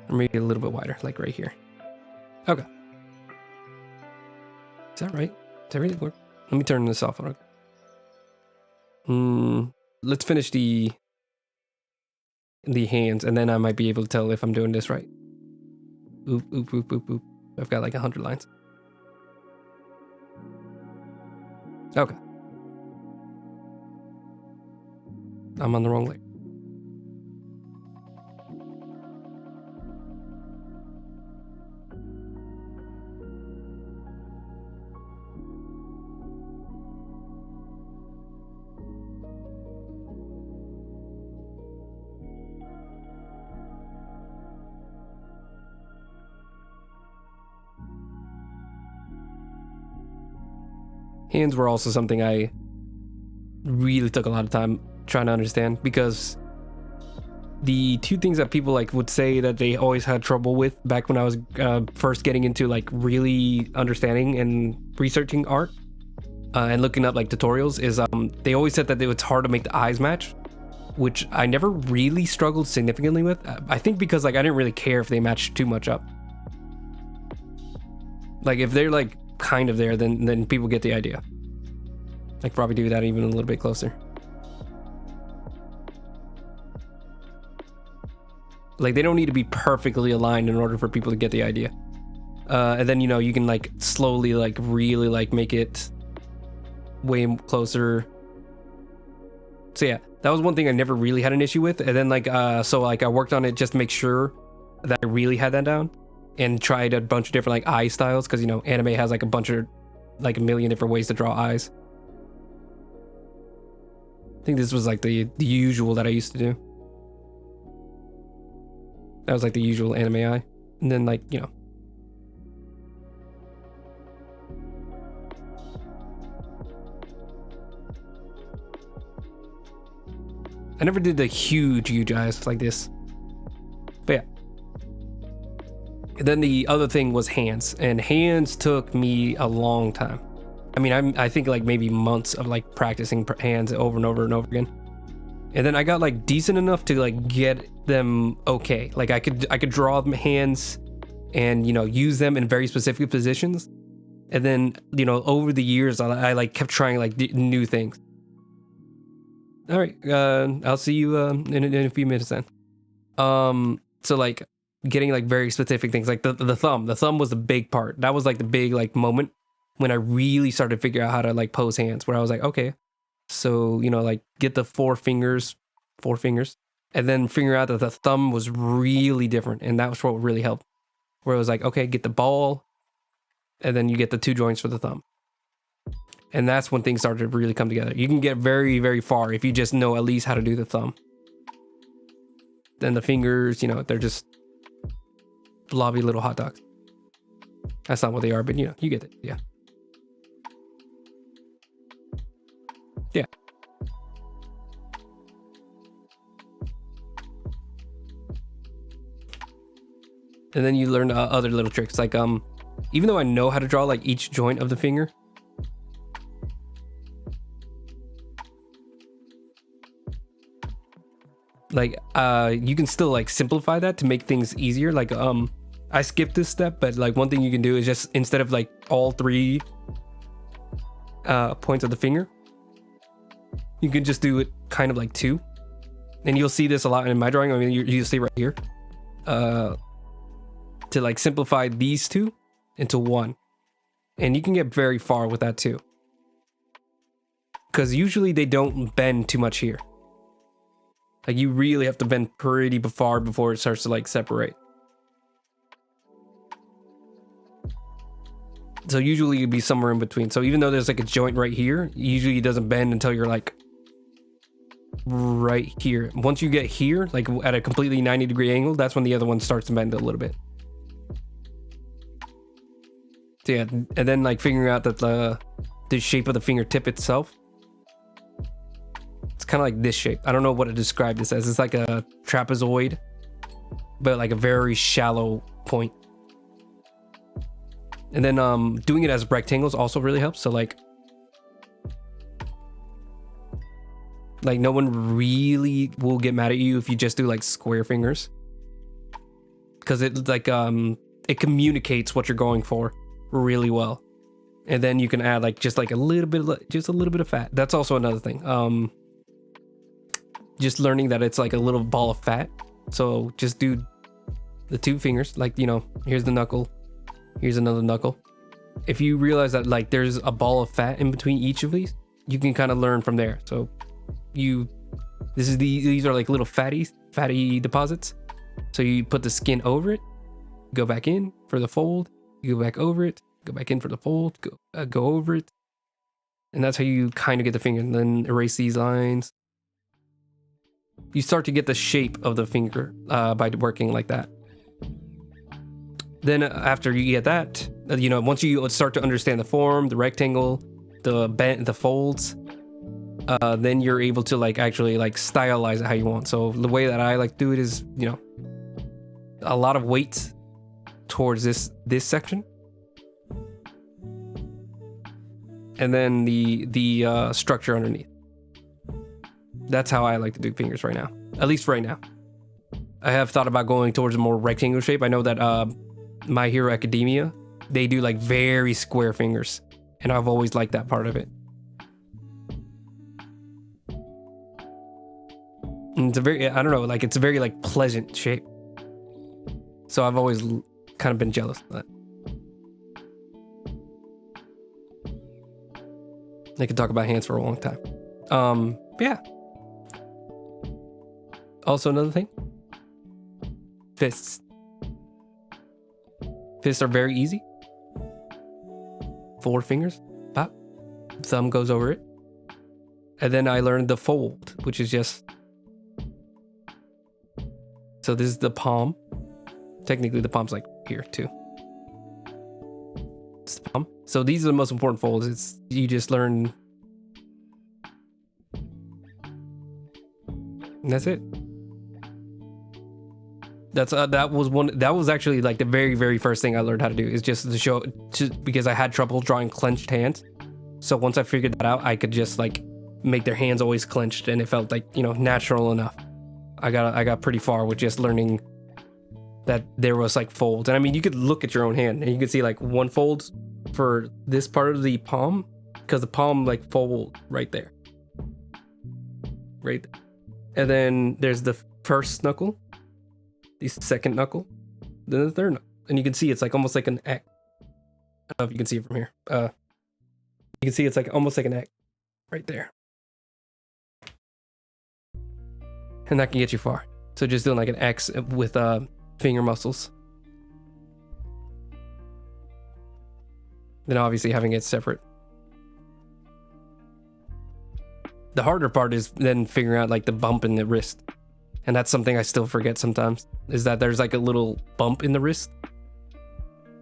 Or maybe a little bit wider, like right here. Okay. Is that right? Does that really work? Let me turn this off. Let's finish the hands, and then I might be able to tell if I'm doing this right. Oop, oop, oop, oop, oop. I've got like 100 lines. Okay. I'm on the wrong layer. Hands were also something I really took a lot of time trying to understand, because the two things that people like would say that they always had trouble with back when I was first getting into like really understanding and researching art and looking up like tutorials is they always said that it's hard to make the eyes match, which I never really struggled significantly with. I think because like I didn't really care if they matched too much up. Like if they're like kind of there, then people get the idea. Like probably do that even a little bit closer. Like they don't need to be perfectly aligned in order for people to get the idea. And then, you know, you can like slowly like really like make it way closer. So yeah, that was one thing I never really had an issue with. And then like so like I worked on it just to make sure that I really had that down, and tried a bunch of different like eye styles, because you know anime has like a bunch of like a million different ways to draw eyes. I think this was like the usual that I used to do. That was like the usual anime eye. And then like, you know, I never did the huge eyes like this. But yeah. And then the other thing was hands, and hands took me a long time. I mean, I think like maybe months of like practicing hands over and over and over again. And then I got like decent enough to like get them okay. Like I could draw hands and, you know, use them in very specific positions. And then, you know, over the years, I like kept trying like new things. All right, I'll see you in a few minutes then. So like getting like very specific things, like the thumb. The thumb was the big part. That was like the big like moment when I really started to figure out how to like pose hands, where I was like, okay, so, you know, like get the four fingers, and then figure out that the thumb was really different. And that was what really helped, where it was like, okay, get the ball, and then you get the two joints for the thumb. And that's when things started to really come together. You can get very, very far if you just know at least how to do the thumb. Then the fingers, you know, they're just blobby little hot dogs. That's not what they are, but you know, you get it. Yeah. Yeah. And then you learn other little tricks, like even though I know how to draw like each joint of the finger, like you can still like simplify that to make things easier. Like I skipped this step, but like one thing you can do is just, instead of like all three points of the finger, you can just do it kind of like two. And you'll see this a lot in my drawing. I mean, you'll see right here, to like simplify these two into one. And you can get very far with that too, because usually they don't bend too much here. Like you really have to bend pretty far before it starts to like separate. So usually you'd be somewhere in between. So even though there's like a joint right here, usually it doesn't bend until you're like right here. Once you get here, like at a completely 90-degree angle, that's when the other one starts to bend a little bit. So yeah, and then like figuring out that the shape of the fingertip itself, it's kind of like this shape. I don't know what to describe this as. It's like a trapezoid, but like a very shallow point. And then doing it as rectangles also really helps. So like no one really will get mad at you if you just do like square fingers, because it like it communicates what you're going for really well. And then you can add like just like a little bit of fat. That's also another thing. Just learning that it's like a little ball of fat. So just do the two fingers, like, you know, here's the knuckle, here's another knuckle. If you realize that like there's a ball of fat in between each of these, you can kind of learn from there. So these are like little fatty deposits. So you put the skin over it, go back in for the fold, you go back over it, go back in for the fold, go over it. And that's how you kind of get the finger. And then erase these lines. You start to get the shape of the finger by working like that. Then after you get that, you know, once you start to understand the form, the rectangle, the bend, the folds, then you're able to like actually like stylize it how you want. So the way that I like to do it is, you know, a lot of weight towards this section, and then the structure underneath. That's how I like to do fingers right now, at least right now. I have thought about going towards a more rectangular shape. I know that My Hero Academia, they do like very square fingers, and I've always liked that part of it. And it's a very, I don't know, like it's a very like pleasant shape. So I've always kind of been jealous of that. I could talk about hands for a long time. Yeah. Also another thing, fists. Fists are very easy. 4 fingers, pop, thumb goes over it. And then I learned the fold, which is just, so this is the palm. Technically the palm's like here too. It's the palm. So these are the most important folds. It's, you just learn, and that's it. That was actually like the very first thing I learned how to do, is just to show, because I had trouble drawing clenched hands. So once I figured that out, I could just like make their hands always clenched, and it felt like, you know, natural enough. I got pretty far with just learning that there was like folds. And I mean, you could look at your own hand and you could see like one fold for this part of the palm, because the palm like fold right there, right there. And then there's the first knuckle, the second knuckle, then the third knuckle. And you can see it's like almost like an X. I don't know if you can see it from here. You can see it's like almost like an X right there. And that can get you far. So just doing like an X with finger muscles. Then obviously having it separate. The harder part is then figuring out like the bump in the wrist. And that's something I still forget sometimes, is that there's like a little bump in the wrist,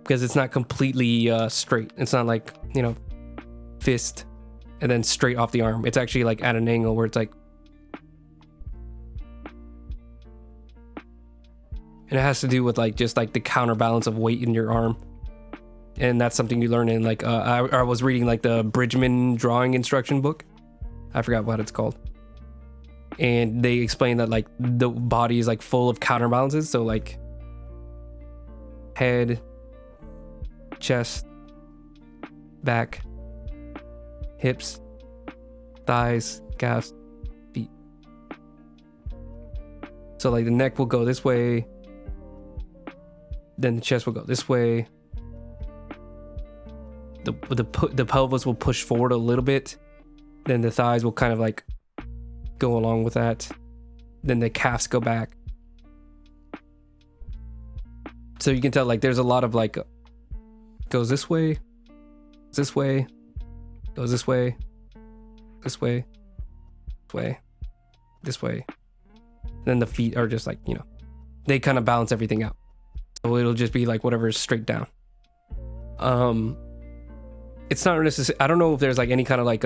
because it's not completely straight. It's not like, you know, fist and then straight off the arm. It's actually like at an angle where it's like, and it has to do with like just like the counterbalance of weight in your arm. And that's something you learn in like I was reading like the Bridgman drawing instruction book. I forgot what it's called. And they explain that like the body is like full of counterbalances. So like head, chest, back, hips, thighs, calves, feet. So like the neck will go this way, then the chest will go this way. The pelvis will push forward a little bit, then the thighs will kind of like go along with that, then the calves go back. So you can tell like there's a lot of like goes this way, this way, goes this way, this way, this way, this way. Then the feet are just like, you know, they kind of balance everything out. So it'll just be like whatever is straight down. It's not necessarily, I don't know if there's like any kind of like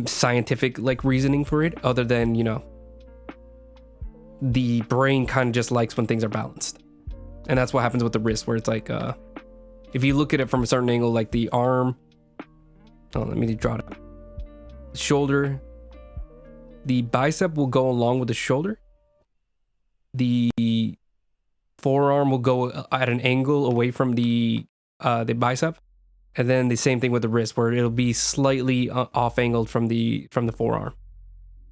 scientific like reasoning for it, other than, you know, the brain kind of just likes when things are balanced. And that's what happens with the wrist, where it's like, if you look at it from a certain angle, like the arm, oh, let me draw it out. The shoulder, the bicep will go along with the shoulder. The forearm will go at an angle away from the bicep. And then the same thing with the wrist, where it'll be slightly off angled from the forearm.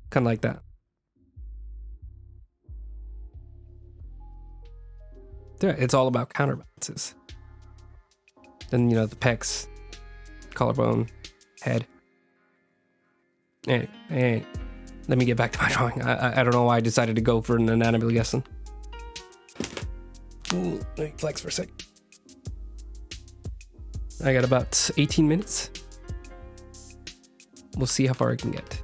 Kind of like that. Yeah, it's all about counterbalances. Then, you know, the pecs, collarbone, head. Hey, let me get back to my drawing. I don't know why I decided to go for an anatomy lesson. Ooh, let me flex for a sec. I got about 18 minutes. We'll see how far I can get.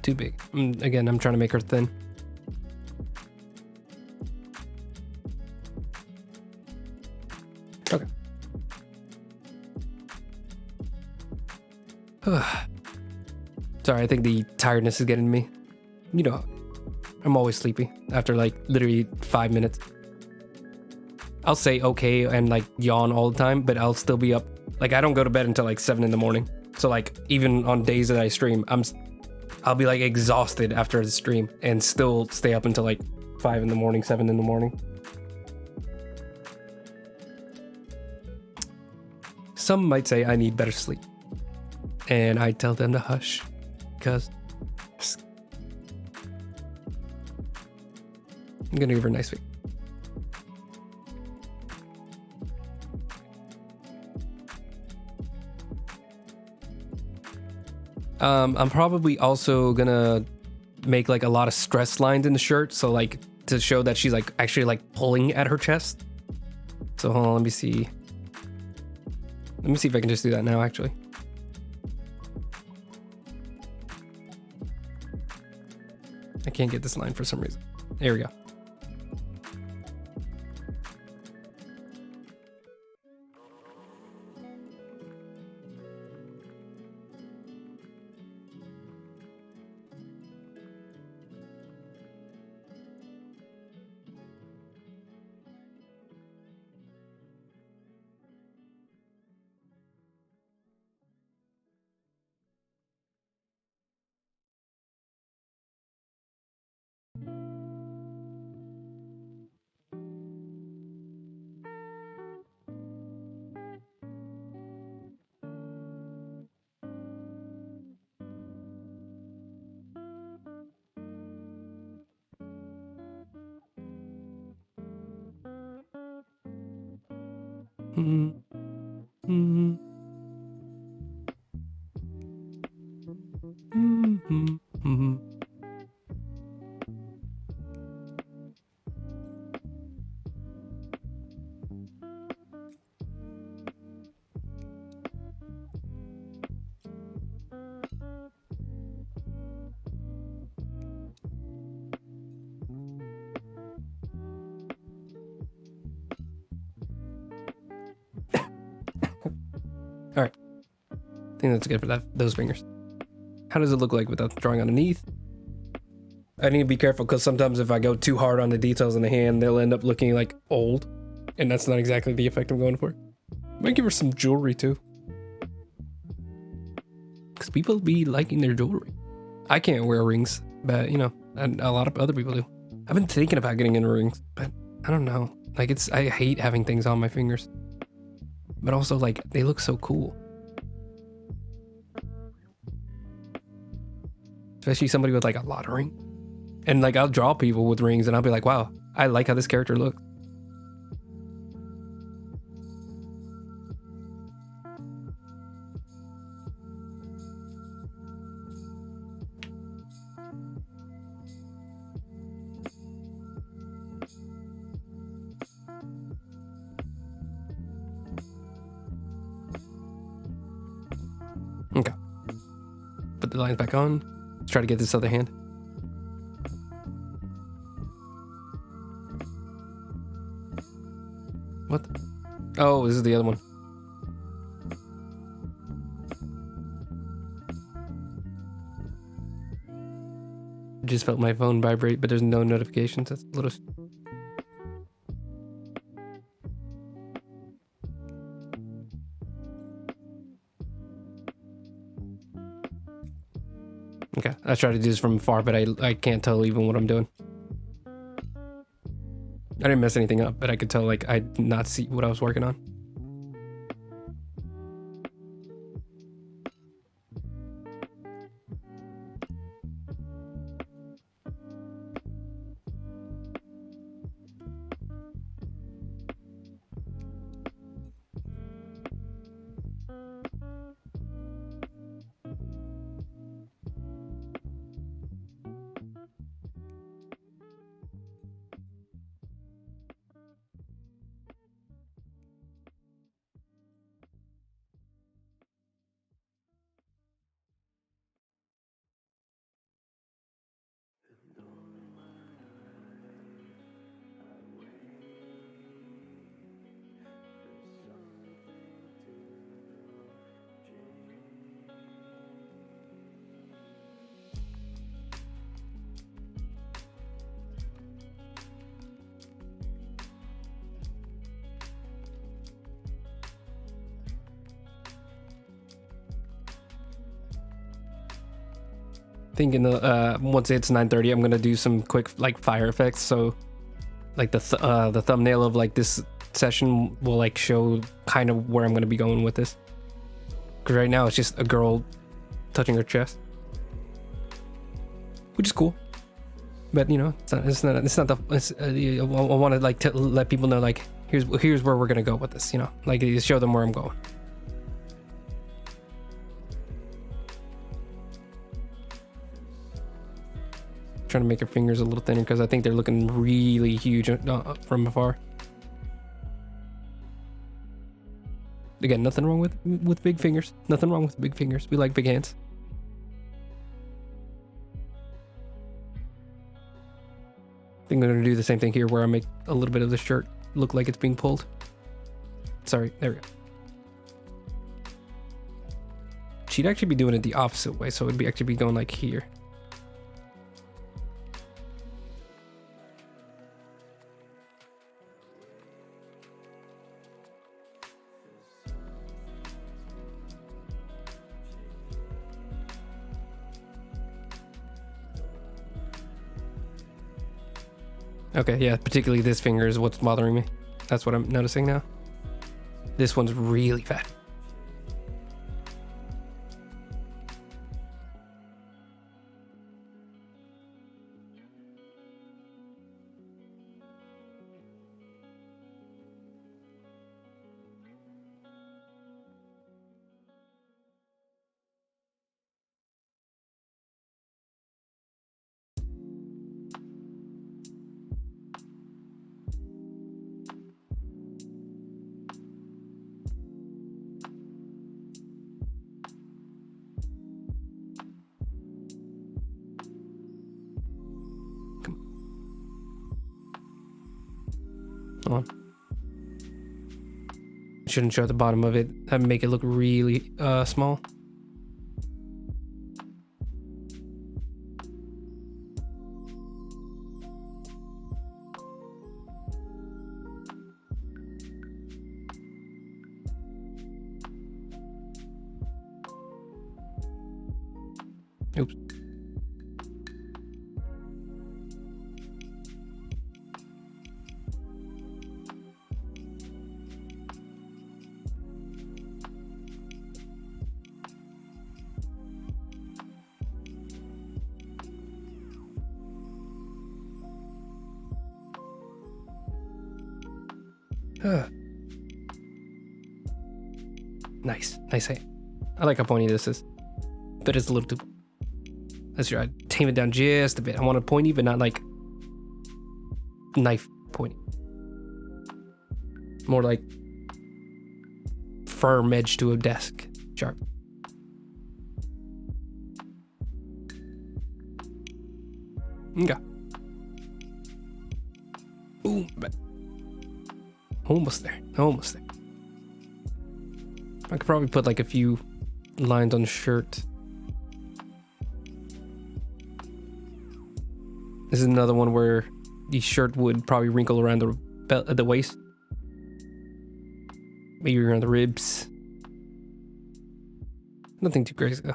Too big. Again, I'm trying to make her thin. Okay. Sorry, I think the tiredness is getting me. You know, I'm always sleepy after like literally 5 minutes. I'll say okay and like yawn all the time, but I'll still be up. Like I don't go to bed until like 7 in the morning. So like even on days that I stream, I'll be like exhausted after the stream and still stay up until like 5 in the morning, 7 in the morning. Some might say I need better sleep. And I tell them to hush because I'm gonna give her a nice week. I'm probably also gonna make like a lot of stress lines in the shirt, so like to show that she's like actually like pulling at her chest. So hold on, let me see. Let me see if I can just do that now, actually. I can't get this line for some reason. There we go. All right, I think that's good for those fingers. How does it look like without drawing underneath? I need to be careful because sometimes if I go too hard on the details in the hand, they'll end up looking like old, and that's not exactly the effect I'm going for. Might give her some jewelry too, because people be liking their jewelry. I can't wear rings, but you know, and a lot of other people do. I've been thinking about getting into rings, but I don't know. Like I hate having things on my fingers. But also, like, they look so cool. Especially somebody with, like, a lot of ring. And, like, I'll draw people with rings, and I'll be like, wow, I like how this character looks. Okay. Put the lines back on. Let's try to get this other hand. What? Oh, this is the other one. I just felt my phone vibrate, but there's no notifications. That's a little... Okay, I try to do this from far, but I can't tell even what I'm doing. I didn't mess anything up, but I could tell, like, I did not see what I was working on. Thinking once it's 9:30, I'm gonna do some quick like fire effects. So, like the thumbnail of like this session will like show kind of where I'm gonna be going with this. Because right now it's just a girl touching her chest, which is cool. But you know, it's not the. I want to like let people know like here's where we're gonna go with this. You know, like show them where I'm going. Trying to make her fingers a little thinner because I think they're looking really huge from afar. Again, nothing wrong with big fingers. Nothing wrong with big fingers. We like big hands. I think I'm gonna do the same thing here where I make a little bit of the shirt look like it's being pulled. Sorry, there we go. She'd actually be doing it the opposite way, so it'd be actually be going like here. Okay, yeah, particularly this finger is what's bothering me. That's what I'm noticing now. This one's really fat. On. Shouldn't show the bottom of it. That would make it look really small. Oops. Nice hand. I like how pointy this is, but it's a little too. Let's try to tame it down just a bit. I want it pointy, but not like knife pointy. More like firm edge to a desk sharp. Okay. Ooh, but almost there. Almost there. I could probably put like a few lines on the shirt. This is another one where the shirt would probably wrinkle around the belt at the waist. Maybe around the ribs. Nothing too crazy though.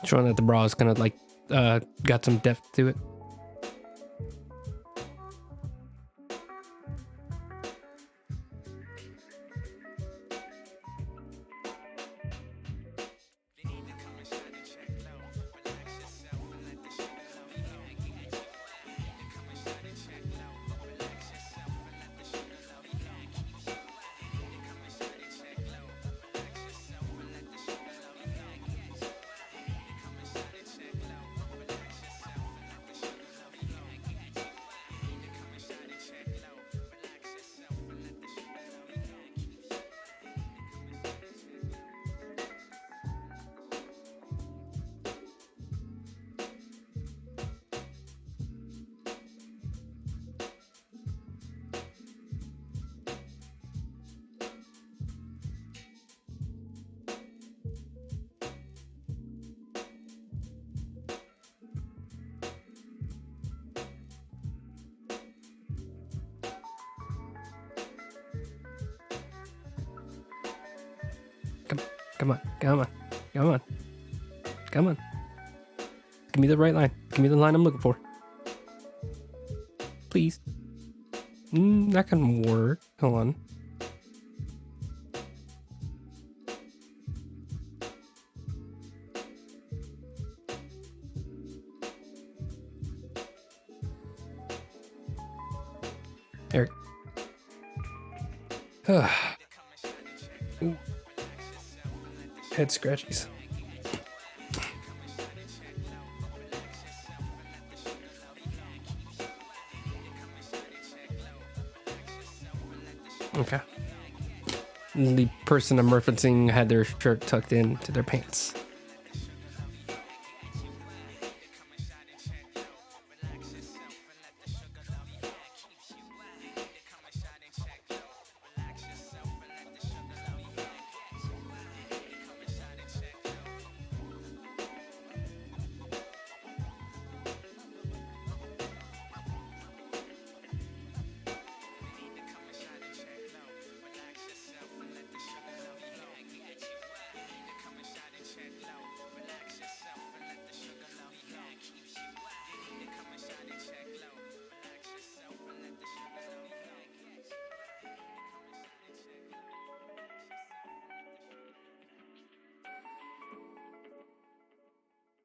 Showing that the bra is kind of like got some depth to it. Come on. Come on. Come on. Come on. Give me the right line. Give me the line I'm looking for. Please. That can work. Hold on. There. Ooh. Head scratchies. Okay. The person I'm referencing had their shirt tucked into their pants.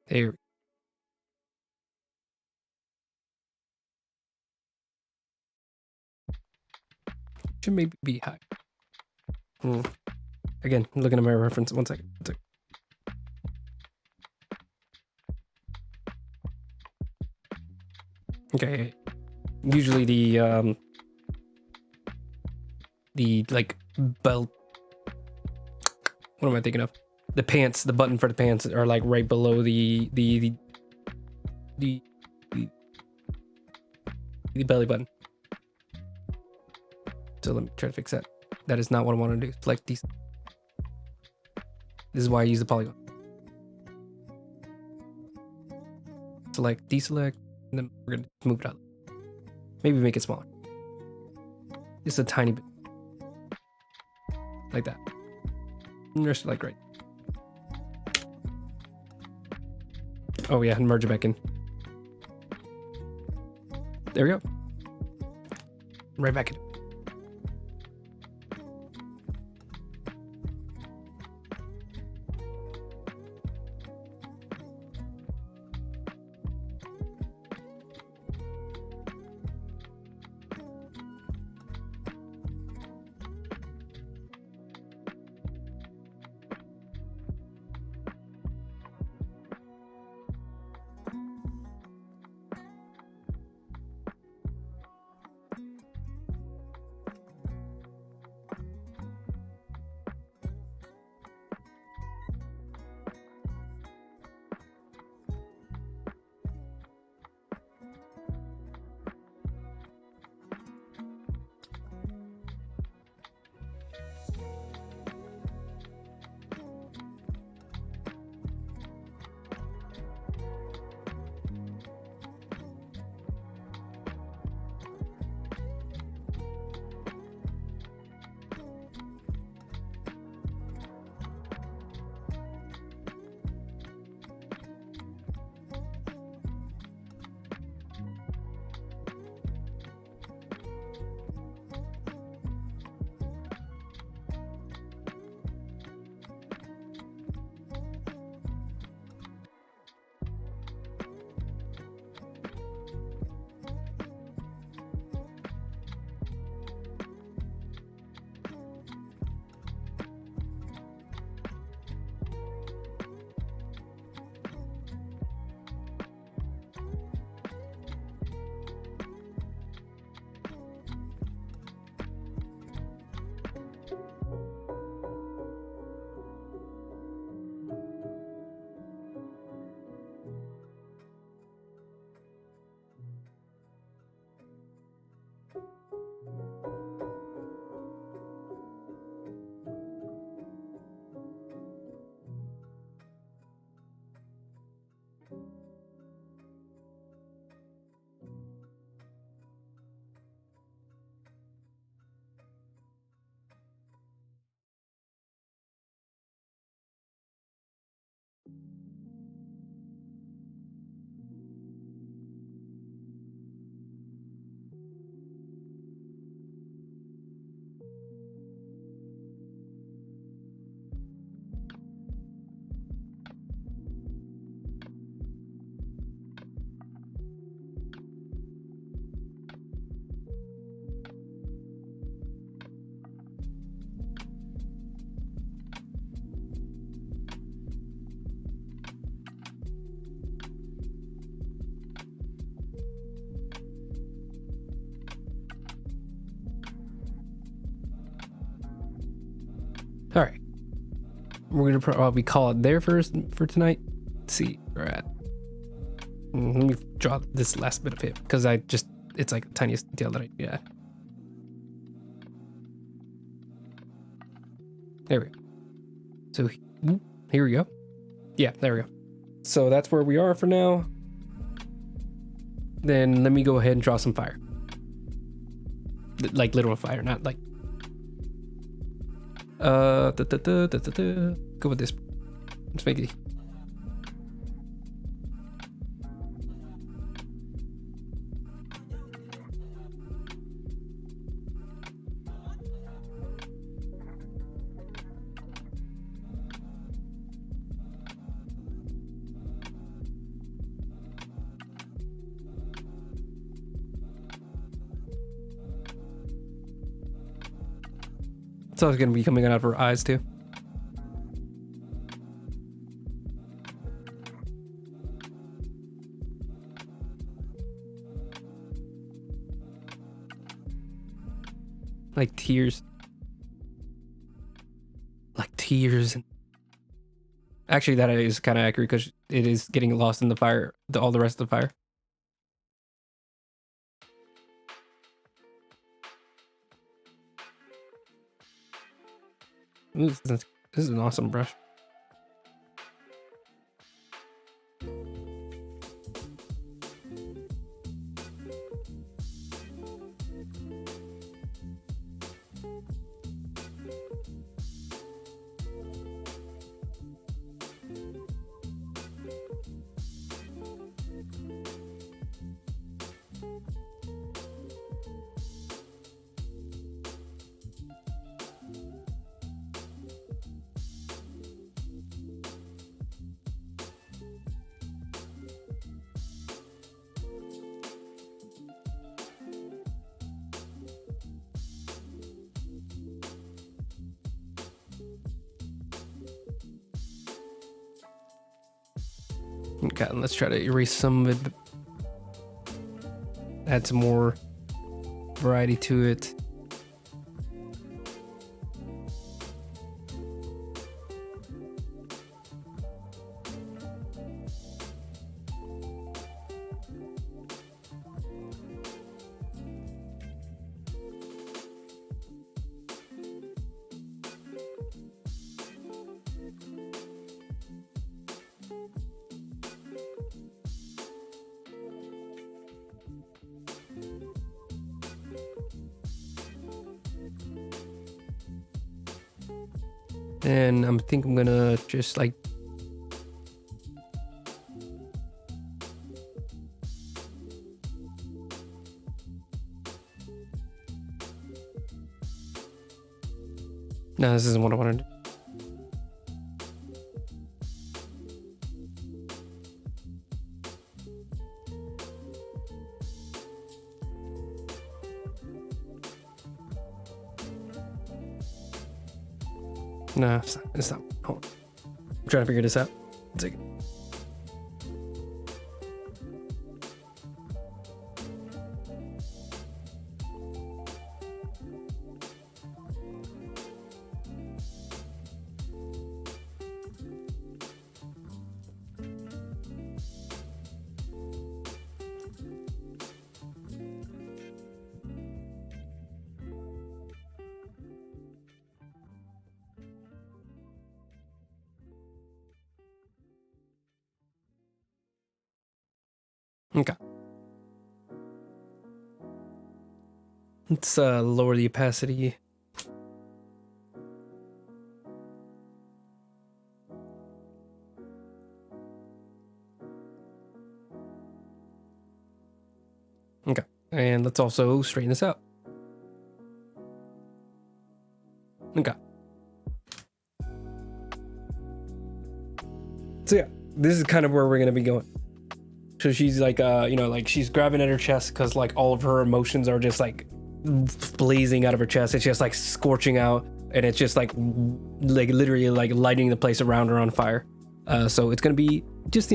There. Should maybe be high. Again, looking at my reference. One second. Okay. Usually the like belt. What am I thinking of? The pants, the button for the pants are like right below the belly button. So let me try to fix that. That is not what I want to do. Select these. This is why I use the polygon. Select, deselect, and then we're gonna move it out. Maybe make it smaller. Just a tiny bit. Like that. And just like right. Oh yeah, and merge it back in. There we go. Right back in. All right. We're going to probably call it there first for tonight. Let's see where we're at. Let me draw this last bit of it because it's like the tiniest detail that I can add. There we go. So here we go. Yeah, there we go. So that's where we are for now. Then let me go ahead and draw some fire. Like literal fire, not like. Go with this. Let's make it. It's always going to be coming out of her eyes too. Like tears. Like tears. Actually, that is kind of accurate because it is getting lost in the fire, all the rest of the fire. Ooh, this is an awesome brush. Okay, let's try to erase some of it. Add some more variety to it. And I think I'm gonna just like no, this isn't what I wanted to do. No, it's not. Hold on. I'm trying to figure this out. One second. Okay. Let's lower the opacity. Okay. And let's also straighten this out. Okay. So yeah, this is kind of where we're going to be going. So she's like, like she's grabbing at her chest because like all of her emotions are just like blazing out of her chest. It's just like scorching out, and it's just like literally like lighting the place around her on fire. So it's gonna be just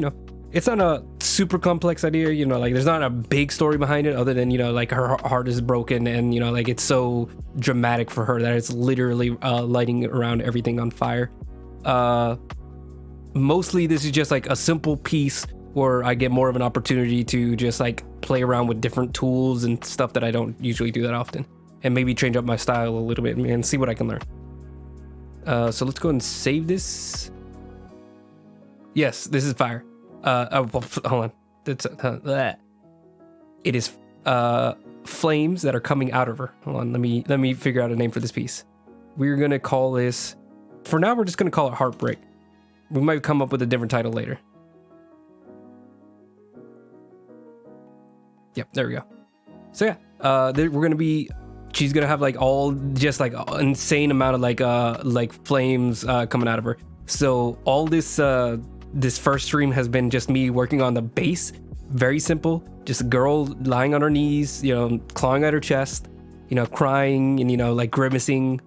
it's not a super complex idea, you know, like there's not a big story behind it other than, you know, like her heart is broken and, you know, like it's so dramatic for her that it's literally lighting around everything on fire. Mostly this is just like a simple piece where I get more of an opportunity to just like play around with different tools and stuff that I don't usually do that often, and maybe change up my style a little bit and see what I can learn. So let's go and save this. Yes, this is fire. Hold on. It's it is flames that are coming out of her. Hold on, let me figure out a name for this piece. We're gonna call this, for now we're just gonna call it Heartbreak. We might come up with a different title later. Yep, there we go. So yeah, we're gonna be, she's gonna have like all just like insane amount of like flames coming out of her. So all this this first stream has been just me working on the base. Very simple, just a girl lying on her knees, you know, clawing at her chest, you know, crying and, you know, like grimacing,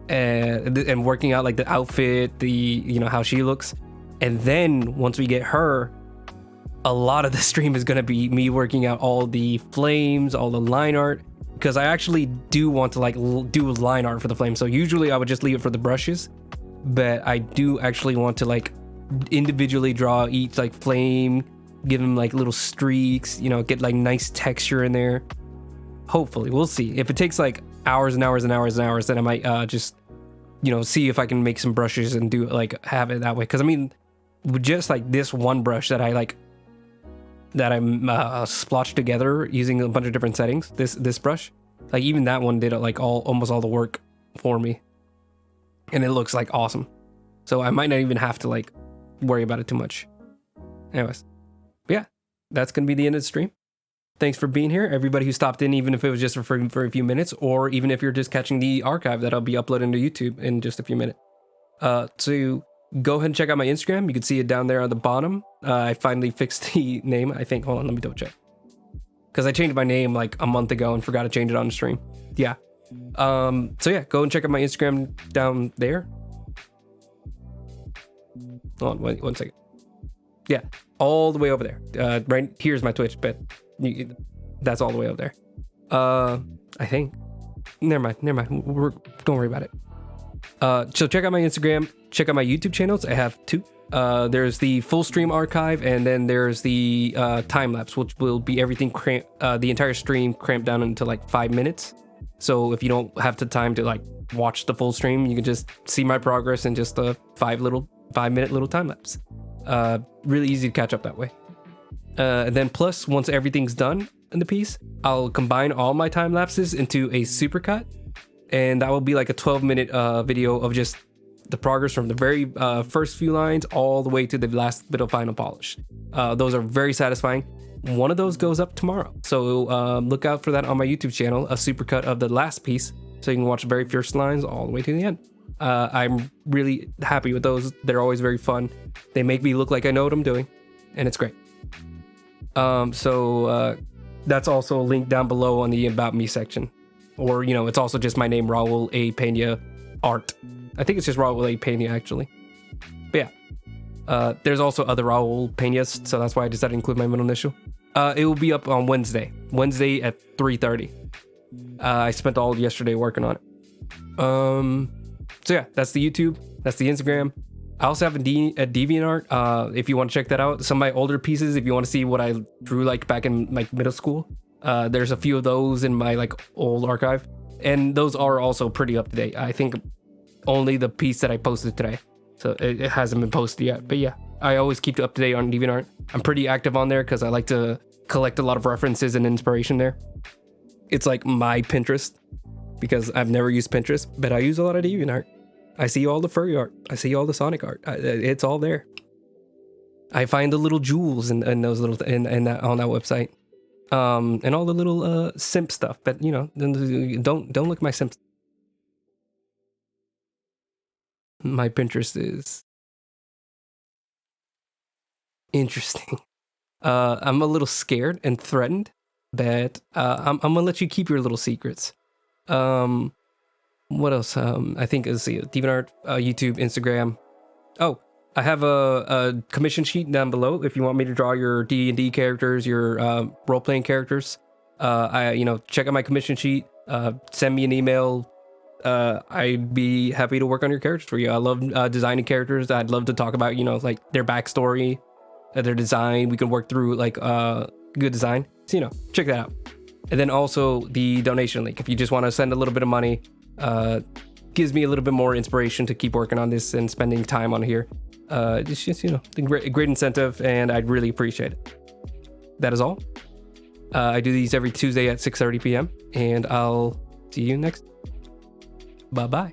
and working out like the outfit, the, you know, how she looks. And then once we get her, a lot of the stream is going to be me working out all the flames, all the line art, because I actually do want to like do line art for the flames. So usually I would just leave it for the brushes, but I do actually want to like individually draw each like flame, give them like little streaks, you know, get like nice texture in there. Hopefully, we'll see. If it takes like hours and hours and hours and hours, then I might just, you know, see if I can make some brushes and do it, like have it that way. Because I mean, with just like this one brush that I splotched together using a bunch of different settings, this brush, like even that one did like almost all the work for me, and it looks like awesome. So I might not even have to like worry about it too much. Anyways, but yeah, that's gonna be the end of the stream. Thanks for being here, everybody who stopped in, even if it was just for a few minutes, or even if you're just catching the archive that I'll be uploading to YouTube in just a few minutes. So go ahead and check out my Instagram. You can see it down there on the bottom. I finally fixed the name, I think. Hold on, let me double check, because I changed my name like a month ago and forgot to change it on the stream. Yeah. So yeah, go and check out my Instagram down there. Hold on, one second. Yeah, all the way over there. Right here's my Twitch, but that's all the way over there. I think. Never mind. Don't worry about it. So check out my Instagram. Check out my YouTube channels. I have two. There's the full stream archive, and then there's the time lapse, which will be everything the entire stream cramped down into like 5 minutes. So if you don't have the time to like watch the full stream, you can just see my progress in just a 5-minute little time lapse. Really easy to catch up that way. And then plus, once everything's done in the piece, I'll combine all my time lapses into a supercut, and that will be like a 12-minute video of just the progress from the very first few lines all the way to the last bit of final polish. Those are very satisfying. One of those goes up tomorrow, so look out for that on my YouTube channel, a supercut of the last piece, so you can watch the very first lines all the way to the end. I'm really happy with those. They're always very fun. They make me look like I know what I'm doing, and it's great. So that's also a link down below on the About Me section. Or, you know, it's also just my name, Raul A. Pena Art. I think it's just Raul A. Pena, actually. But yeah. There's also other Raul Penas, so that's why I decided to include my middle initial. It will be up on Wednesday at 3:30. I spent all yesterday working on it. So yeah, that's the YouTube, that's the Instagram. I also have a DeviantArt, if you want to check that out. Some of my older pieces, if you want to see what I drew like back in like middle school. There's a few of those in my like old archive, and those are also pretty up to date. I think only the piece that I posted today, so it hasn't been posted yet. But yeah, I always keep up to date on DeviantArt. I'm pretty active on there because I like to collect a lot of references and inspiration there. It's like my Pinterest, because I've never used Pinterest, but I use a lot of DeviantArt. I see all the furry art. I see all the Sonic art. It's all there. I find the little jewels in those little in that on that website, and all the little simp stuff. But you know, don't look at my simp. My Pinterest is interesting. I'm a little scared and threatened, but I'm gonna let you keep your little secrets. What else? I think is DeviantArt, YouTube, Instagram. Oh, I have a commission sheet down below if you want me to draw your D&D characters, your role-playing characters. Check out my commission sheet. Send me an email. I'd be happy to work on your characters for you. I love designing characters. I'd love to talk about, like their backstory, their design. We can work through like good design. So, check that out. And then also the donation link. If you just want to send a little bit of money, gives me a little bit more inspiration to keep working on this and spending time on here. It's just, a great incentive, and I'd really appreciate it. That is all. I do these every Tuesday at 6:30 p.m. and I'll see you next. Bye-bye.